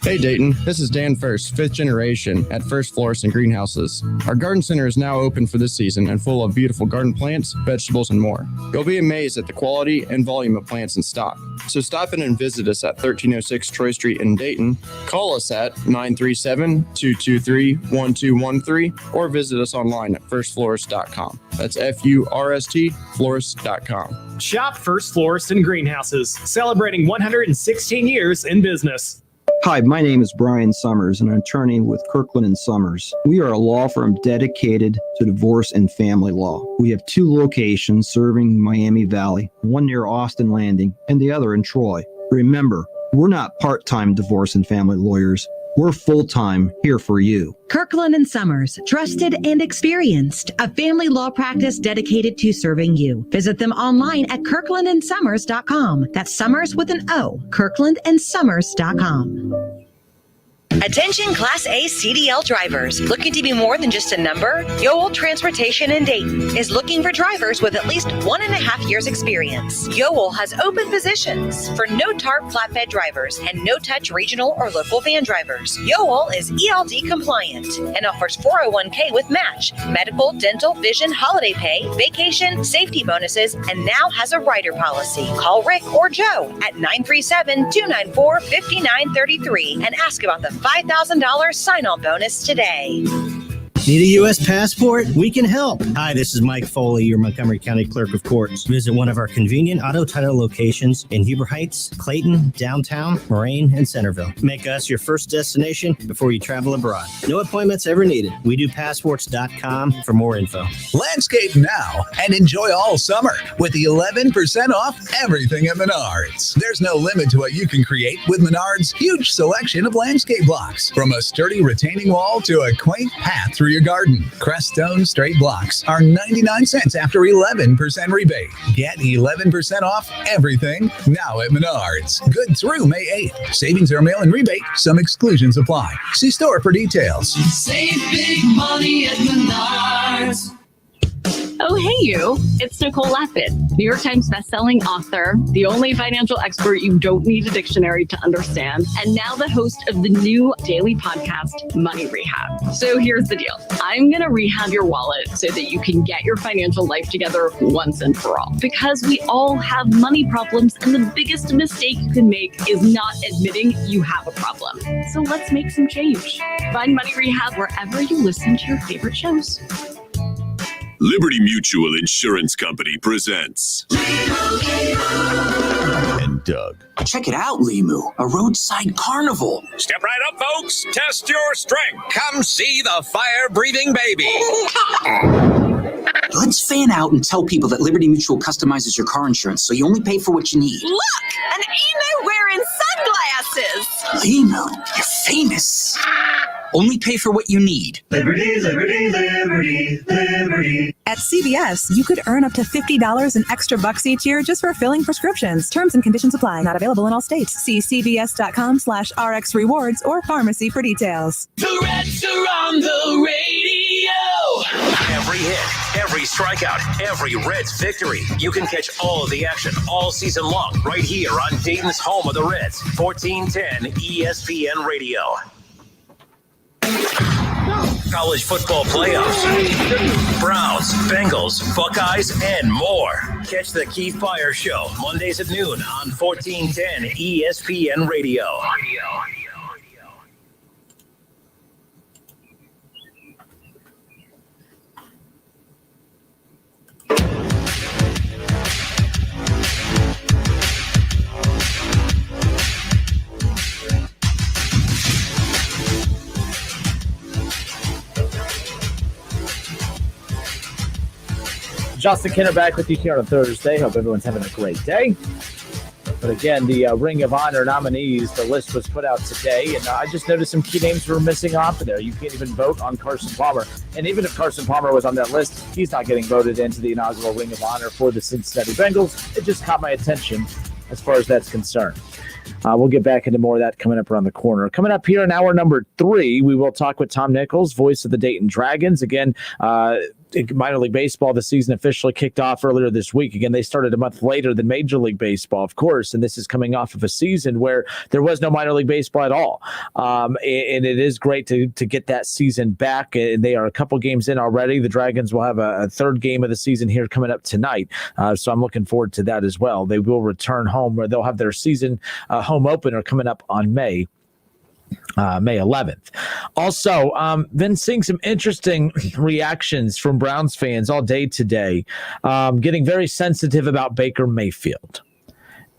Hey Dayton, this is Dan First, 5th generation at First Florist and Greenhouses. Our garden center is now open for this season and full of beautiful garden plants, vegetables, and more. You'll be amazed at the quality and volume of plants in stock. So stop in and visit us at 1306 Troy Street in Dayton. Call us at 937-223-1213 or visit us online at firstflorist.com. That's F-U-R-S-T, florist.com.
Shop First Florist and Greenhouses, celebrating 116 years in business.
Hi, my name is Brian Sommers, and I'm an attorney with Kirkland and Sommers. We are a law firm dedicated to divorce and family law. We have 2 locations serving Miami Valley, one near Austin Landing and the other in Troy. Remember, we're not part-time divorce and family lawyers. We're full-time here for you.
Kirkland and Sommers, trusted and experienced, a family law practice dedicated to serving you. Visit them online at kirklandandsommers.com. That's Sommers with an O, kirklandandsommers.com. Attention Class A CDL drivers. Looking to be more than just a number? Yoel Transportation in Dayton is looking for drivers with at least 1.5 years experience. Yoel has open positions for no-tarp flatbed drivers and no-touch regional or local van drivers. Yoel is ELD compliant and offers 401k with match, medical, dental, vision, holiday pay, vacation, safety bonuses, and now has a rider policy. Call Rick or Joe at 937-294-5933 and ask about the $5,000 sign-on bonus today.
Need a U.S. passport? We can help. Hi, this is Mike Foley, your Montgomery County Clerk of Courts. Visit one of our convenient auto title locations in Heber Heights, Clayton, downtown, Moraine, and Centerville. Make us your first destination before you travel abroad. No appointments ever needed. We do passports.com for more info.
Landscape now and enjoy all summer with the 11% off everything at Menards. There's no limit to what you can create with Menards' huge selection of landscape blocks. From a sturdy retaining wall to a quaint path through your garden. Creststone straight blocks are 99 cents after 11% rebate. Get 11% off everything now at Menards. Good through May 8th. Savings are mail and rebate. Some exclusions apply. See store for details.
Save big money at Menards.
Oh, hey, you. It's Nicole Lapid, New York Times bestselling author, the only financial expert you don't need a dictionary to understand, and now the host of the new daily podcast, Money Rehab. So here's the deal. I'm going to rehab your wallet so that you can get your financial life together once and for all. Because we all have money problems, and the biggest mistake you can make is not admitting you have a problem. So let's make some change. Find Money Rehab wherever you listen to your favorite shows.
Liberty Mutual Insurance Company presents and Doug.
Check it out, Limu, a roadside carnival.
Step right up, folks. Test your strength. Come see the fire-breathing baby.
Let's fan out and tell people that Liberty Mutual customizes your car insurance so you only pay for what you need.
Look, an emu wearing sunglasses.
Limu, you're famous. Only pay for what you need.
Liberty, liberty, liberty, liberty.
At CVS, you could earn up to $50 in extra bucks each year just for filling prescriptions. Terms and conditions apply. Not available in all states. See cvs.com/RX rewards or pharmacy for details.
The Reds are on the radio.
Every hit, every strikeout, every Reds victory. You can catch all of the action all season long right here on Dayton's home of the Reds, 1410 ESPN Radio. College football playoffs, Browns, Bengals, Buckeyes, and more. Catch the Keith Fire Show Mondays at noon on 1410 ESPN Radio.
Justin Kinner back with you here on Thursday. Hope everyone's having a great day. But again, the Ring of Honor nominees, the list was put out today, and I just noticed some key names were missing off of there. You can't even vote on Carson Palmer. And even if Carson Palmer was on that list, he's not getting voted into the inaugural Ring of Honor for the Cincinnati Bengals. It just caught my attention as far as that's concerned. We'll get back into more of that coming up around the corner. Coming up here in hour number 3, we will talk with Tom Nichols, voice of the Dayton Dragons. Again, minor league baseball, the season officially kicked off earlier this week. Again, they started a month later than Major League Baseball, of course, and this is coming off of a season where there was no minor league baseball at all. And it is great to get that season back. And they are a couple games in already. The Dragons will have a third game of the season here coming up tonight. So I'm looking forward to that as well. They will return home where they'll have their season home opener coming up on May 11th. Also, been seeing some interesting reactions from Browns fans all day today, getting very sensitive about Baker Mayfield.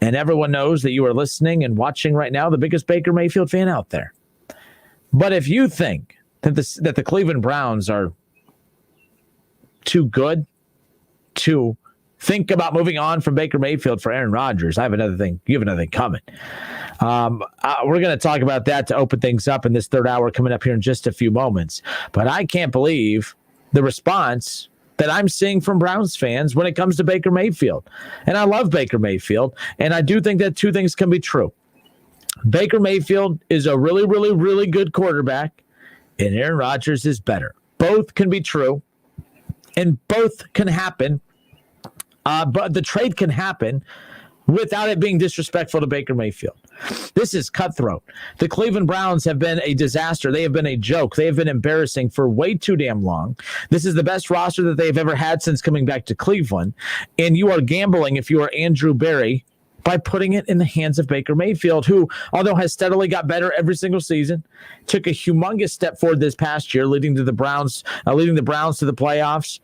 And everyone knows that you are listening and watching right now, the biggest Baker Mayfield fan out there. But if you think that the Cleveland Browns are too good to think about moving on from Baker Mayfield for Aaron Rodgers, I have another thing. You have another thing coming. We're going to talk about that to open things up in this third hour coming up here in just a few moments. But I can't believe the response that I'm seeing from Browns fans when it comes to Baker Mayfield. And I love Baker Mayfield. And I do think that two things can be true. Baker Mayfield is a really, really, really good quarterback, and Aaron Rodgers is better. Both can be true, and both can happen. But the trade can happen without it being disrespectful to Baker Mayfield. This is cutthroat. The Cleveland Browns have been a disaster. They have been a joke. They have been embarrassing for way too damn long. This is the best roster that they've ever had since coming back to Cleveland. And you are gambling if you are Andrew Berry by putting it in the hands of Baker Mayfield, who, although has steadily got better every single season, took a humongous step forward this past year, leading the Browns to the playoffs.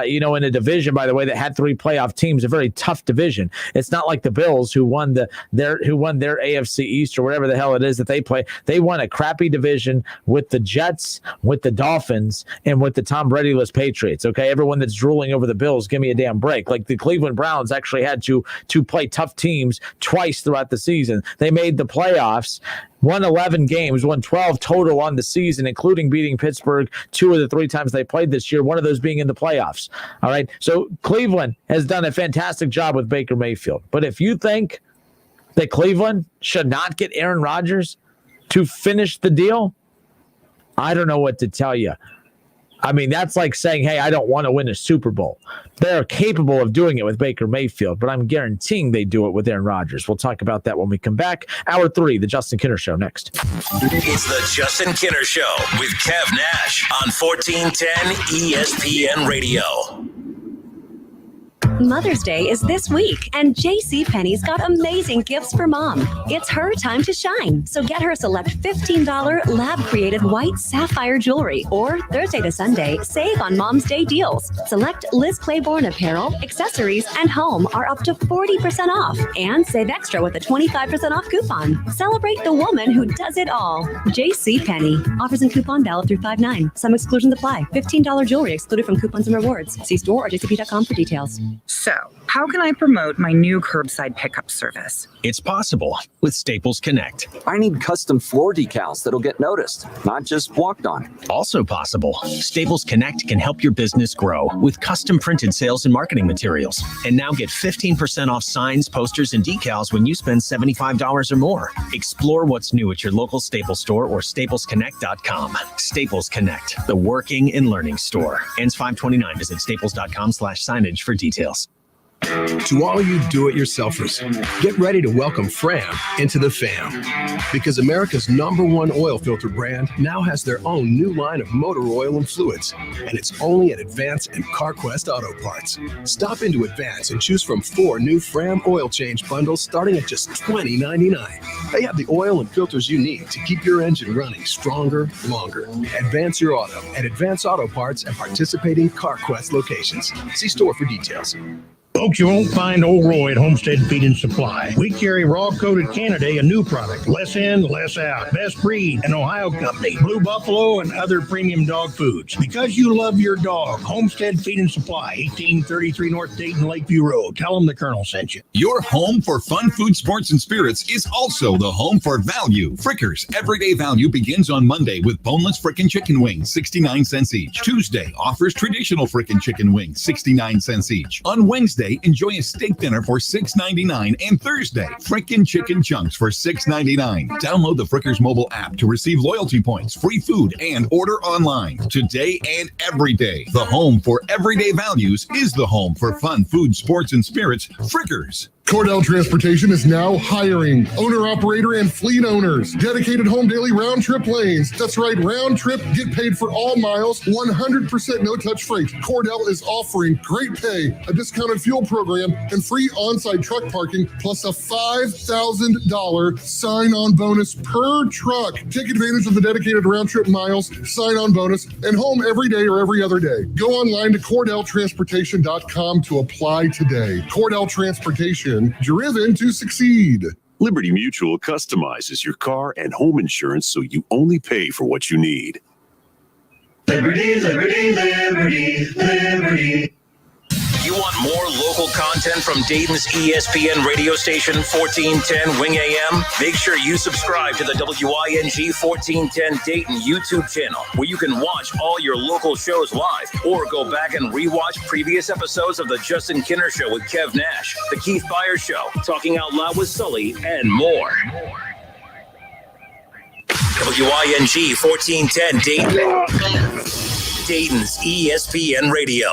In a division, by the way, that had 3 playoff teams, a very tough division. It's not like the Bills who won their AFC East or whatever the hell it is that they play. They won a crappy division with the Jets, with the Dolphins, and with the Tom Brady-less Patriots. Okay, everyone that's drooling over the Bills, give me a damn break. Like the Cleveland Browns actually had to play tough teams twice throughout the season. They made the playoffs, won 11 games, won 12 total on the season, including beating Pittsburgh 2 of the 3 times they played this year, one of those being in the playoffs. All right. So Cleveland has done a fantastic job with Baker Mayfield. But if you think that Cleveland should not get Aaron Rodgers to finish the deal, I don't know what to tell you. I mean, that's like saying, hey, I don't want to win a Super Bowl. They're capable of doing it with Baker Mayfield, but I'm guaranteeing they do it with Aaron Rodgers. We'll talk about that when we come back. Hour 3, the Justin Kinner Show next.
It's the Justin Kinner Show with Kev Nash on 1410 ESPN Radio.
Mother's Day is this week, and JCPenney's got amazing gifts for mom. It's her time to shine, so get her select $15 lab-created white sapphire jewelry, or Thursday to Sunday, save on Mom's Day deals. Select Liz Claiborne apparel, accessories, and home are up to 40% off, and save extra with a 25% off coupon. Celebrate the woman who does it all. JCPenney. Offers and coupon valid through 5/9. Some exclusions apply. $15 jewelry excluded from coupons and rewards. See store or jcp.com for details.
So, how can I promote my new curbside pickup service?
It's possible with Staples Connect.
I need custom floor decals that'll get noticed, not just walked on.
Also possible. Staples Connect can help your business grow with custom printed sales and marketing materials. And now get 15% off signs, posters, and decals when you spend $75 or more. Explore what's new at your local Staples store or staplesconnect.com. Staples Connect, the working and learning store. Ends 5/29. Visit staples.com/signage for details.
To all you do-it-yourselfers, get ready to welcome Fram into the fam. Because America's #1 oil filter brand now has their own new line of motor oil and fluids. And it's only at Advance and CarQuest Auto Parts. Stop into Advance and choose from 4 new Fram oil change bundles starting at just $20.99. They have the oil and filters you need to keep your engine running stronger, longer. Advance your auto at Advance Auto Parts and participating CarQuest locations. See store for details.
Folks, you won't find old Roy at Homestead Feed and Supply. We carry raw-coated Canidae, a new product. Less in, less out. Best breed, an Ohio company. Blue Buffalo and other premium dog foods. Because you love your dog, Homestead Feed and Supply, 1833 North Dayton Lakeview Road. Tell them the Colonel sent you.
Your home for fun, food, sports, and spirits is also the home for value. Frickers Everyday Value begins on Monday with boneless frickin' chicken wings, 69 cents each. Tuesday offers traditional frickin' chicken wings, 69 cents each. On Wednesday, enjoy a steak dinner for $6.99, and Thursday, frickin' chicken chunks for $6.99. Download the Frickers mobile app to receive loyalty points, free food, and order online. Today and every day, the home for everyday values is the home for fun, food, sports, and spirits. Frickers.
Cordell Transportation is now hiring owner-operator and fleet owners. Dedicated home daily round-trip lanes. That's right, round-trip, get paid for all miles, 100% no-touch freight. Cordell is offering great pay, a discounted fuel program, and free on-site truck parking, plus a $5,000 sign-on bonus per truck. Take advantage of the dedicated round-trip miles, sign-on bonus, and home every day or every other day. Go online to CordellTransportation.com to apply today. Cordell Transportation. Driven to succeed.
Liberty Mutual customizes your car and home insurance so you only pay for what you need.
Liberty, liberty, liberty, liberty.
You want more local content from Dayton's ESPN radio station 1410 Wing AM? Make sure you subscribe to the WING 1410 Dayton YouTube channel, where you can watch all your local shows live or go back and rewatch previous episodes of the Justin Kinner Show with Kev Nash, the Keith Byers Show, Talking Out Loud with Sully, and more. WING 1410 Dayton. Dayton's ESPN radio.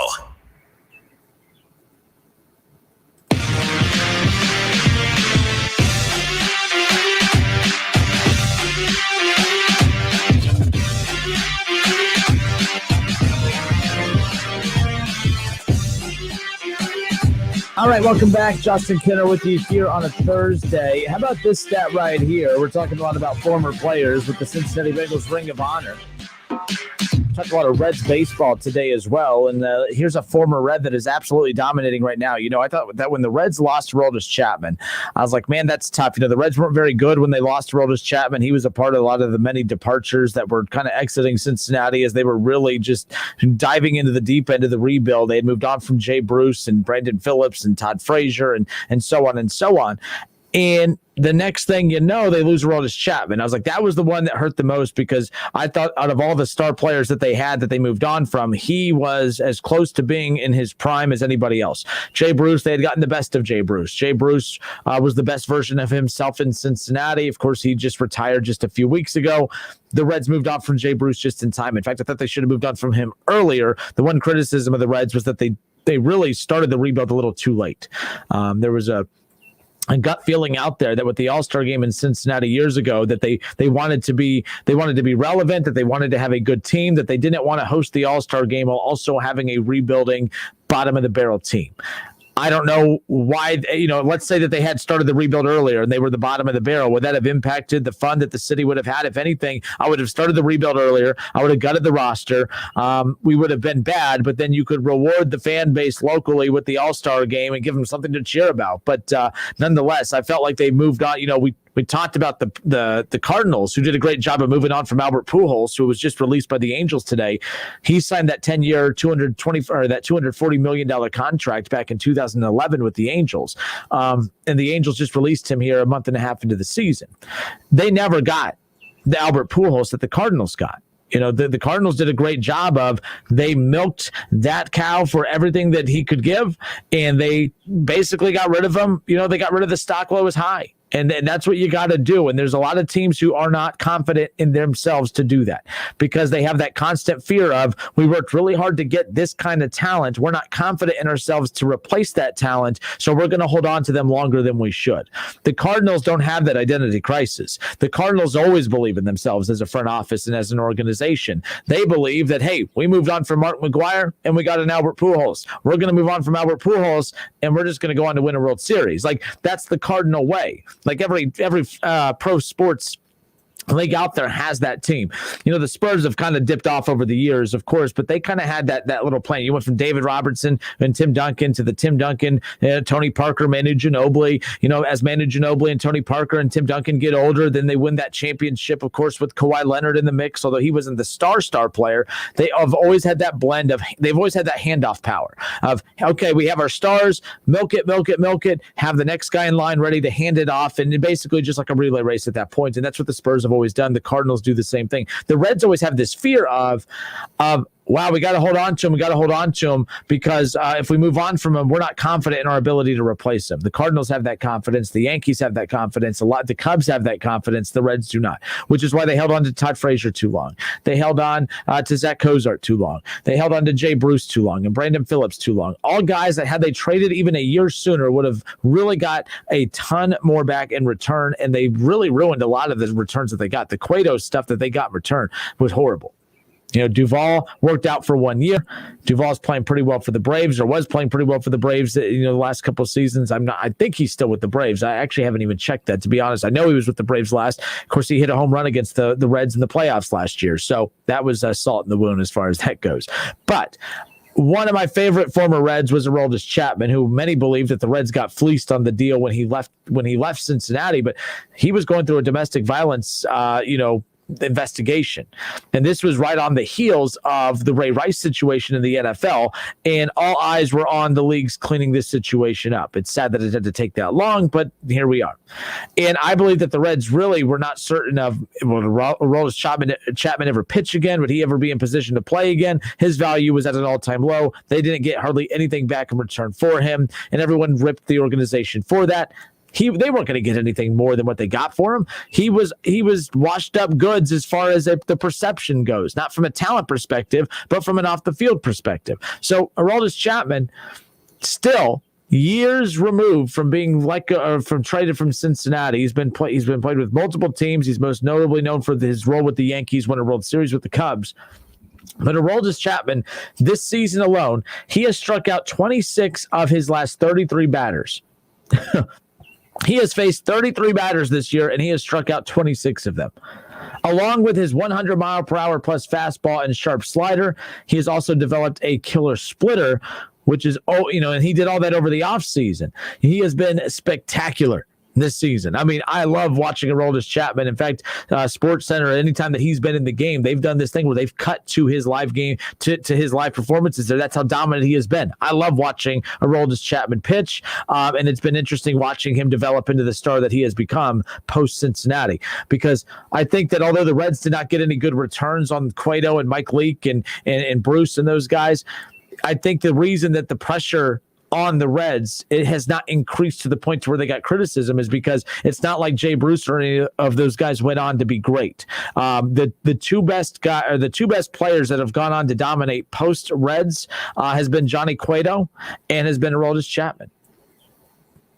All right, welcome back. Justin Kinner with you here on a Thursday. How about this stat right here? We're talking a lot about former players with the Cincinnati Bengals Ring of Honor. talked a lot of Reds baseball today as well. And here's a former Red that is absolutely dominating right now. I thought that when the Reds lost Aroldis Chapman, I was like, man, that's tough. The Reds weren't very good when they lost Aroldis Chapman. He was a part of a lot of the many departures that were kind of exiting Cincinnati as they were really just diving into the deep end of the rebuild. They had moved on from Jay Bruce and Brandon Phillips and Todd Frazier and so on and so on. And the next thing you know, they lose Aroldis Chapman. I was like, that was the one that hurt the most because I thought out of all the star players that they had that they moved on from, he was as close to being in his prime as anybody else. Jay Bruce, they had gotten the best of Jay Bruce. Jay Bruce was the best version of himself in Cincinnati. Of course, he just retired just a few weeks ago. The Reds moved on from Jay Bruce just in time. In fact, I thought they should have moved on from him earlier. The one criticism of the Reds was that they really started the rebuild a little too late. There was a gut feeling out there that with the All-Star game in Cincinnati years ago that they wanted to be relevant, that they wanted to have a good team, that they didn't want to host the All-Star game while also having a rebuilding bottom of the barrel team. I don't know why, let's say that they had started the rebuild earlier and they were the bottom of the barrel. Would that have impacted the fun that the city would have had? If anything, I would have started the rebuild earlier. I would have gutted the roster. We would have been bad, but then you could reward the fan base locally with the All-Star game and give them something to cheer about. But nonetheless, I felt like they moved on. We talked about the Cardinals, who did a great job of moving on from Albert Pujols, who was just released by the Angels today. He signed that 10-year, $240 million contract back in 2011 with the Angels, and the Angels just released him here a month and a half into the season. They never got the Albert Pujols that the Cardinals got. The Cardinals did a great job they milked that cow for everything that he could give, and they basically got rid of him. They got rid of the stock low as high. And that's what you got to do. And there's a lot of teams who are not confident in themselves to do that because they have that constant fear of, we worked really hard to get this kind of talent. We're not confident in ourselves to replace that talent, so we're going to hold on to them longer than we should. The Cardinals don't have that identity crisis. The Cardinals always believe in themselves as a front office and as an organization. They believe that, hey, we moved on from Mark McGwire and we got an Albert Pujols. We're going to move on from Albert Pujols and we're just going to go on to win a World Series. Like, that's the Cardinal way. Like every pro sports league out there has that team. The Spurs have kind of dipped off over the years, of course, but they kind of had that little plan. You went from David Robertson and Tim Duncan to the Tim Duncan, Tony Parker, Manu Ginobili. As Manu Ginobili and Tony Parker and Tim Duncan get older, then they win that championship, of course, with Kawhi Leonard in the mix. Although he wasn't the star player, they have always had that blend of, they've always had that handoff power of, okay, we have our stars, milk it, have the next guy in line ready to hand it off, and basically just like a relay race at that point. And that's what the Spurs have always done. The Cardinals do the same thing. The Reds always have this fear of wow, we got to hold on to him because if we move on from him, we're not confident in our ability to replace him. The Cardinals have that confidence. The Yankees have that confidence. The Cubs have that confidence. The Reds do not, which is why they held on to Todd Frazier too long. They held on to Zach Cozart too long. They held on to Jay Bruce too long and Brandon Phillips too long. All guys that had they traded even a year sooner would have really got a ton more back in return, and they really ruined a lot of the returns that they got. The Cueto stuff that they got in return was horrible. Duvall worked out for 1 year. Duvall's playing pretty well for the Braves, or was playing pretty well for the Braves, the last couple of seasons. I think he's still with the Braves. I actually haven't even checked that, to be honest. I know he was with the Braves last. Of course, he hit a home run against the Reds in the playoffs last year. So that was salt in the wound as far as that goes. But one of my favorite former Reds was Aroldis Chapman, who many believe that the Reds got fleeced on the deal when he left Cincinnati, but he was going through a domestic violence, investigation. And this was right on the heels of the Ray Rice situation in the NFL, and all eyes were on the leagues cleaning this situation up. It's sad that it had to take that long, but here we are. And I believe that the Reds really were not certain of, will Aroldis Chapman ever pitch again? Would he ever be in position to play again? His value was at an all-time low. They didn't get hardly anything back in return for him, and everyone ripped the organization for that. They weren't going to get anything more than what they got for him. He was washed up goods as far as the perception goes, not from a talent perspective, but from an off the field perspective. So Aroldis Chapman, still years removed from being from traded from Cincinnati. He's been played with multiple teams. He's most notably known for his role with the Yankees, won a World Series with the Cubs. But Aroldis Chapman, this season alone, he has struck out 26 of his last 33 batters. He has faced 33 batters this year, and he has struck out 26 of them. Along with his 100-mile-per-hour plus fastball and sharp slider, he has also developed a killer splitter, which is, and he did all that over the offseason. He has been spectacular this season. I mean, I love watching Aroldis Chapman. In fact, Sports Center, anytime that he's been in the game, they've done this thing where they've cut to his live game, to his live performances there. That's how dominant he has been. I love watching Aroldis Chapman pitch, and it's been interesting watching him develop into the star that he has become post-Cincinnati, because I think that although the Reds did not get any good returns on Cueto and Mike Leake and Bruce and those guys, I think the reason that the pressure on the Reds, it has not increased to the point to where they got criticism, is because it's not like Jay Bruce or any of those guys went on to be great. The two best players that have gone on to dominate post Reds has been Johnny Cueto and has been Aroldis Chapman.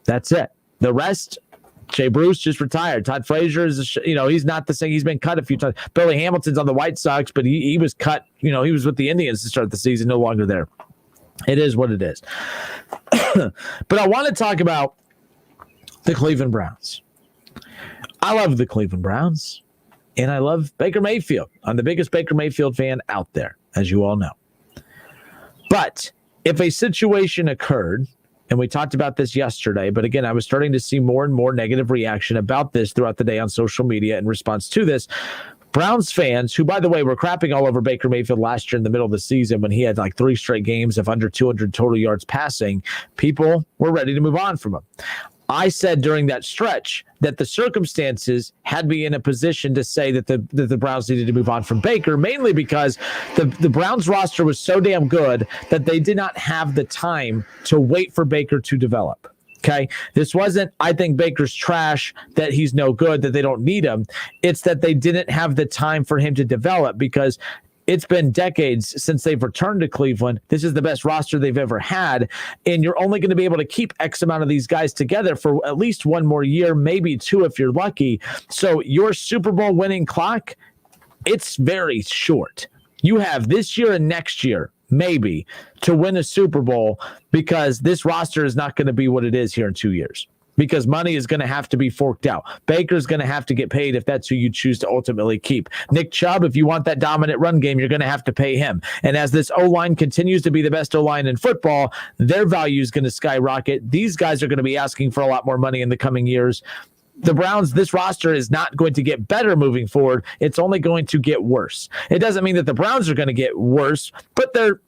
That's it. The rest, Jay Bruce just retired. Todd Frazier is, he's not the same. He's been cut a few times. Billy Hamilton's on the White Sox, but he was cut. He was with the Indians to start the season, no longer there. It is what it is. But I want to talk about the Cleveland Browns. I love the Cleveland Browns, and I love Baker Mayfield. I'm the biggest Baker Mayfield fan out there, as you all know. But if a situation occurred, and we talked about this yesterday, but again, I was starting to see more and more negative reaction about this throughout the day on social media in response to this. Browns fans, who, by the way, were crapping all over Baker Mayfield last year in the middle of the season when he had like 3 straight games of under 200 total yards passing, people were ready to move on from him. I said during that stretch that the circumstances had me in a position to say that the Browns needed to move on from Baker, mainly because the Browns roster was so damn good that they did not have the time to wait for Baker to develop. Okay, this wasn't, I think Baker's trash, that he's no good, that they don't need him. It's that they didn't have the time for him to develop, because it's been decades since they've returned to Cleveland. This is the best roster they've ever had, and you're only going to be able to keep X amount of these guys together for at least 1 more year, maybe 2 if you're lucky. So your Super Bowl winning clock, it's very short. You have this year and next year, maybe, to win a Super Bowl, because this roster is not going to be what it is here in 2 years, because money is going to have to be forked out. Baker's going to have to get paid if that's who you choose to ultimately keep. Nick Chubb, if you want that dominant run game, you're going to have to pay him. And as this O-line continues to be the best O-line in football, their value is going to skyrocket. These guys are going to be asking for a lot more money in the coming years. The Browns, this roster is not going to get better moving forward. It's only going to get worse. It doesn't mean that the Browns are going to get worse, but they're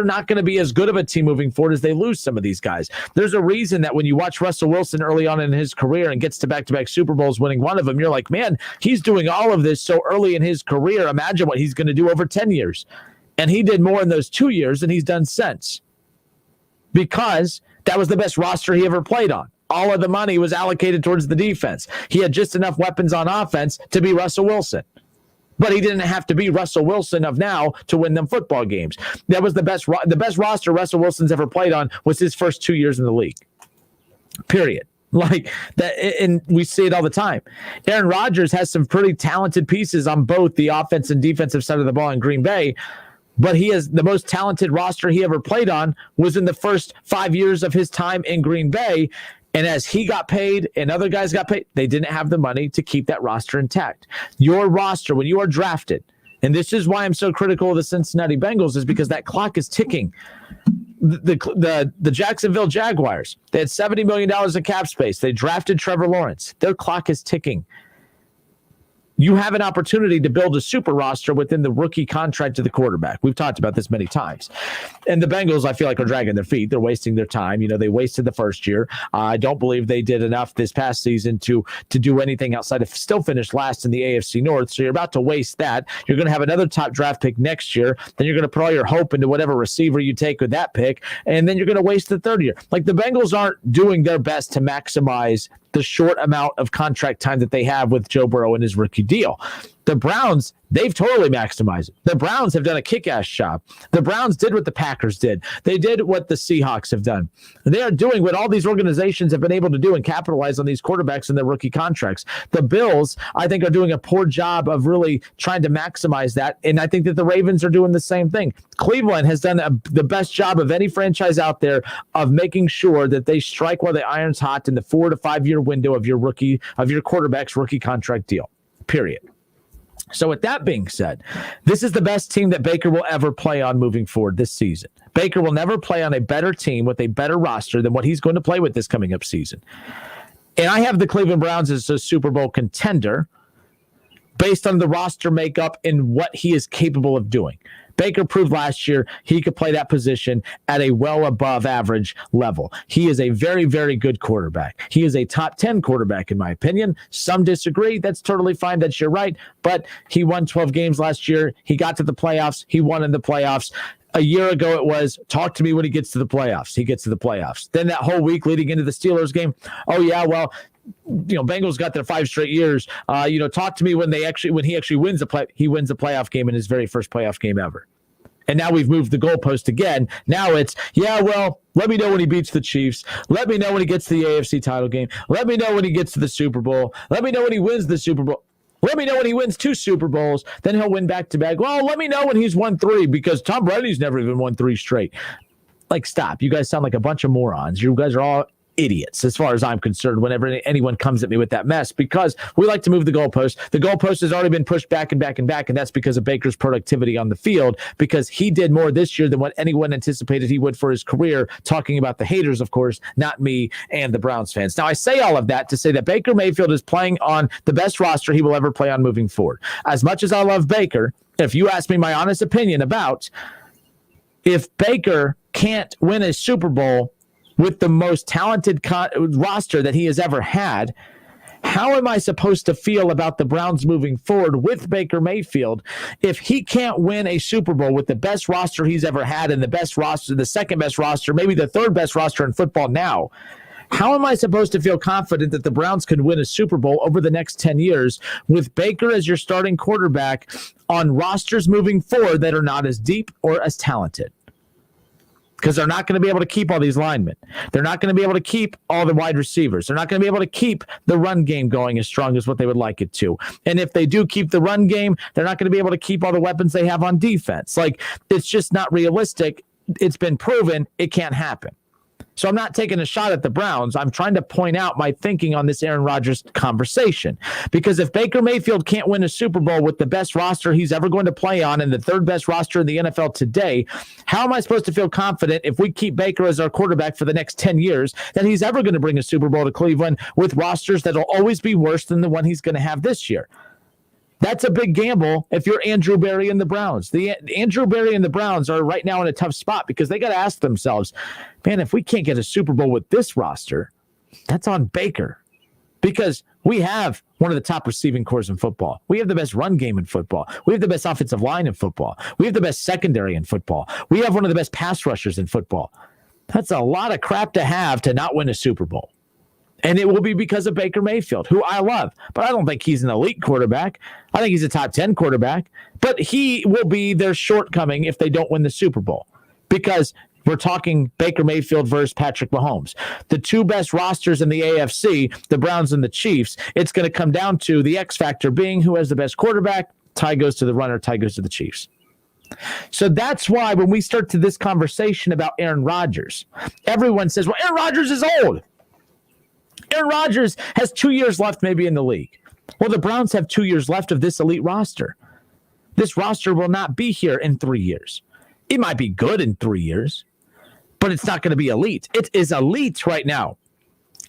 not going to be as good of a team moving forward as they lose some of these guys. There's a reason that when you watch Russell Wilson early on in his career and gets to back-to-back Super Bowls, winning one of them, you're like, man, he's doing all of this so early in his career. Imagine what he's going to do over 10 years. And he did more in those 2 years than he's done since, because that was the best roster he ever played on. All of the money was allocated towards the defense. He had just enough weapons on offense to be Russell Wilson. But he didn't have to be Russell Wilson of now to win them football games. That was the best roster Russell Wilson's ever played on was his first 2 years in the league. Period. Like that, and we see it all the time. Aaron Rodgers has some pretty talented pieces on both the offense and defensive side of the ball in Green Bay, but he has the most talented roster he ever played on was in the first 5 years of his time in Green Bay. And as he got paid and other guys got paid, they didn't have the money to keep that roster intact. Your roster, when you are drafted, and this is why I'm so critical of the Cincinnati Bengals, is because that clock is ticking. The Jacksonville Jaguars, they had $70 million in cap space. They drafted Trevor Lawrence. Their clock is ticking. You have an opportunity to build a super roster within the rookie contract to the quarterback. We've talked about this many times. And the Bengals, I feel like, are dragging their feet. They're wasting their time. They wasted the first year. I don't believe they did enough this past season to do anything outside of still finish last in the AFC North. So you're about to waste that. You're going to have another top draft pick next year. Then you're going to put all your hope into whatever receiver you take with that pick. And then you're going to waste the third year. Like, the Bengals aren't doing their best to maximize the short amount of contract time that they have with Joe Burrow and his rookie deal. The Browns, they've totally maximized it. The Browns have done a kick-ass job. The Browns did what the Packers did. They did what the Seahawks have done. They are doing what all these organizations have been able to do and capitalize on these quarterbacks and their rookie contracts. The Bills, I think, are doing a poor job of really trying to maximize that, and I think that the Ravens are doing the same thing. Cleveland has done the best job of any franchise out there of making sure that they strike while the iron's hot in the 4 to 5 year window of your quarterback's rookie contract deal. Period. So with that being said, this is the best team that Baker will ever play on moving forward this season. Baker will never play on a better team with a better roster than what he's going to play with this coming up season. And I have the Cleveland Browns as a Super Bowl contender based on the roster makeup and what he is capable of doing. Baker proved last year he could play that position at a well above average level. He is a very, very good quarterback. He is a top 10 quarterback, in my opinion. Some disagree. That's totally fine. That's your right. But he won 12 games last year. He got to the playoffs. He won in the playoffs. A year ago, it was, talk to me when he gets to the playoffs. He gets to the playoffs. Then that whole week leading into the Steelers game, oh, yeah, well, Bengals got there 5 straight years. Talk to me when he actually wins he wins a playoff game in his very first playoff game ever. And now we've moved the goalpost again. Now it's, let me know when he beats the Chiefs. Let me know when he gets to the AFC title game. Let me know when he gets to the Super Bowl. Let me know when he wins the Super Bowl. Let me know when he wins 2 Super Bowls. Then he'll win back-to-back. Well, let me know when he's won 3 because Tom Brady's never even won 3 straight. Like, stop. You guys sound like a bunch of morons. You guys are all idiots as far as I'm concerned whenever anyone comes at me with that mess, because we like to move the goalpost. The goalpost has already been pushed back and back and back, and that's because of Baker's productivity on the field, because he did more this year than what anyone anticipated he would for his career, talking about the haters, of course, not me and the Browns fans. Now, I say all of that to say that Baker Mayfield is playing on the best roster he will ever play on moving forward. As much as I love Baker, if you ask me my honest opinion about if Baker can't win a Super Bowl with the most talented roster that he has ever had, how am I supposed to feel about the Browns moving forward with Baker Mayfield if he can't win a Super Bowl with the best roster he's ever had and the best roster, the second best roster, maybe the third best roster in football now? How am I supposed to feel confident that the Browns could win a Super Bowl over the next 10 years with Baker as your starting quarterback on rosters moving forward that are not as deep or as talented? Because they're not going to be able to keep all these linemen. They're not going to be able to keep all the wide receivers. They're not going to be able to keep the run game going as strong as what they would like it to. And if they do keep the run game, they're not going to be able to keep all the weapons they have on defense. Like, it's just not realistic. It's been proven it can't happen. So I'm not taking a shot at the Browns. I'm trying to point out my thinking on this Aaron Rodgers conversation. Because if Baker Mayfield can't win a Super Bowl with the best roster he's ever going to play on and the third best roster in the NFL today, how am I supposed to feel confident if we keep Baker as our quarterback for the next 10 years that he's ever going to bring a Super Bowl to Cleveland with rosters that will always be worse than the one he's going to have this year? That's a big gamble if you're Andrew Berry and the Browns. The Andrew Berry and the Browns are right now in a tough spot because they got to ask themselves, man, if we can't get a Super Bowl with this roster, that's on Baker. Because we have one of the top receiving cores in football. We have the best run game in football. We have the best offensive line in football. We have the best secondary in football. We have one of the best pass rushers in football. That's a lot of crap to have to not win a Super Bowl. And it will be because of Baker Mayfield, who I love. But I don't think he's an elite quarterback. I think he's a top 10 quarterback. But he will be their shortcoming if they don't win the Super Bowl. Because we're talking Baker Mayfield versus Patrick Mahomes. The 2 best rosters in the AFC, the Browns and the Chiefs, it's going to come down to the X factor being who has the best quarterback. Tie goes to the runner, tie goes to the Chiefs. So that's why when we start to this conversation about Aaron Rodgers, everyone says, well, Aaron Rodgers is old. Aaron Rodgers has 2 years left maybe in the league. Well, the Browns have 2 years left of this elite roster. This roster will not be here in 3 years. It might be good in 3 years, but it's not going to be elite. It is elite right now.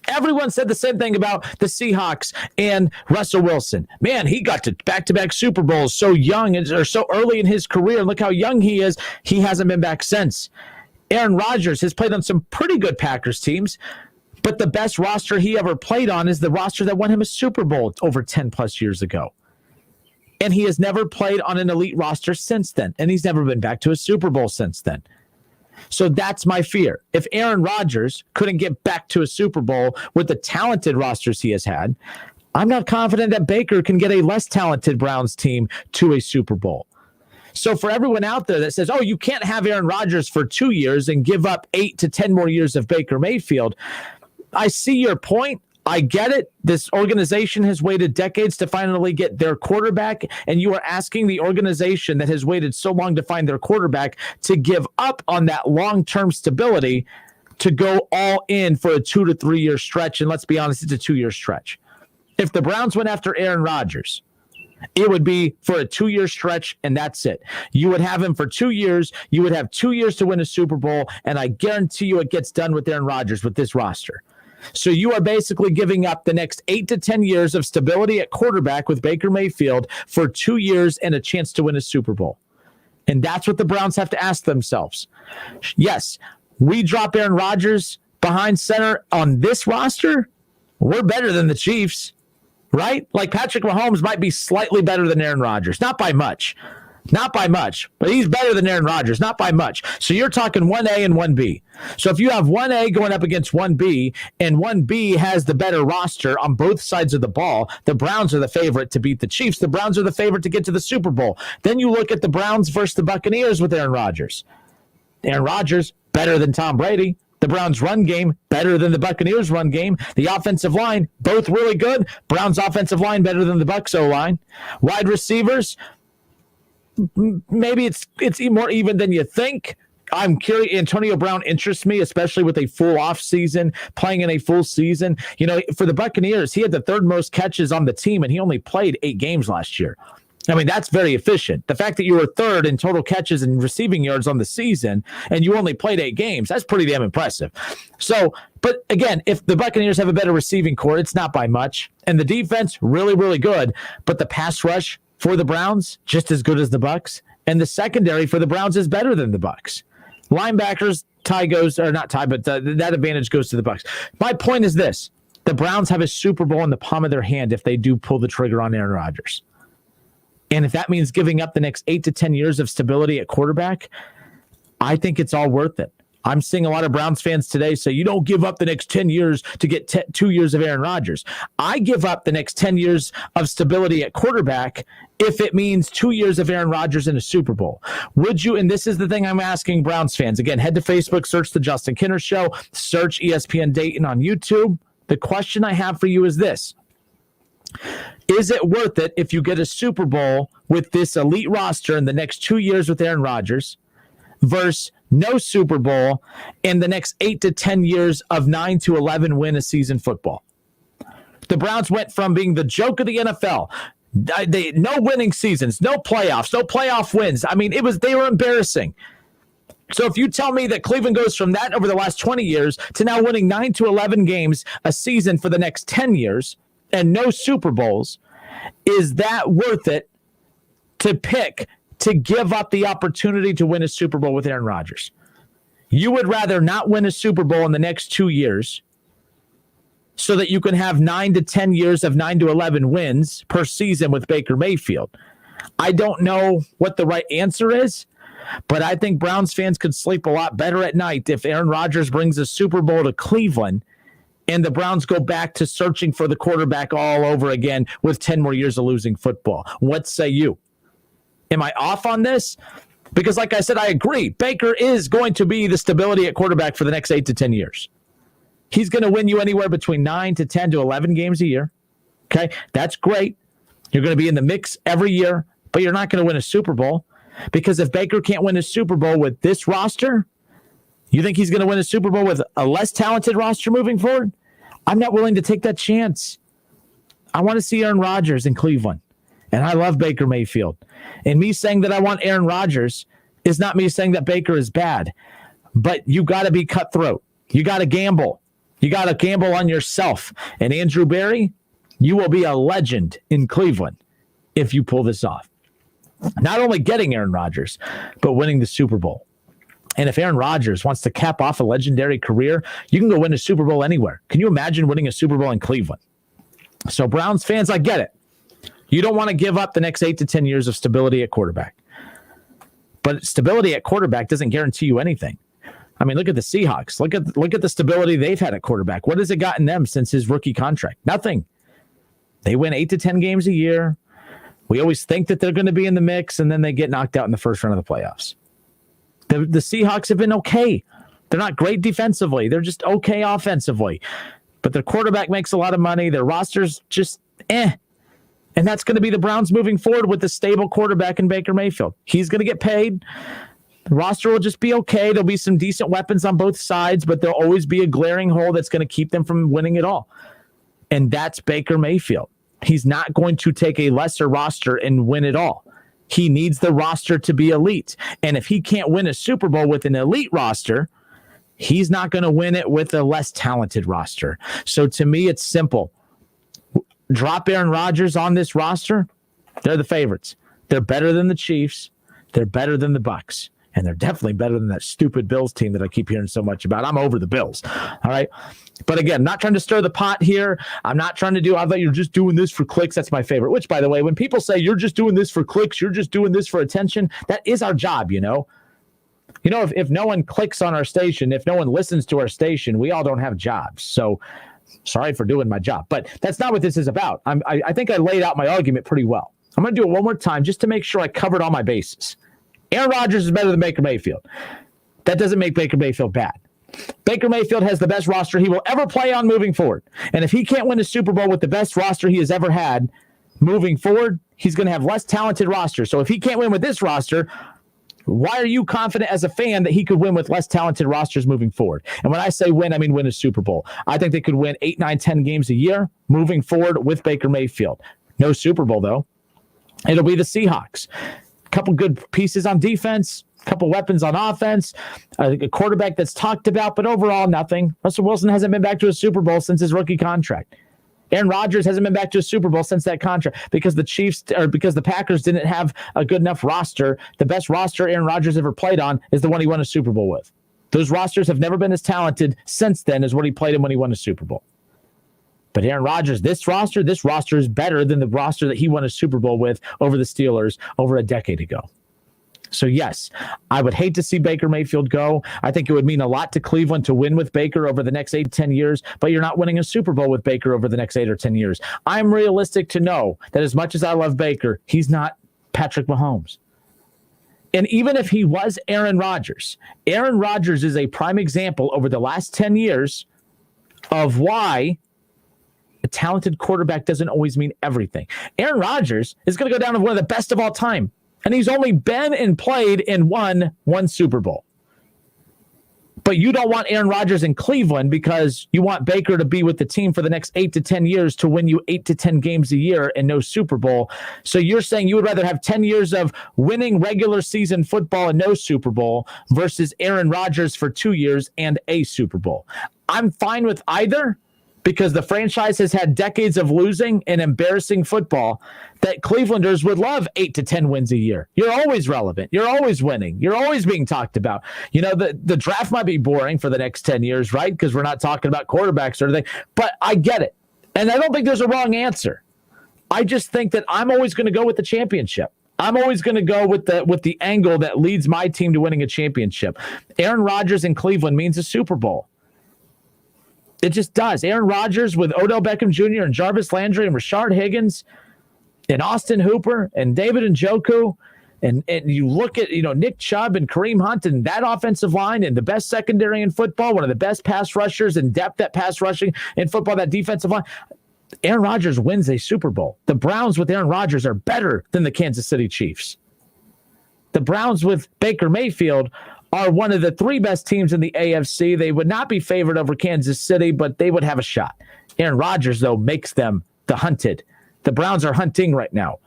Everyone said the same thing about the Seahawks and Russell Wilson. Man, he got to back-to-back Super Bowls so young or so early in his career. Look how young he is. He hasn't been back since. Aaron Rodgers has played on some pretty good Packers teams, but the best roster he ever played on is the roster that won him a Super Bowl over 10 plus years ago. And he has never played on an elite roster since then. And he's never been back to a Super Bowl since then. So that's my fear. If Aaron Rodgers couldn't get back to a Super Bowl with the talented rosters he has had, I'm not confident that Baker can get a less talented Browns team to a Super Bowl. So for everyone out there that says, oh, you can't have Aaron Rodgers for 2 years and give up 8 to 10 more years of Baker Mayfield, I see your point. I get it. This organization has waited decades to finally get their quarterback, and you are asking the organization that has waited so long to find their quarterback to give up on that long-term stability to go all in for a 2 to 3 year stretch. And let's be honest, it's a 2 year stretch. If the Browns went after Aaron Rodgers It would be for a 2-year stretch, and that's it. You would have him for 2 years. You would have 2 years to win a Super Bowl, and I guarantee you it gets done with Aaron Rodgers with this roster. So you are basically giving up the next 8 to 10 years of stability at quarterback with Baker Mayfield for 2 years and a chance to win a Super Bowl. And that's what the Browns have to ask themselves. Yes, we drop Aaron Rodgers behind center on this roster. We're better than the Chiefs. Right? Like Patrick Mahomes might be slightly better than Aaron Rodgers. Not by much. Not by much. But he's better than Aaron Rodgers. Not by much. So you're talking 1A and 1B. So if you have 1A going up against 1B and 1B has the better roster on both sides of the ball, the Browns are the favorite to beat the Chiefs. The Browns are the favorite to get to the Super Bowl. Then you look at the Browns versus the Buccaneers with Aaron Rodgers. Aaron Rodgers, better than Tom Brady. The Browns' run game, better than the Buccaneers' run game. The offensive line, both really good. Browns' offensive line, better than the Bucs' O-line. Wide receivers, maybe it's more even than you think. I'm curious. Antonio Brown interests me, especially with a full off season, playing in a full season. You know, for the Buccaneers, he had the third most catches on the team, and he only played 8 games last year. I mean, that's very efficient. The fact that you were third in total catches and receiving yards on the season and you only played 8 games, that's pretty damn impressive. So, but again, if the Buccaneers have a better receiving core, it's not by much. And the defense, really, really good. But the pass rush for the Browns, just as good as the Bucs. And the secondary for the Browns is better than the Bucs. Linebackers, that advantage goes to the Bucs. My point is this. The Browns have a Super Bowl in the palm of their hand if they do pull the trigger on Aaron Rodgers. And if that means giving up the next 8 to 10 years of stability at quarterback, I think it's all worth it. I'm seeing a lot of Browns fans today say, you don't give up the next 10 years to get 2 years of Aaron Rodgers. I give up the next 10 years of stability at quarterback if it means 2 years of Aaron Rodgers in a Super Bowl. Would you, and this is the thing I'm asking Browns fans, again, head to Facebook, search The Justin Kinner Show, search ESPN Dayton on YouTube. The question I have for you is this. Is it worth it if you get a Super Bowl with this elite roster in the next 2 years with Aaron Rodgers versus no Super Bowl in the next 8 to 10 years of 9 to 11 win a season football? The Browns went from being the joke of the NFL, no winning seasons, no playoffs, no playoff wins. I mean, they were embarrassing. So if you tell me that Cleveland goes from that over the last 20 years to now winning 9 to 11 games a season for the next 10 years, and no Super Bowls, is that worth it to pick to give up the opportunity to win a Super Bowl with Aaron Rodgers? You would rather not win a Super Bowl in the next 2 years so that you can have 9 to 10 years of 9 to 11 wins per season with Baker Mayfield. I don't know what the right answer is, but I think Browns fans could sleep a lot better at night if Aaron Rodgers brings a Super Bowl to Cleveland and the Browns go back to searching for the quarterback all over again with 10 more years of losing football. What say you? Am I off on this? Because like I said, I agree. Baker is going to be the stability at quarterback for the next 8 to 10 years. He's going to win you anywhere between 9 to 10 to 11 games a year. Okay, that's great. You're going to be in the mix every year, but you're not going to win a Super Bowl. Because if Baker can't win a Super Bowl with this roster, you think he's going to win a Super Bowl with a less talented roster moving forward? I'm not willing to take that chance. I want to see Aaron Rodgers in Cleveland, and I love Baker Mayfield. And me saying that I want Aaron Rodgers is not me saying that Baker is bad, but you got to be cutthroat. You got to gamble. You got to gamble on yourself. And Andrew Berry, you will be a legend in Cleveland if you pull this off. Not only getting Aaron Rodgers, but winning the Super Bowl. And if Aaron Rodgers wants to cap off a legendary career, you can go win a Super Bowl anywhere. Can you imagine winning a Super Bowl in Cleveland? So Browns fans, I get it. You don't want to give up the next 8 to 10 years of stability at quarterback. But stability at quarterback doesn't guarantee you anything. I mean, look at the Seahawks. Look at the stability they've had at quarterback. What has it gotten them since his rookie contract? Nothing. They win 8 to 10 games a year. We always think that they're going to be in the mix, and then they get knocked out in the first round of the playoffs. The Seahawks have been okay. They're not great defensively. They're just okay offensively. But their quarterback makes a lot of money. Their roster's just And that's going to be the Browns moving forward with the stable quarterback in Baker Mayfield. He's going to get paid. The roster will just be okay. There'll be some decent weapons on both sides, but there'll always be a glaring hole that's going to keep them from winning it all. And that's Baker Mayfield. He's not going to take a lesser roster and win it all. He needs the roster to be elite. And if he can't win a Super Bowl with an elite roster, he's not going to win it with a less talented roster. So to me, it's simple. Drop Aaron Rodgers on this roster. They're the favorites. They're better than the Chiefs. They're better than the Bucs. And they're definitely better than that stupid Bills team that I keep hearing so much about. I'm over the Bills. All right. But again, not trying to stir the pot here. I'm not trying to I thought you're just doing this for clicks. That's my favorite. Which, by the way, when people say you're just doing this for clicks, you're just doing this for attention, that is our job, you know. You know, if no one clicks on our station, if no one listens to our station, we all don't have jobs. So sorry for doing my job. But that's not what this is about. I think I laid out my argument pretty well. I'm going to do it one more time just to make sure I covered all my bases. Aaron Rodgers is better than Baker Mayfield. That doesn't make Baker Mayfield bad. Baker Mayfield has the best roster he will ever play on moving forward. And if he can't win a Super Bowl with the best roster he has ever had moving forward, he's going to have less talented roster. So if he can't win with this roster, why are you confident as a fan that he could win with less talented rosters moving forward? And when I say win, I mean win a Super Bowl. I think they could win 8, 9, 10 games a year moving forward with Baker Mayfield. No Super Bowl, though. It'll be the Seahawks. Couple good pieces on defense, couple weapons on offense, a quarterback that's talked about, but overall nothing. Russell Wilson hasn't been back to a Super Bowl since his rookie contract. Aaron Rodgers hasn't been back to a Super Bowl since that contract because the Packers didn't have a good enough roster. The best roster Aaron Rodgers ever played on is the one he won a Super Bowl with. Those rosters have never been as talented since then as what he played in when he won a Super Bowl. But Aaron Rodgers, this roster is better than the roster that he won a Super Bowl with over the Steelers over a decade ago. So yes, I would hate to see Baker Mayfield go. I think it would mean a lot to Cleveland to win with Baker over the next 8 to 10 years, but you're not winning a Super Bowl with Baker over the next 8 or 10 years. I'm realistic to know that as much as I love Baker, he's not Patrick Mahomes. And even if he was Aaron Rodgers is a prime example over the last 10 years of why a talented quarterback doesn't always mean everything. Aaron Rodgers is going to go down as one of the best of all time. And he's only been and played and won one Super Bowl. But you don't want Aaron Rodgers in Cleveland because you want Baker to be with the team for the next 8 to 10 years to win you 8 to 10 games a year and no Super Bowl. So you're saying you would rather have 10 years of winning regular season football and no Super Bowl versus Aaron Rodgers for 2 years and a Super Bowl. I'm fine with either, because the franchise has had decades of losing and embarrassing football that Clevelanders would love 8 to 10 wins a year. You're always relevant. You're always winning. You're always being talked about. You know, the draft might be boring for the next 10 years, right? Because we're not talking about quarterbacks or anything. But I get it. And I don't think there's a wrong answer. I just think that I'm always going to go with the championship. I'm always going to go with the angle that leads my team to winning a championship. Aaron Rodgers in Cleveland means a Super Bowl. It just does. Aaron Rodgers with Odell Beckham Jr. and Jarvis Landry and Rashard Higgins and Austin Hooper and David Njoku. And you look at, Nick Chubb and Kareem Hunt and that offensive line and the best secondary in football, one of the best pass rushers and depth at pass rushing in football, that defensive line. Aaron Rodgers wins a Super Bowl. The Browns with Aaron Rodgers are better than the Kansas City Chiefs. The Browns with Baker Mayfield are one of the 3 best teams in the AFC. They would not be favored over Kansas City, but they would have a shot. Aaron Rodgers, though, makes them the hunted. The Browns are hunting right now.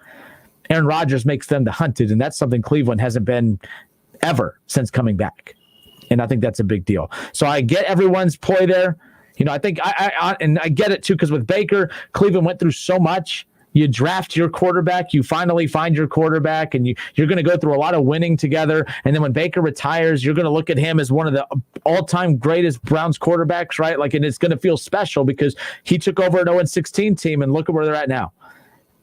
Aaron Rodgers makes them the hunted, and that's something Cleveland hasn't been ever since coming back. And I think that's a big deal. So I get everyone's ploy there. I think I get it, too, because with Baker, Cleveland went through so much. You draft your quarterback, you finally find your quarterback, and you're going to go through a lot of winning together. And then when Baker retires, you're going to look at him as one of the all-time greatest Browns quarterbacks, right? And it's going to feel special because he took over an 0-16 team, and look at where they're at now.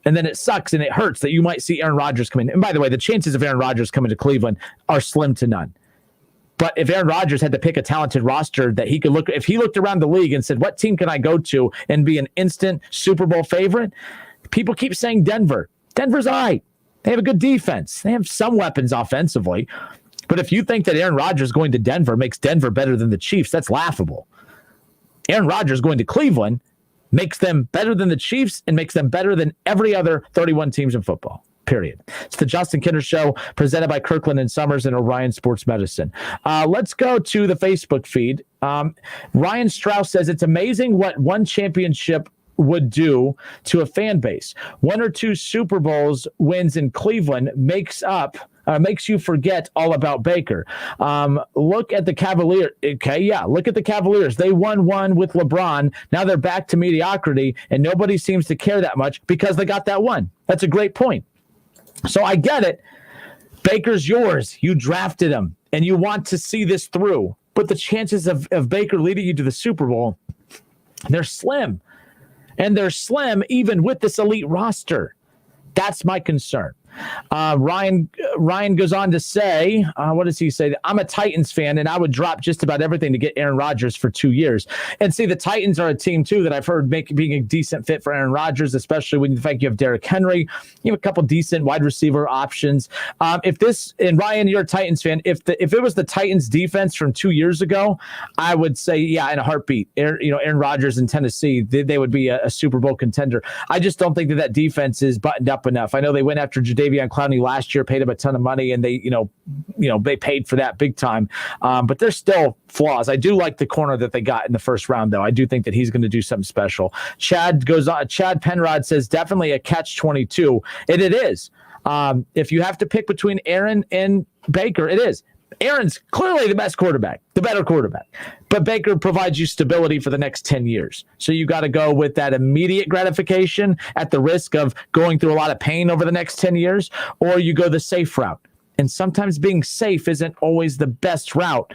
And then it sucks and it hurts that you might see Aaron Rodgers come in. And by the way, the chances of Aaron Rodgers coming to Cleveland are slim to none. But if Aaron Rodgers had to pick a talented roster that he could look, if he looked around the league and said, what team can I go to and be an instant Super Bowl favorite? People keep saying Denver. Denver's all right. They have a good defense. They have some weapons offensively. But if you think that Aaron Rodgers going to Denver makes Denver better than the Chiefs, that's laughable. Aaron Rodgers going to Cleveland makes them better than the Chiefs and makes them better than every other 31 teams in football. Period. It's the Justin Kinner Show, presented by Kirkland and Sommers and Orion Sports Medicine. Let's go to the Facebook feed. Ryan Strauss says, it's amazing what one championship would do to a fan base. 1 or 2 Super Bowls wins in Cleveland makes you forget all about Baker. Look at the Cavaliers. Okay, yeah, look at the Cavaliers. They won one with LeBron. Now they're back to mediocrity, and nobody seems to care that much because they got that one. That's a great point. So I get it. Baker's yours. You drafted him, and you want to see this through. But the chances of Baker leading you to the Super Bowl, they're slim. And they're slim even with this elite roster. That's my concern. Ryan goes on to say, what does he say? I'm a Titans fan, and I would drop just about everything to get Aaron Rodgers for 2 years. And see, the Titans are a team, too, that I've heard being a decent fit for Aaron Rodgers, especially when you think you have Derrick Henry. You have a couple decent wide receiver options. And Ryan, you're a Titans fan. If it was the Titans defense from 2 years ago, I would say, yeah, in a heartbeat. Aaron Rodgers in Tennessee, they would be a Super Bowl contender. I just don't think that defense is buttoned up enough. I know they went after Jadeveon Clowney last year, paid him a ton of money, and they paid for that big time. But there's still flaws. I do like the corner that they got in the first round, though. I do think that he's going to do something special. Chad Penrod says definitely a catch-22. It is. If you have to pick between Aaron and Baker, it is. Aaron's clearly the best quarterback, the better quarterback. But Baker provides you stability for the next 10 years. So you got to go with that immediate gratification at the risk of going through a lot of pain over the next 10 years, or you go the safe route. And sometimes being safe isn't always the best route.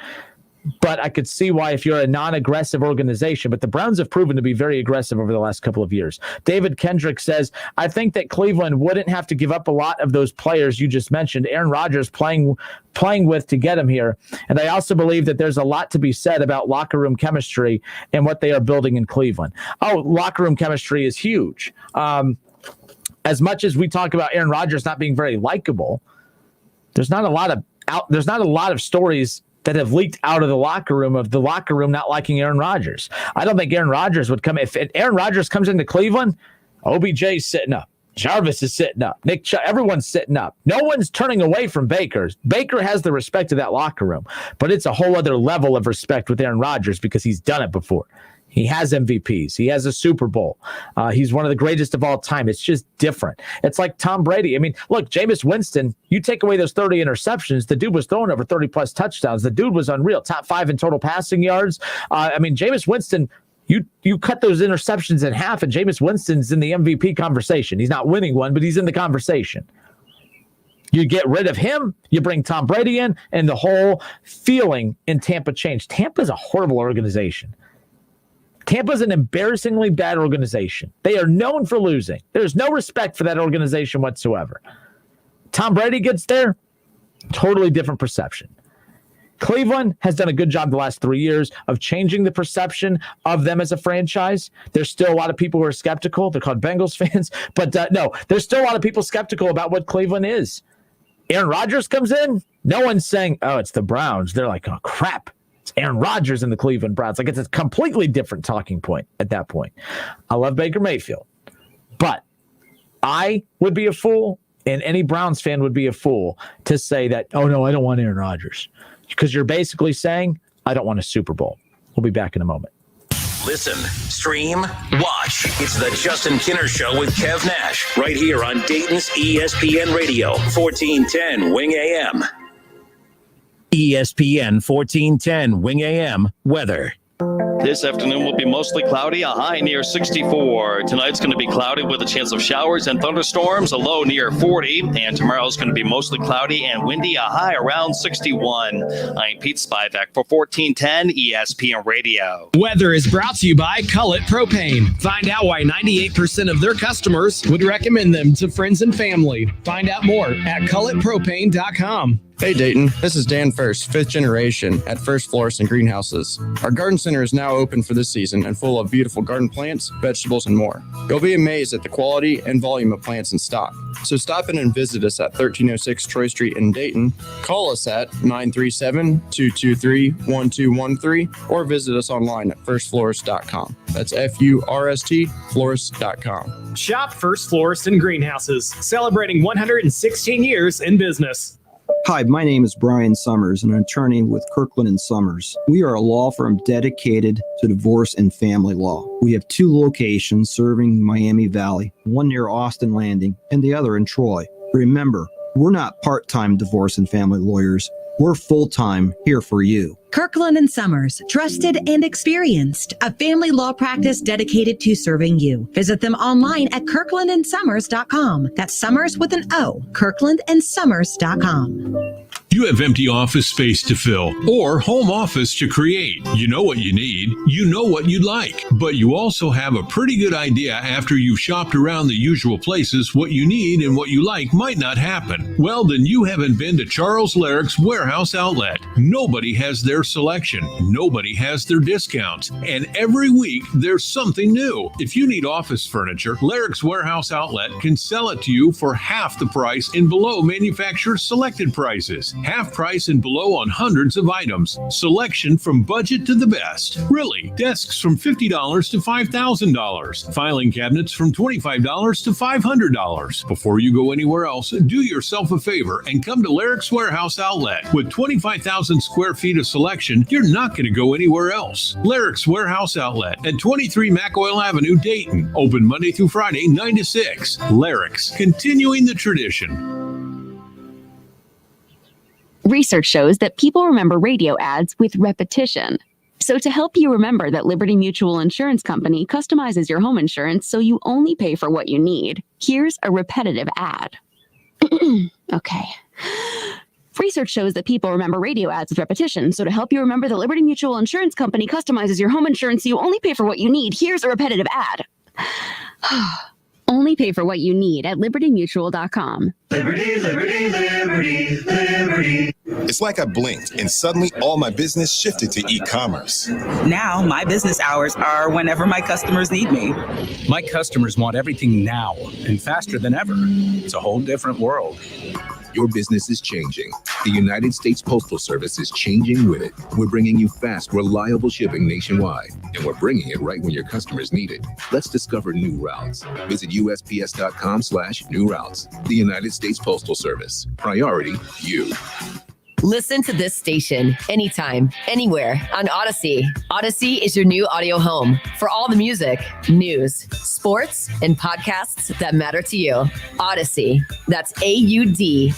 But I could see why if you're a non-aggressive organization. But the Browns have proven to be very aggressive over the last couple of years. David Kendrick says, I think that Cleveland wouldn't have to give up a lot of those players you just mentioned. Aaron Rodgers playing with to get him here. And I also believe that there's a lot to be said about locker room chemistry and what they are building in Cleveland. Oh, locker room chemistry is huge. As much as we talk about Aaron Rodgers not being very likable, there's not a lot of stories that have leaked out of the locker room not liking Aaron Rodgers. I don't think Aaron Rodgers would come. If Aaron Rodgers comes into Cleveland, OBJ's sitting up. Jarvis is sitting up. Everyone's sitting up. No one's turning away from Baker. Baker has the respect of that locker room, but it's a whole other level of respect with Aaron Rodgers because he's done it before. He has MVPs. He has a Super Bowl. He's one of the greatest of all time. It's just different. It's like Tom Brady. I mean, look, Jameis Winston, you take away those 30 interceptions, the dude was throwing over 30-plus touchdowns. The dude was unreal. Top 5 in total passing yards. Jameis Winston, you cut those interceptions in half, and Jameis Winston's in the MVP conversation. He's not winning one, but he's in the conversation. You get rid of him, you bring Tom Brady in, and the whole feeling in Tampa changed. Tampa's a horrible organization. Tampa's an embarrassingly bad organization. They are known for losing. There's no respect for that organization whatsoever. Tom Brady gets there, totally different perception. Cleveland has done a good job the last 3 years of changing the perception of them as a franchise. There's still a lot of people who are skeptical. They're called Bengals fans. But no, there's still a lot of people skeptical about what Cleveland is. Aaron Rodgers comes in. No one's saying, oh, it's the Browns. They're like, oh, crap. Aaron Rodgers and the Cleveland Browns. Like, it's a completely different talking point at that point. I love Baker Mayfield, but I would be a fool, and any Browns fan would be a fool to say that, oh, no, I don't want Aaron Rodgers, because you're basically saying, I don't want a Super Bowl. We'll be back in a moment.
Listen, stream, watch. It's the Justin Kinner Show with Kev Nash right here on Dayton's ESPN Radio, 1410 Wing AM. ESPN 1410 Wing AM weather.
This afternoon will be mostly cloudy, a high near 64. Tonight's going to be cloudy with a chance of showers and thunderstorms, a low near 40. And tomorrow's going to be mostly cloudy and windy, a high around 61. I'm Pete Spivak for 1410 ESPN Radio.
Weather is brought to you by Cullet Propane. Find out why 98% of their customers would recommend them to friends and family. Find out more at culletpropane.com.
Hey Dayton, this is Dan First, 5th generation at First Florist and Greenhouses. Our garden center is now open for this season and full of beautiful garden plants, vegetables, and more. You'll be amazed at the quality and volume of plants in stock. So stop in and visit us at 1306 Troy Street in Dayton. Call us at 937-223-1213 or visit us online at firstflorist.com. That's FURST florist.com.
Shop First Florist and Greenhouses, celebrating 116 years in business.
Hi, my name is Brian Sommers, and I'm an attorney with Kirkland and Sommers. We are a law firm dedicated to divorce and family law. We have 2 locations serving Miami Valley, one near Austin Landing and the other in Troy. Remember, we're not part-time divorce and family lawyers. We're full-time here for you.
Kirkland and Sommers, trusted and experienced, a family law practice dedicated to serving you. Visit them online at kirklandandsommers.com. That's Sommers with an O, kirklandandsommers.com.
You have empty office space to fill or home office to create. You know what you need. You know what you'd like. But you also have a pretty good idea after you've shopped around the usual places what you need and what you like might not happen. Well, then you haven't been to Charles Larrick's Warehouse Outlet. Nobody has their selection. Nobody has their discounts. And every week there's something new. If you need office furniture, Larrick's Warehouse Outlet can sell it to you for half the price and below manufacturer's selected prices. Half price and below on hundreds of items. Selection from budget to the best. Really, desks from $50 to $5,000. Filing cabinets from $25 to $500. Before you go anywhere else, do yourself a favor and come to Larrick's Warehouse Outlet. With 25,000 square feet of selection, you're not going to go anywhere else. Larrick's Warehouse Outlet at 23 McOil Avenue, Dayton. Open Monday through Friday, 9 to 6. Larrick's, continuing the tradition.
Research shows that people remember radio ads with repetition. So to help you remember that Liberty Mutual Insurance Company customizes your home insurance so you only pay for what you need, here's a repetitive ad. Okay. Research shows that people remember radio ads with repetition. So to help you remember that Liberty Mutual Insurance Company customizes your home insurance so you only pay for what you need, here's a repetitive ad. Only pay for what you need at libertymutual.com.
Liberty, liberty, liberty, liberty. It's like I blinked and suddenly all my business shifted to e-commerce.
Now my business hours are whenever my customers need me.
My customers want everything now and faster than ever. It's a whole different world.
Your business is changing. The United States Postal Service is changing with it. We're bringing you fast, reliable shipping nationwide, and we're bringing it right when your customers need it. Let's discover new routes. Visit USPS.com/new routes. The United States Postal Service. Priority, you.
Listen to this station anytime, anywhere on Odyssey. Odyssey is your new audio home for all the music, news, sports, and podcasts that matter to you. Odyssey. That's AUDACY.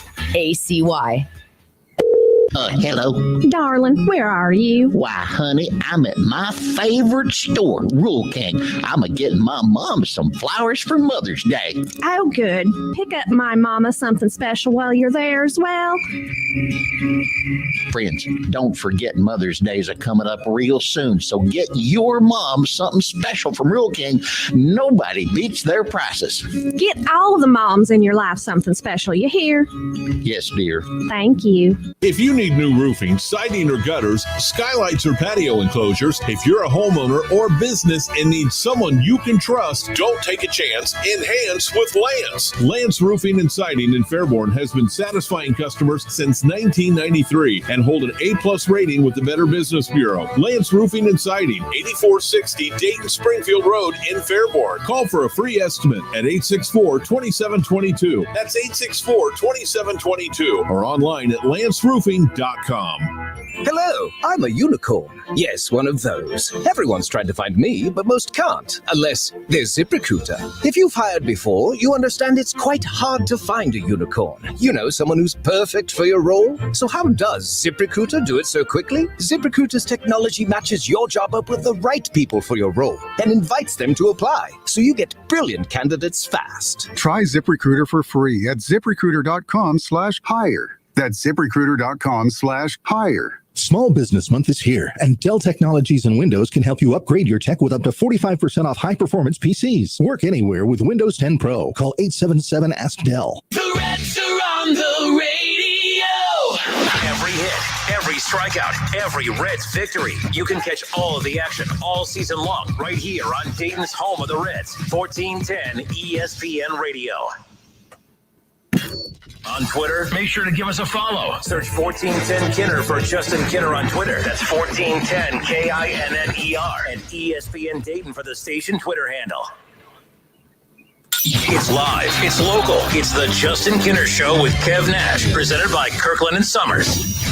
Hello.
Darling, where are you?
Why, honey, I'm at my favorite store, Rural King. I'm getting my mom some flowers for Mother's Day.
Oh, good. Pick up my mama something special while you're there as well.
Friends, don't forget Mother's Days are coming up real soon, so get your mom something special from Rural King. Nobody beats their prices.
Get all the moms in your life something special, you hear?
Yes, dear.
Thank you.
If you need new roofing, siding, or gutters, skylights, or patio enclosures, if you're a homeowner or business and need someone you can trust, don't take a chance. Enhance with Lance. Lance Roofing and Siding in Fairborn has been satisfying customers since 1993 and hold an A+ rating with the Better Business Bureau. Lance Roofing and Siding, 8460 Dayton Springfield Road in Fairborn. Call for a free estimate at 864-2722. That's 864-2722 or online at lanceroofing.com.
Hello, I'm a unicorn. Yes, one of those. Everyone's trying to find me, but most can't, unless there's ZipRecruiter. If you've hired before, you understand it's quite hard to find a unicorn. You know, someone who's perfect for your role. So how does ZipRecruiter do it so quickly? ZipRecruiter's technology matches your job up with the right people for your role and invites them to apply, so you get brilliant candidates fast.
Try ZipRecruiter for free at ZipRecruiter.com/hire. That's ZipRecruiter.com/hire.
Small Business Month is here, and Dell Technologies and Windows can help you upgrade your tech with up to 45% off high-performance PCs. Work anywhere with Windows 10 Pro. Call 877-ASK-DELL.
The Reds are on the radio.
Every hit, every strikeout, every Reds victory. You can catch all of the action all season long right here on Dayton's home of the Reds, 1410 ESPN Radio. On Twitter, make sure to give us a follow. Search 1410 Kinner for Justin Kinner on Twitter. That's 1410 KINNER and ESPN Dayton for the station Twitter handle. It's live, it's local, it's the Justin Kinner Show with Kev Nash, presented by Kirkland and Sommers.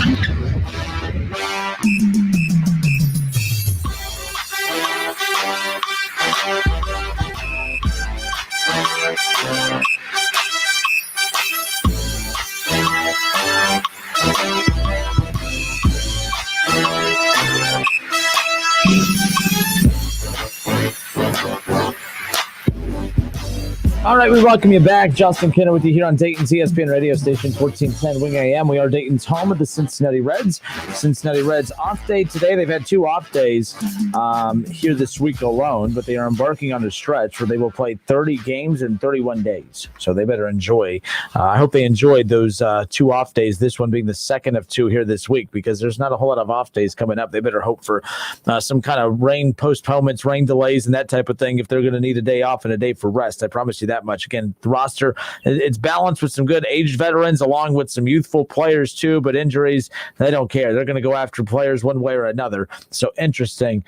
All right, we welcome you back. Justin Kinner with you here on Dayton's ESPN radio station, 1410 Wing AM. We are Dayton's home of the Cincinnati Reds. Cincinnati Reds off day today. They've had 2 off days here this week alone, but they are embarking on a stretch where they will play 30 games in 31 days. So they better enjoy. I hope they enjoyed those 2 off days, this one being the second of 2 here this week, because there's not a whole lot of off days coming up. They better hope for some kind of rain postponements, rain delays, and that type of thing if they're going to need a day off and a day for rest. I promise you that much. Again, the roster, it's balanced with some good aged veterans along with some youthful players too, but injuries, they don't care. They're going to go after players one way or another. So interesting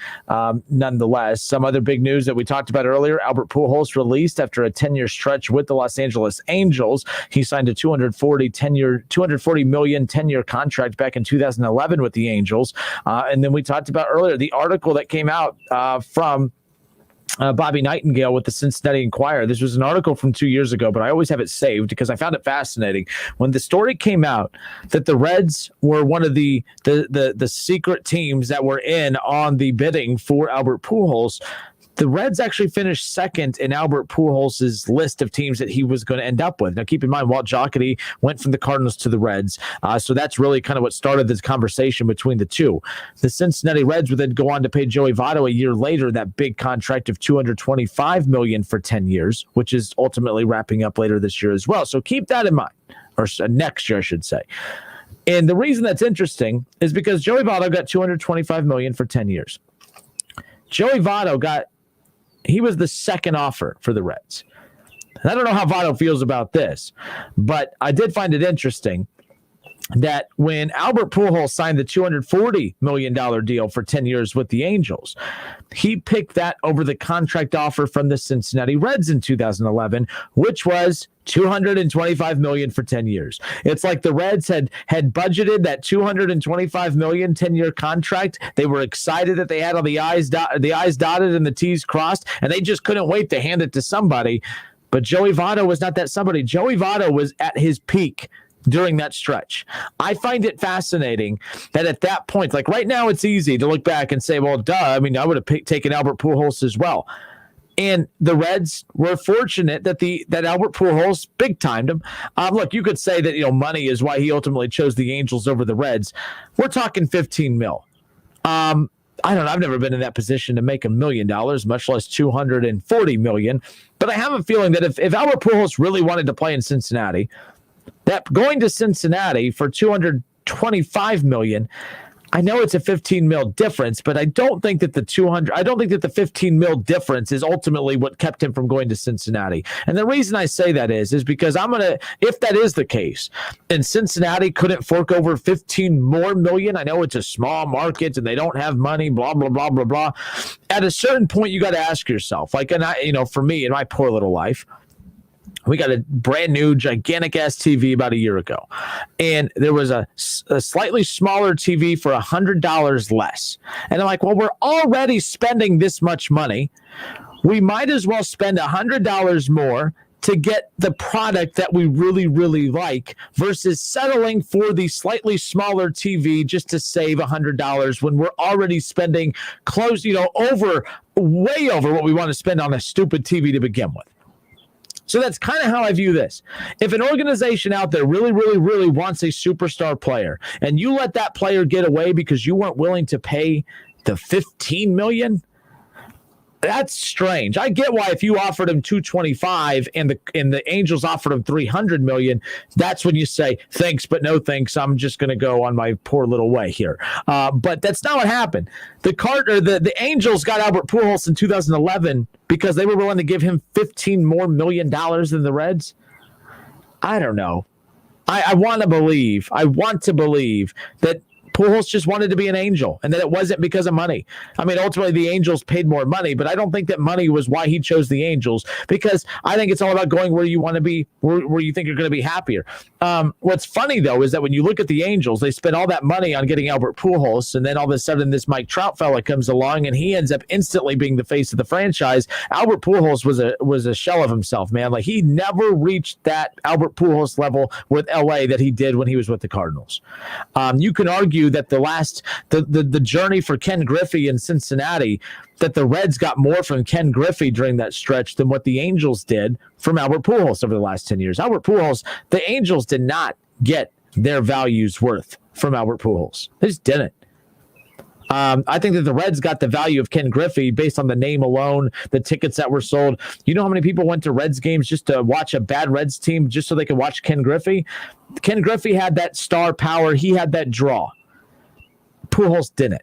nonetheless. Some other big news that we talked about earlier, Albert Pujols released after a 10-year stretch with the Los Angeles Angels. He signed a $240 million 10-year contract back in 2011 with the Angels. And then we talked about earlier the article that came out from Bobby Nightingale with the Cincinnati Enquirer. This was an article from 2 years ago, but I always have it saved because I found it fascinating. When the story came out that the Reds were one of the secret teams that were in on the bidding for Albert Pujols, the Reds actually finished second in Albert Pujols' list of teams that he was going to end up with. Now, keep in mind, Walt Jocketty went from the Cardinals to the Reds, so that's really kind of what started this conversation between the two. The Cincinnati Reds would then go on to pay Joey Votto a year later that big contract of $225 million for 10 years, which is ultimately wrapping up later this year as well. So keep that in mind, or next year, I should say. And the reason that's interesting is because Joey Votto got $225 million for 10 years. Joey Votto he was the second offer for the Reds. And I don't know how Votto feels about this, but I did find it interesting that when Albert Pujols signed the $240 million deal for 10 years with the Angels, he picked that over the contract offer from the Cincinnati Reds in 2011, which was $225 million for 10 years. It's like the Reds had budgeted that $225 million 10-year contract. They were excited that they had all the I's dotted and the T's crossed, and they just couldn't wait to hand it to somebody. But Joey Votto was not that somebody. Joey Votto was at his peak during that stretch. I find it fascinating that at that point, like right now, it's easy to look back and say, well, duh, I mean, I would have taken Albert Pujols as well. And the Reds were fortunate that Albert Pujols big-timed him. Look, you could say that money is why he ultimately chose the Angels over the Reds. We're talking $15 million. I don't know. I've never been in that position to make $1 million, much less $240 million. But I have a feeling that if Albert Pujols really wanted to play in Cincinnati, that going to Cincinnati for $225 million, I know it's a $15 million difference, but I don't think that the $15 million difference is ultimately what kept him from going to Cincinnati. And the reason I say that is because if that is the case, and Cincinnati couldn't fork over $15 million, I know it's a small market and they don't have money, blah, blah, blah, blah, blah. At a certain point, you got to ask yourself, for me in my poor little life, we got a brand new gigantic ass TV about a year ago, and there was a slightly smaller TV for $100 less. And I'm like, well, we're already spending this much money. We might as well spend $100 more to get the product that we really, really like versus settling for the slightly smaller TV just to save $100 when we're already spending way over what we want to spend on a stupid TV to begin with. So that's kind of how I view this. If an organization out there really, really, really wants a superstar player and you let that player get away because you weren't willing to pay the $15 million, that's strange. I get why if you offered him $225 and the Angels offered him $300 million, that's when you say, thanks, but no thanks. I'm just going to go on my poor little way here. But that's not what happened. The Angels got Albert Pujols in 2011 because they were willing to give him $15 million more than the Reds. I don't know. I want to believe that Pujols just wanted to be an Angel, and that it wasn't because of money. I mean, ultimately, the Angels paid more money, but I don't think that money was why he chose the Angels, because I think it's all about going where you want to be, where you think you're going to be happier. What's funny, though, is that when you look at the Angels, they spent all that money on getting Albert Pujols, and then all of a sudden this Mike Trout fella comes along, and he ends up instantly being the face of the franchise. Albert Pujols was a shell of himself, man. Like, he never reached that Albert Pujols level with LA that he did when he was with the Cardinals. You can argue that the journey for Ken Griffey in Cincinnati, that the Reds got more from Ken Griffey during that stretch than what the Angels did from Albert Pujols over the last 10 years. Albert Pujols, the Angels did not get their values worth from Albert Pujols. They just didn't. I think that the Reds got the value of Ken Griffey based on the name alone, the tickets that were sold. You know how many people went to Reds games just to watch a bad Reds team just so they could watch Ken Griffey? Ken Griffey had that star power. He had that draw. Pujols didn't.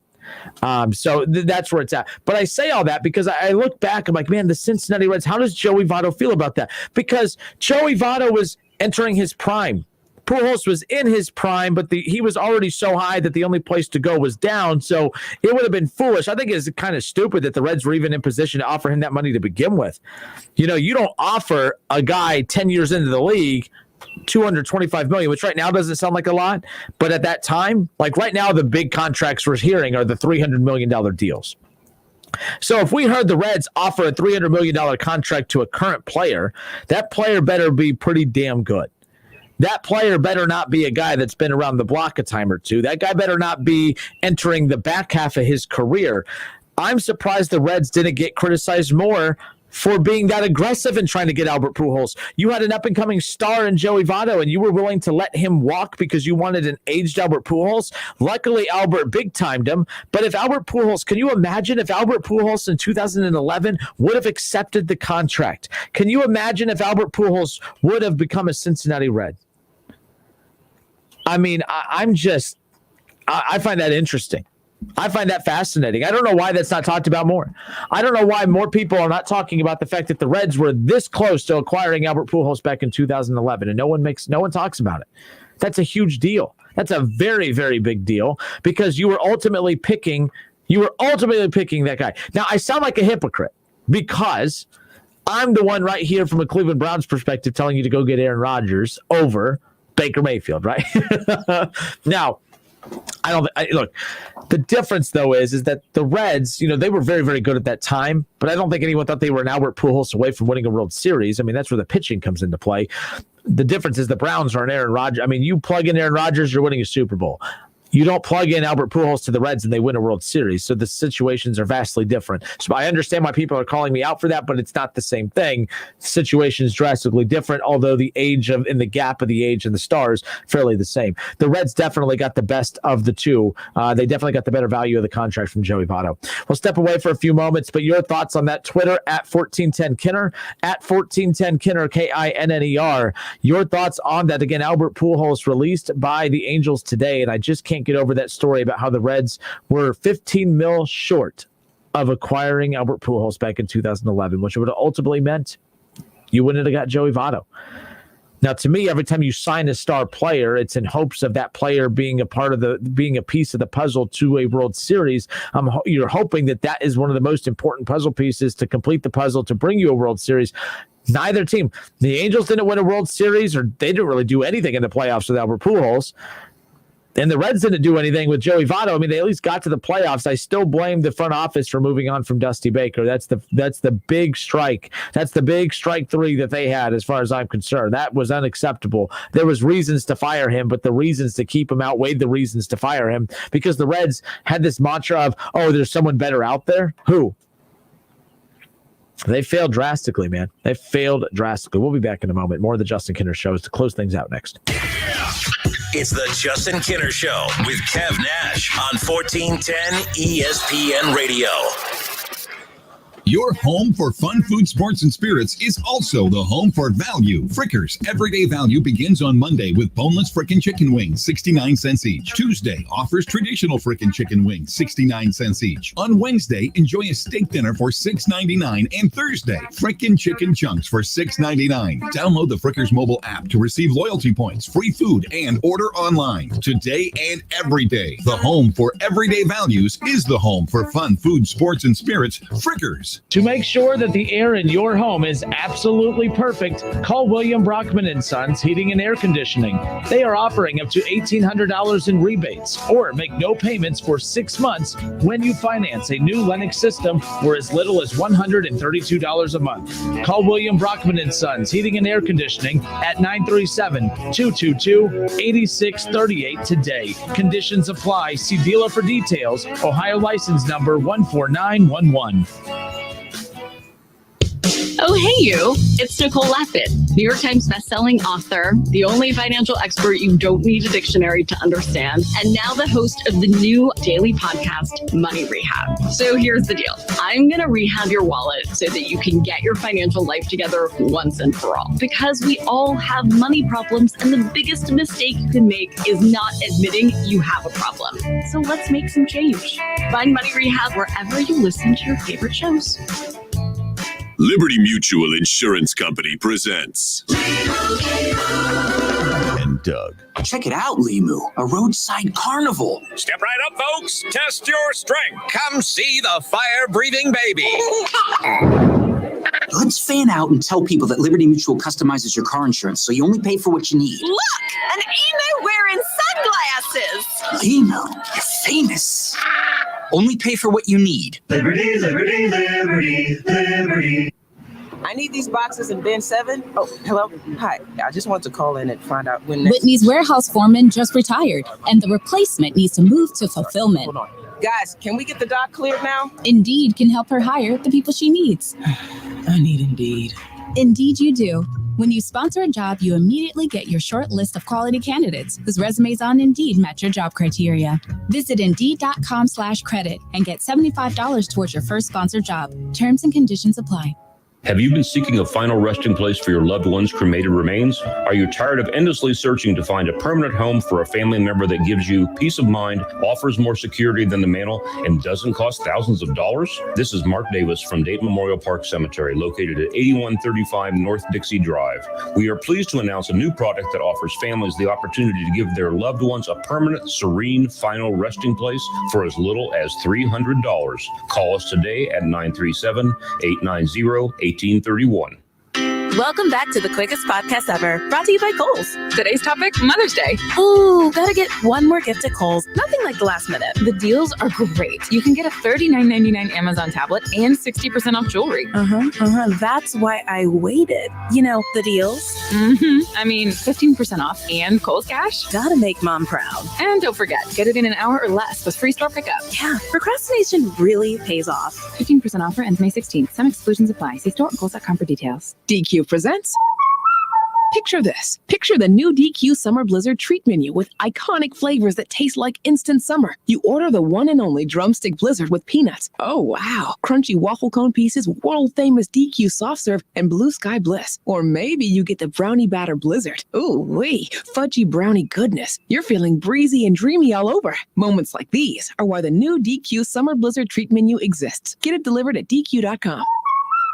So that's where it's at. But I say all that because I look back, I'm like, man, the Cincinnati Reds, how does Joey Votto feel about that? Because Joey Votto was entering his prime. Pujols was in his prime, but he was already so high that the only place to go was down. So it would have been foolish. I think it's kind of stupid that the Reds were even in position to offer him that money to begin with. You know, you don't offer a guy 10 years into the league $225 million, which right now doesn't sound like a lot, but at that time, like right now, the big contracts we're hearing are the $300 million deals. So if we heard the Reds offer a $300 million contract to a current player, that player better be pretty damn good. That player better not be a guy that's been around the block a time or two. That guy better not be entering the back half of his career. I'm surprised the Reds didn't get criticized more for being that aggressive and trying to get Albert Pujols. You had an up-and-coming star in Joey Votto, and you were willing to let him walk because you wanted an aged Albert Pujols. Luckily, Albert big-timed him. But if Albert Pujols, can you imagine if Albert Pujols in 2011 would have accepted the contract? Can you imagine if Albert Pujols would have become a Cincinnati Red? I mean, I find that interesting. I find that fascinating. I don't know why that's not talked about more. I don't know why more people are not talking about the fact that the Reds were this close to acquiring Albert Pujols back in 2011, and no one talks about it. That's a huge deal. That's a very, very big deal because you were ultimately picking that guy. Now, I sound like a hypocrite because I'm the one right here from a Cleveland Browns perspective telling you to go get Aaron Rodgers over Baker Mayfield, right? Now, look, the difference though is that the Reds, they were very, very good at that time, but I don't think anyone thought they were an Albert Pujols away from winning a World Series. I mean, that's where the pitching comes into play. The difference is the Browns are an Aaron Rodgers. I mean, you plug in Aaron Rodgers, you're winning a Super Bowl. You don't plug in Albert Pujols to the Reds and they win a World Series. So the situations are vastly different. So I understand why people are calling me out for that, but it's not the same thing. The situation is drastically different, although the age and the gap of the age and the stars fairly the same. The Reds definitely got the best of the two. They definitely got the better value of the contract from Joey Votto. We'll step away for a few moments, but your thoughts on that? Twitter at 1410Kinner, at 1410Kinner, Kinner. Your thoughts on that? Again, Albert Pujols released by the Angels today, and I just can't get over that story about how the Reds were $15 million short of acquiring Albert Pujols back in 2011, which would have ultimately meant you wouldn't have got Joey Votto. Now, to me, every time you sign a star player, it's in hopes of that player being a piece of the puzzle to a World Series. You're hoping that is one of the most important puzzle pieces to complete the puzzle to bring you a World Series. Neither team, the Angels didn't win a World Series, or they didn't really do anything in the playoffs with Albert Pujols. And the Reds didn't do anything with Joey Votto. I mean, they at least got to the playoffs. I still blame the front office for moving on from Dusty Baker. That's the big strike. That's the big strike three that they had, as far as I'm concerned. That was unacceptable. There was reasons to fire him, but the reasons to keep him outweighed the reasons to fire him because the Reds had this mantra of, oh, there's someone better out there. Who? They failed drastically, man. They failed drastically. We'll be back in a moment. More of the Justin Kinner Show is to close things out next.
It's the Justin Kinner Show with Kev Nash on 1410 ESPN Radio.
Your home for fun, food, sports, and spirits is also the home for value. Frickers Everyday Value begins on Monday with boneless frickin' chicken wings, 69 cents each. Tuesday offers traditional frickin' chicken wings, 69 cents each. On Wednesday, enjoy a steak dinner for $6.99. And Thursday, frickin' chicken chunks for $6.99. Download the Frickers mobile app to receive loyalty points, free food, and order online. Today and every day, the home for everyday values is the home for fun, food, sports, and spirits. Frickers.
To make sure that the air in your home is absolutely perfect, call William Brockman & Sons Heating and Air Conditioning. They are offering up to $1,800 in rebates or make no payments for 6 months when you finance a new Lennox system for as little as $132 a month. Call William Brockman & Sons Heating and Air Conditioning at 937-222-8638 today. Conditions apply. See dealer for details. Ohio license number 14911.
Oh, hey, you. It's Nicole Laffit, New York Times bestselling author, the only financial expert you don't need a dictionary to understand, and now the host of the new daily podcast, Money Rehab. So here's the deal. I'm going to rehab your wallet so that you can get your financial life together once and for all. Because we all have money problems, and the biggest mistake you can make is not admitting you have a problem. So let's make some change. Find Money Rehab wherever you listen to your favorite shows.
Liberty Mutual Insurance Company presents and Doug.
Check it out, Limu, a roadside carnival.
Step right up, folks. Test your strength. Come see the fire-breathing baby.
Let's fan out and tell people that Liberty Mutual customizes your car insurance so you only pay for what you need.
Look, an emo wearing sunglasses.
Limu, you're famous. Only pay for what you need.
Liberty, liberty, liberty, liberty.
I need these boxes in bin 7. Oh, hello. Hi. I just want to call in and find out when
Whitney's warehouse foreman just retired, and the replacement needs to move to fulfillment.
Hold on. Guys, can we get the dock cleared now?
Indeed can help her hire the people she needs.
I need Indeed.
Indeed you do. When you sponsor a job, you immediately get your short list of quality candidates whose resumes on Indeed match your job criteria. Visit Indeed.com/credit and get $75 towards your first sponsored job. Terms and conditions apply.
Have you been seeking a final resting place for your loved one's cremated remains? Are you tired of endlessly searching to find a permanent home for a family member that gives you peace of mind, offers more security than the mantle, and doesn't cost thousands of dollars? This is Mark Davis from Dayton Memorial Park Cemetery, located at 8135 North Dixie Drive. We are pleased to announce a new product that offers families the opportunity to give their loved ones a permanent, serene, final resting place for as little as $300. Call us today at 937-890-1831.
Welcome back to the quickest podcast ever, brought to you by Kohl's.
Today's topic, Mother's Day.
Ooh, gotta get one more gift at Kohl's. Nothing like the last minute.
The deals are great. You can get a $39.99 Amazon tablet and 60% off jewelry.
That's why I waited. You know, the deals.
I mean, 15% off and Kohl's Cash.
Gotta make mom proud.
And don't forget, get it in an hour or less with free store pickup.
Yeah, procrastination really pays off.
15% offer ends May 16th. Some exclusions apply. See store at Kohl's.com for details.
DQ presents. Picture this. Picture the new DQ Summer Blizzard treat menu with iconic flavors that taste like instant summer. You order the one and only drumstick blizzard with peanuts. Oh, wow. Crunchy waffle cone pieces, world famous DQ soft serve, and blue sky bliss. Or maybe you get the brownie batter blizzard. Ooh, wee. Fudgy brownie goodness. You're feeling breezy and dreamy all over. Moments like these are why the new DQ Summer Blizzard treat menu exists. Get it delivered at DQ.com.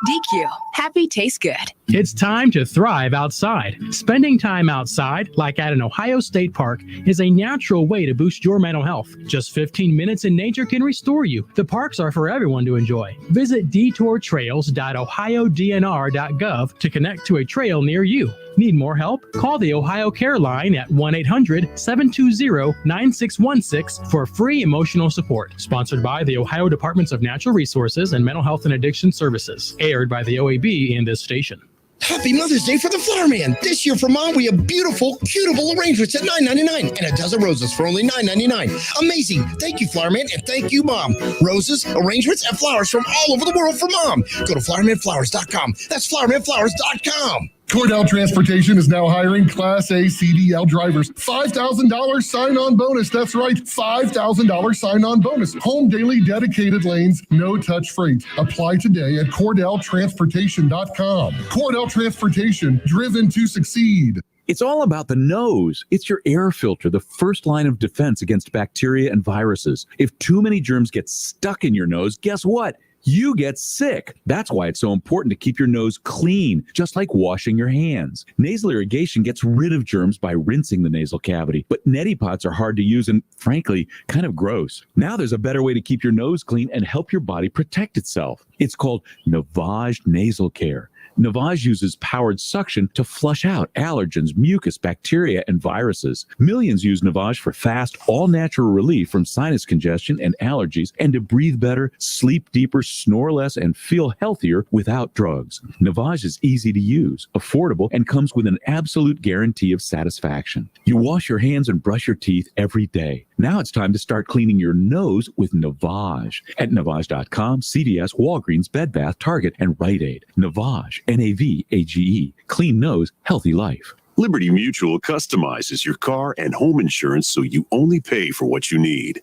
DQ. Happy tastes good.
It's time to thrive outside. Spending time outside, like at an Ohio State park, is a natural way to boost your mental health. Just 15 minutes in nature can restore you. The parks are for everyone to enjoy. Visit detourtrails.ohiodnr.gov to connect to a trail near you. Need more help? Call the Ohio Care Line at 1-800-720-9616 for free emotional support. Sponsored by the Ohio Departments of Natural Resources and Mental Health and Addiction Services. Aired by the OAB and this station.
Happy Mother's Day for the Flower Man. This year for Mom, we have beautiful, cutable arrangements at $9.99 and a dozen roses for only $9.99. Amazing. Thank you, Flower Man, and thank you, Mom. Roses, arrangements, and flowers from all over the world for Mom. Go to flowermanflowers.com. That's flowermanflowers.com.
Cordell Transportation is now hiring Class A CDL drivers. $5,000 sign-on bonus. That's right, $5,000 sign-on bonus. Home daily dedicated lanes, no touch freight. Apply today at CordellTransportation.com. Cordell Transportation, driven to succeed.
It's all about the nose. It's your air filter, the first line of defense against bacteria and viruses. If too many germs get stuck in your nose, guess what? You get sick. That's why it's so important to keep your nose clean, just like washing your hands. Nasal irrigation gets rid of germs by rinsing the nasal cavity, but neti pots are hard to use and, frankly, kind of gross. Now there's a better way to keep your nose clean and help your body protect itself. It's called Navage Nasal Care. Navage uses powered suction to flush out allergens, mucus, bacteria, and viruses. Millions use Navage for fast, all-natural relief from sinus congestion and allergies, and to breathe better, sleep deeper, snore less, and feel healthier without drugs. Navage is easy to use, affordable, and comes with an absolute guarantee of satisfaction. You wash your hands and brush your teeth every day. Now it's time to start cleaning your nose with Navage. At Navage.com, CVS, Walgreens, Bed Bath, Target, and Rite Aid. Navage, Navage. Clean nose, healthy life.
Liberty Mutual customizes your car and home insurance so you only pay for what you need.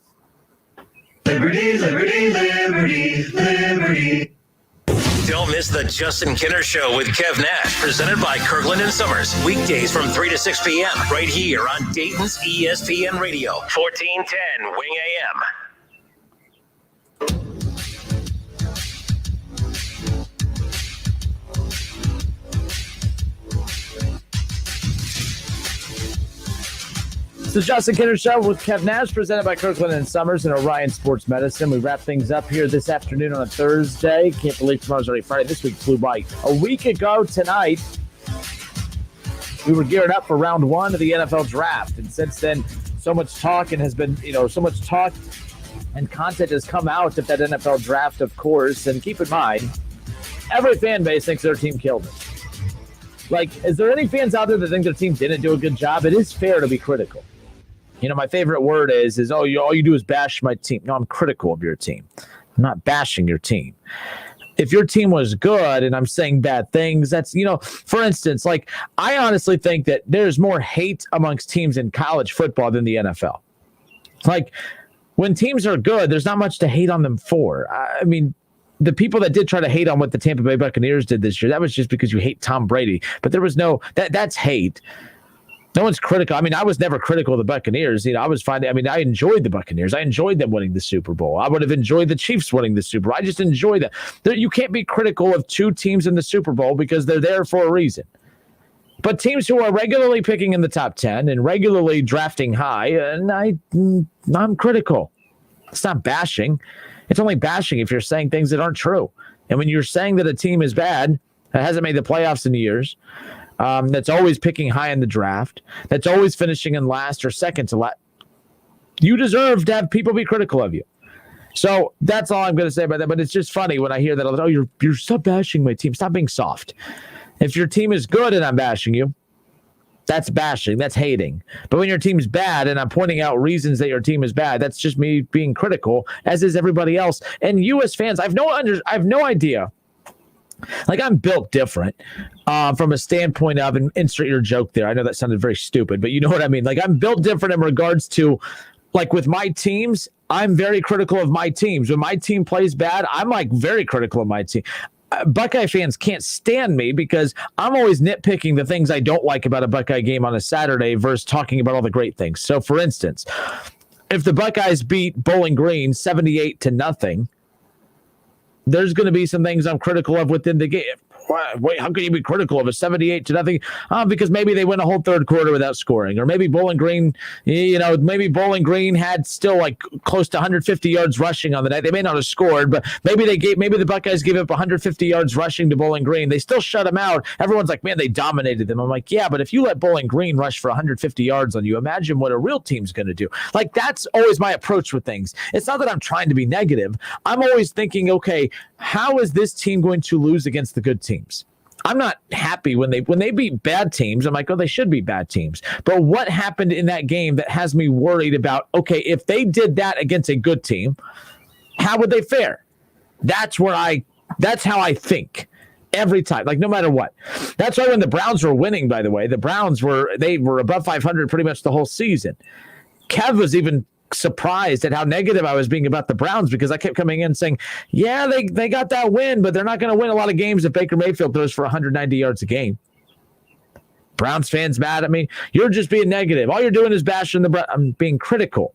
Liberty, liberty, liberty, liberty.
Don't miss the Justin Kinner Show with Kev Nash, presented by Kirkland and Sommers. Weekdays from 3 to 6 p.m. right here on Dayton's ESPN Radio, 1410 Wing AM.
It's the Justin Kinner Show with Kev Nash, presented by Kirkland and Sommers and Orion Sports Medicine. We wrap things up here this afternoon on a Thursday. Can't believe tomorrow's already Friday. This week flew by. A week ago tonight, we were gearing up for round one of the NFL draft. And since then, so much talk and content has come out of that NFL draft, of course. And keep in mind, every fan base thinks their team killed it. Like, is there any fans out there that think their team didn't do a good job? It is fair to be critical. You know, my favorite word is all you do is bash my team. No, I'm critical of your team. I'm not bashing your team. If your team was good and I'm saying bad things, that's, for instance, like, I honestly think that there's more hate amongst teams in college football than the NFL. Like, when teams are good, there's not much to hate on them for. I mean, the people that did try to hate on what the Tampa Bay Buccaneers did this year, that was just because you hate Tom Brady. But there was that's hate. No one's critical. I mean, I was never critical of the Buccaneers. I enjoyed the Buccaneers. I enjoyed them winning the Super Bowl. I would have enjoyed the Chiefs winning the Super Bowl. I just enjoy that. You can't be critical of two teams in the Super Bowl because they're there for a reason. But teams who are regularly picking in the top 10 and regularly drafting high, and I'm critical. It's not bashing. It's only bashing if you're saying things that aren't true. And when you're saying that a team is bad, that hasn't made the playoffs in years, that's always picking high in the draft, that's always finishing in last or second to last, you deserve to have people be critical of you. So that's all I'm going to say about that. But it's just funny when I hear that, you're stop bashing my team. Stop being soft. If your team is good and I'm bashing you, that's bashing. That's hating. But when your team's bad and I'm pointing out reasons that your team is bad, that's just me being critical, as is everybody else. And you as fans, I have no idea. Like, I'm built different from a standpoint of, and insert your joke there. I know that sounded very stupid, but you know what I mean? Like, I'm built different in regards to, like, with my teams, I'm very critical of my teams. When my team plays bad, I'm, like, very critical of my team. Buckeye fans can't stand me because I'm always nitpicking the things I don't like about a Buckeye game on a Saturday versus talking about all the great things. So, for instance, if the Buckeyes beat Bowling Green 78-0, there's going to be some things I'm critical of within the game. Wait, how can you be critical of a 78-0? Because maybe they went a whole third quarter without scoring, or maybe Bowling Green, had still like close to 150 yards rushing on the night. They may not have scored, but maybe the Buckeyes gave up 150 yards rushing to Bowling Green. They still shut them out. Everyone's like, man, they dominated them. I'm like, yeah, but if you let Bowling Green rush for 150 yards on you, imagine what a real team's going to do. Like, that's always my approach with things. It's not that I'm trying to be negative. I'm always thinking, okay, how is this team going to lose against the good teams? I'm not happy when they beat bad teams. I'm like, oh, they should be bad teams. But what happened in that game that has me worried about, okay, if they did that against a good team, how would they fare? That's how I think. Every time, like no matter what. That's why when the Browns were winning, by the way, the Browns were above 500 pretty much the whole season. Kev was even surprised at how negative I was being about the Browns because I kept coming in saying, yeah, they got that win, but they're not going to win a lot of games if Baker Mayfield throws for 190 yards a game. Browns fans mad at me. You're just being negative. All you're doing is bashing the Browns. I'm being critical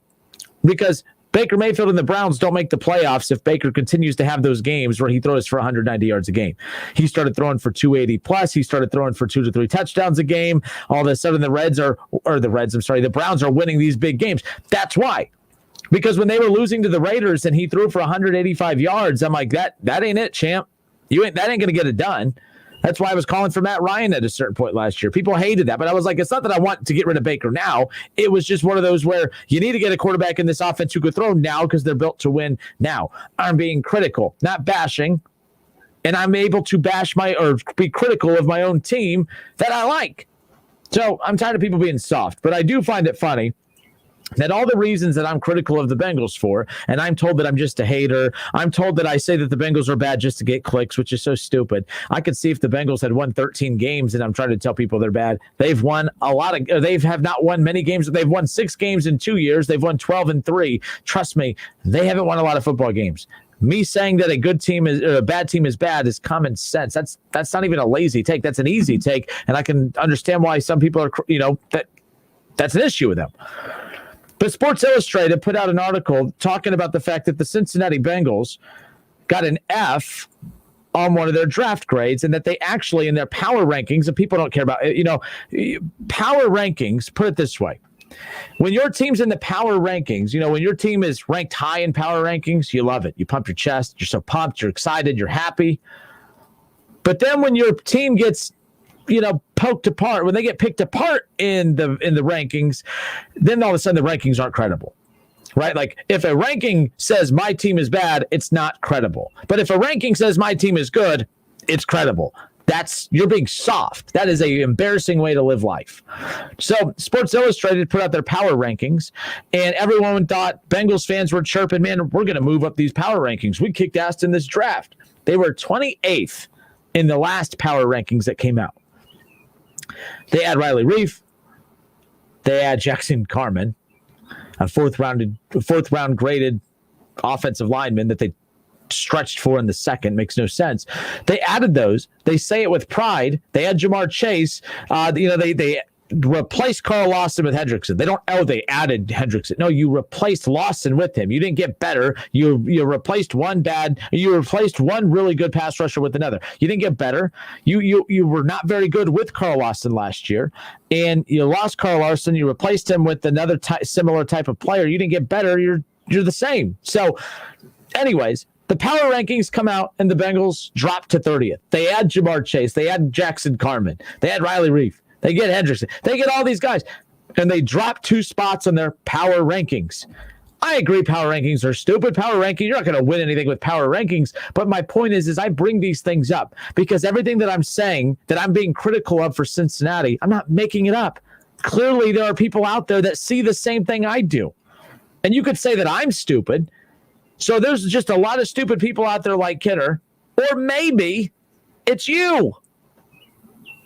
because Baker Mayfield and the Browns don't make the playoffs if Baker continues to have those games where he throws for 190 yards a game. He started throwing for 280 plus. He started throwing for 2 to 3 touchdowns a game. All of a sudden the Browns are winning these big games. That's why. Because when they were losing to the Raiders and he threw for 185 yards, I'm like, that ain't it, champ. That ain't going to get it done. That's why I was calling for Matt Ryan at a certain point last year. People hated that, but I was like, it's not that I want to get rid of Baker now. It was just one of those where you need to get a quarterback in this offense who could throw now because they're built to win now. I'm being critical, not bashing, and I'm able to be critical of my own team that I like. So I'm tired of people being soft, but I do find it funny that all the reasons that I'm critical of the Bengals for, and I'm told that I'm just a hater, I'm told that I say that the Bengals are bad just to get clicks, which is so stupid. I could see if the Bengals had won 13 games, and I'm trying to tell people they're bad. They've won they have not won many games. They've won 6 games in 2 years. They've won 12 in 3. Trust me, they haven't won a lot of football games. Me saying that a good team is or a bad team is bad is common sense. That's not even a lazy take. That's an easy take, and I can understand why some people are, that's an issue with them. But Sports Illustrated put out an article talking about the fact that the Cincinnati Bengals got an F on one of their draft grades and that they actually, in their power rankings, and people don't care about, power rankings, put it this way. When your team's in the power rankings, when your team is ranked high in power rankings, you love it. You pump your chest. You're so pumped. You're excited. You're happy. But then when your team gets poked apart, when they get picked apart in the rankings, then all of a sudden the rankings aren't credible, right? Like if a ranking says my team is bad, it's not credible. But if a ranking says my team is good, it's credible. You're being soft. That is a embarrassing way to live life. So Sports Illustrated put out their power rankings, and everyone thought Bengals fans were chirping, man, we're going to move up these power rankings. We kicked ass in this draft. They were 28th in the last power rankings that came out. They had Riley Reif. They had Jackson Carman, a fourth round graded offensive lineman that they stretched for in the second. Makes no sense. They added those. They say it with pride. They had Jamar Chase. They replaced Carl Lawson with Hendrickson. They added Hendrickson. No, you replaced Lawson with him. You didn't get better. You replaced one really good pass rusher with another. You didn't get better. You were not very good with Carl Lawson last year, and you lost Carl Lawson. You replaced him with another similar type of player. You didn't get better. You're the same. So anyways, the power rankings come out and the Bengals drop to 30th. They add Jamar Chase. They add Jackson Carman. They add Riley Reif. They get Hendrickson. They get all these guys, and they drop 2 spots on their power rankings. I agree power rankings are stupid. Power rankings, you're not going to win anything with power rankings. But my point is I bring these things up because everything that I'm saying that I'm being critical of for Cincinnati, I'm not making it up. Clearly, there are people out there that see the same thing I do. And you could say that I'm stupid. So there's just a lot of stupid people out there like Kidder. Or maybe it's you.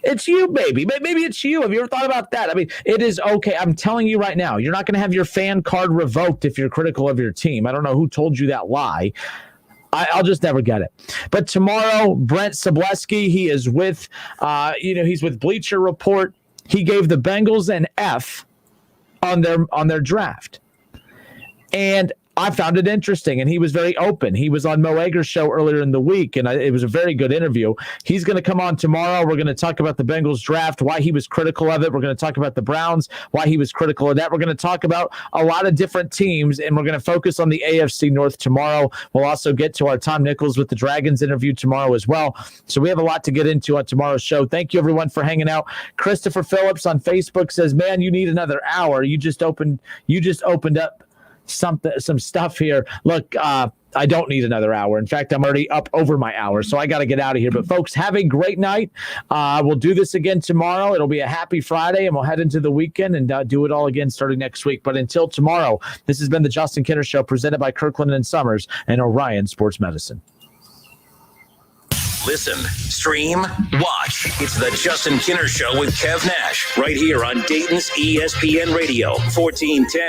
It's you, baby. Maybe it's you. Have you ever thought about that? I mean, it is okay. I'm telling you right now, you're not going to have your fan card revoked if you're critical of your team. I don't know who told you that lie. I'll just never get it. But tomorrow, Brent Sobleski, he is with, he's with Bleacher Report. He gave the Bengals an F on their draft. And I found it interesting, and he was very open. He was on Mo Egger's show earlier in the week, and it was a very good interview. He's going to come on tomorrow. We're going to talk about the Bengals draft, why he was critical of it. We're going to talk about the Browns, why he was critical of that. We're going to talk about a lot of different teams, and we're going to focus on the AFC North tomorrow. We'll also get to our Tom Nichols with the Dragons interview tomorrow as well. So we have a lot to get into on tomorrow's show. Thank you, everyone, for hanging out. Christopher Phillips on Facebook says, man, you need another hour. You just opened up some stuff here. Look, I don't need another hour. In fact, I'm already up over my hour, so I got to get out of here. But folks, have a great night. We'll do this again tomorrow. It'll be a happy Friday, and we'll head into the weekend and do it all again starting next week. But until tomorrow, this has been the Justin Kinner Show presented by Kirkland and Sommers and Orion Sports Medicine.
Listen, stream, watch. It's the Justin Kinner Show with Kev Nash right here on Dayton's ESPN Radio, 1410.